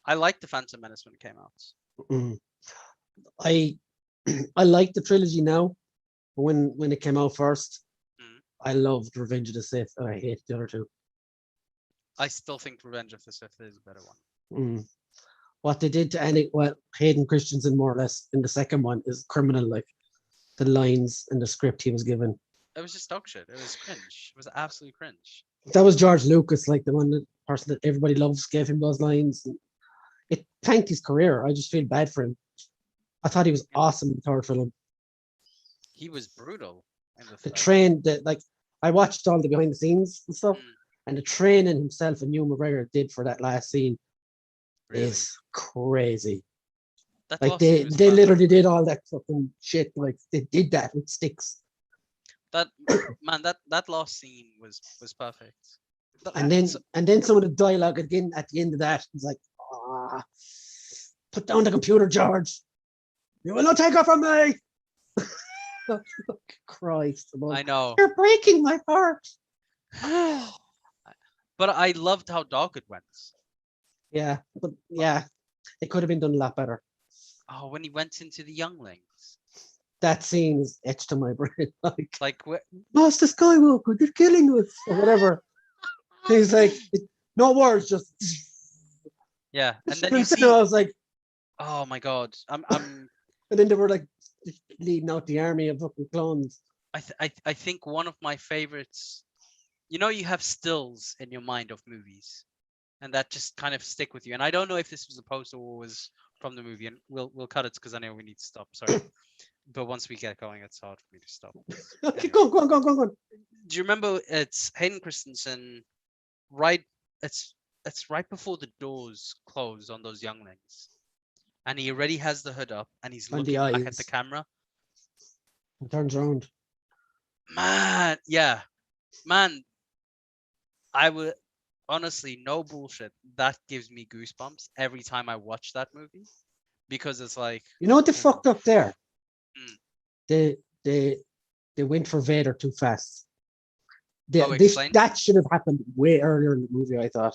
I liked the Phantom Menace when it came out. Mm. I I like the trilogy now, but when it came out first, Mm. I loved Revenge of the Sith, and I hate the other two. I still think Revenge of the Sith is a better one. Mm. What they did to Hayden Christensen, more or less, in the second one is criminal. Like the lines and the script he was given. It was just dog shit. It was cringe. It was absolute cringe. That was George Lucas, like the person that everybody loves, gave him those lines. It tanked his career. I just feel bad for him. I thought he was awesome in the third film. He was brutal in the The third. train, like I watched all the behind the scenes and stuff, and the training himself and Ewan McGregor did for that last scene is crazy. That Like last scene they was they perfect. literally did all that fucking shit. Like they did that with sticks. That man, that last scene was perfect. And then some of the dialogue again at the end of that was like, put down the computer, George. You will not take it from me. Christ. I know. You're breaking my heart. But I loved how dark it went. Yeah, but yeah, it could have been done a lot better. Oh, when he went into the younglings. That scene is etched to my brain. Like Master Skywalker, they're killing us, or whatever. He's like, no words, just. yeah, and then you see. I was like, oh my god, I'm. And then they were like leading out the army of fucking clones. I think one of my favorites. You know, you have stills in your mind of movies, and that just kind of stick with you. And I don't know if this was a poster or was from the movie, and we'll cut it because I know we need to stop. Sorry, but once we get going, it's hard for me to stop. Okay, go on. Do you remember? It's Hayden Christensen, right? It's right before the doors close on those younglings, and he already has the hood up, and he's looking back at the camera. He turns around. Man, yeah, man. I would honestly, no bullshit. That gives me goosebumps every time I watch that movie, because it's like, you know what they fucked up there? Mm. They went for Vader too fast. Explain. That should have happened way earlier in the movie, I thought.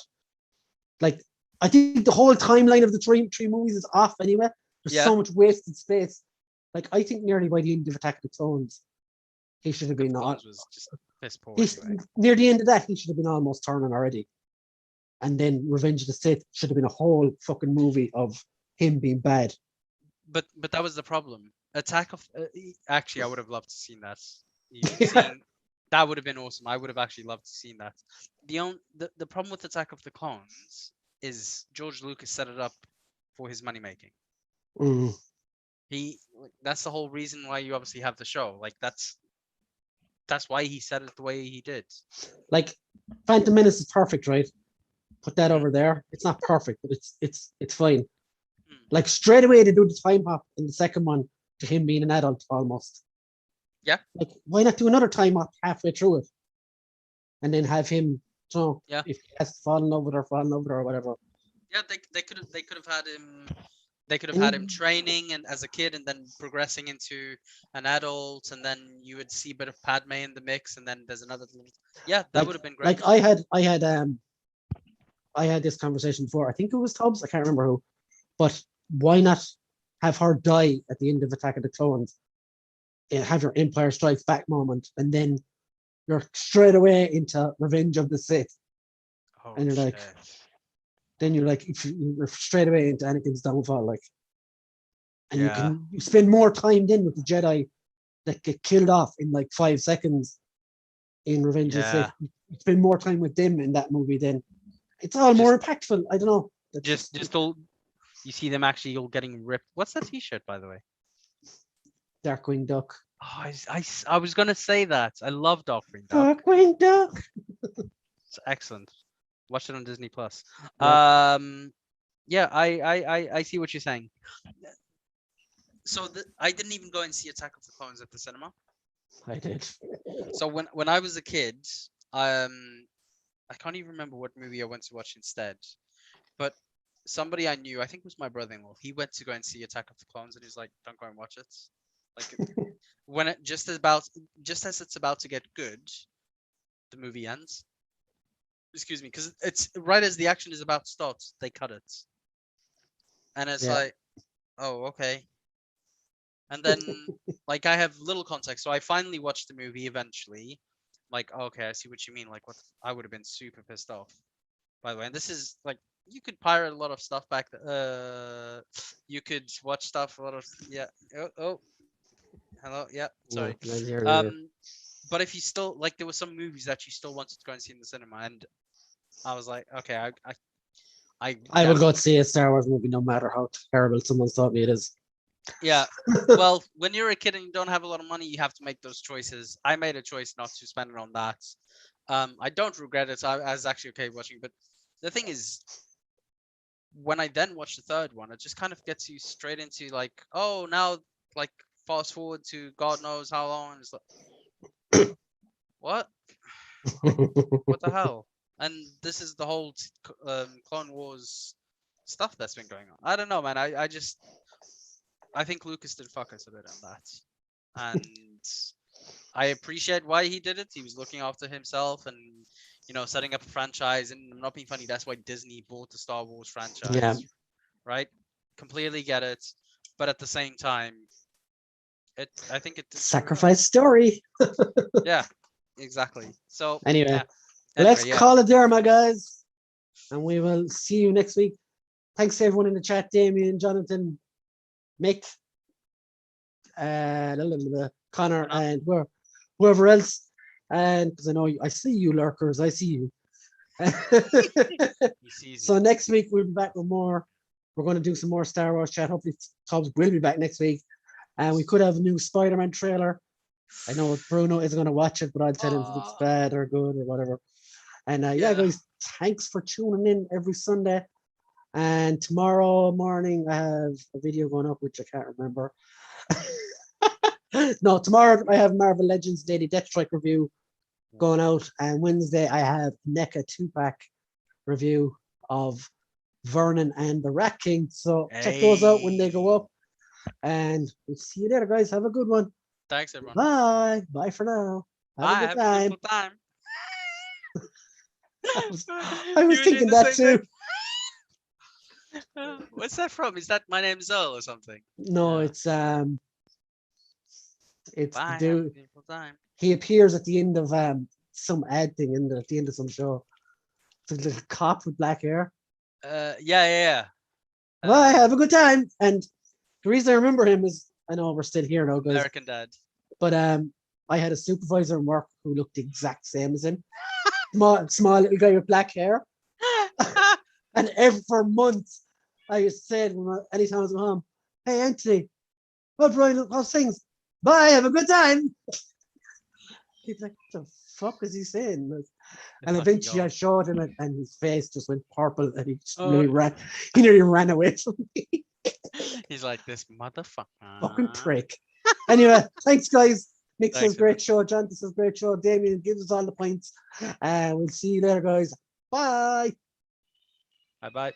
Like, I think the whole timeline of the three movies is off anyway. There's so much wasted space. Like, I think nearly by the end of Attack of the Clones, he should have been was just piss poor anyway. Near the end of that, he should have been almost turning already. And then Revenge of the Sith should have been a whole fucking movie of him being bad. But that was the problem. Attack of actually, I would have loved to seen that. That would have been awesome. I would have actually loved to seen that. The problem with Attack of the Clones is George Lucas set it up for his money making. Mm. That's the whole reason why you obviously have the show. Like that's that's why he said it the way he did. Like Phantom Menace is perfect, right? Put that Mhm. over there. It's not perfect, but it's fine. Mm. Like straight away they do the time hop in the second one to him being an adult almost. Yeah. Like why not do another time hop halfway through it, and then have him, you know, Yeah. if he has to fall in love with her or whatever. Yeah, they could have had him. They could have And had him training and as a kid, and then progressing into an adult, and then you would see a bit of Padme in the mix, and then there's another. Yeah, that would have been great. Like I had this conversation before. I think it was Tubbs. I can't remember who. But why not have her die at the end of Attack of the Clones? Have your Empire Strikes Back moment, and then you're straight away into Revenge of the Sith. Oh, And you're like, then you're like, you're straight away into Anakin's downfall, like, and you spend more time then with the Jedi that get killed off in like 5 seconds in Revenge of the Sith. You spend more time with them in that movie, then it's all more impactful. I don't know. Just all you see them actually all getting ripped. What's that T-shirt, by the way? Darkwing Duck. Oh, I was gonna say that. I love Darkwing Duck. Darkwing Duck. It's excellent. Watch it on Disney Plus. Yeah. Yeah, I see what you're saying. So I didn't even go and see Attack of the Clones at the cinema. I did. So when I was a kid, I can't even remember what movie I went to watch instead, but somebody I knew, I think it was my brother-in-law, he went to go and see Attack of the Clones, and he's like, "Don't go and watch it." Like when it just as it's about to get good, the movie ends. Excuse me, because it's right as the action is about to start, they cut it, and it's like, oh, okay. And then like I have little context, so I finally watched the movie eventually. Like, okay, I see what you mean. Like, I would have been super pissed off. By the way, and this is like you could pirate a lot of stuff back. You could watch stuff a lot of Oh, hello. Yeah, sorry. But if you still like, there were some movies that you still wanted to go and see in the cinema, and I was like, okay, I will go to see a Star Wars movie no matter how terrible someone's told me it is. Yeah. Well, when you're a kid and you don't have a lot of money, you have to make those choices. I made a choice not to spend it on that. I don't regret it. I was actually okay watching, but the thing is, when I then watch the third one, it just kind of gets you straight into like, oh, now like fast forward to God knows how long. It's like, what? What the hell? And this is the whole Clone Wars stuff that's been going on. I don't know, man. I think Lucas did fuck us a bit on that, and I appreciate why he did it. He was looking after himself and setting up a franchise. And I'm not being funny. That's why Disney bought the Star Wars franchise. Yeah. Right. Completely get it, but at the same time, I think it sacrifice story. Yeah, exactly. So anyway, let's call it there, my guys, and we will see you next week. Thanks to everyone in the chat, Damien, Jonathan, Mick, Connor, and whoever else. And because I know I see you lurkers, I see you. So next week we'll be back with more. We're going to do some more Star Wars chat. Hopefully Tubbs will be back next week, and we could have a new Spider-Man trailer. I know Bruno isn't going to watch it, but I'll tell him if it's bad or good or whatever. And yeah, guys, thanks for tuning in every Sunday. And tomorrow morning I have a video going up, which I can't remember. No, tomorrow I have Marvel Legends Daily Death Strike review going out, and Wednesday I have NECA 2-pack review of Vernon and the Rat King. So check those out when they go up, and we'll see you later, guys. Have a good one. Thanks, everyone. Bye for now. Have a good time. I was thinking that too. What's that from? Is that My Name's Earl or something? No, it's Bye, the dude. He appears at the end of some ad thing at the end of some show. It's like a cop with black hair. Yeah. Bye, have a good time. And the reason I remember him is, I know we're still here now, guys. American Dad. But I had a supervisor in work who looked the exact same as him. Small little guy with black hair. And for months, I said, anytime I was at home, "Hey, Anthony, what Brian, how's things? Bye, have a good time." He's like, what the fuck is he saying? The And fucking eventually I goal. showed him it, and his face just went purple, and he just Oh. nearly ran away from me. He's like, this motherfucker. Fucking prick. Anyway, thanks guys. Nick says Thanks, great show. John says great show. Damien gives us all the points. And we'll see you later, guys. Bye. Bye bye.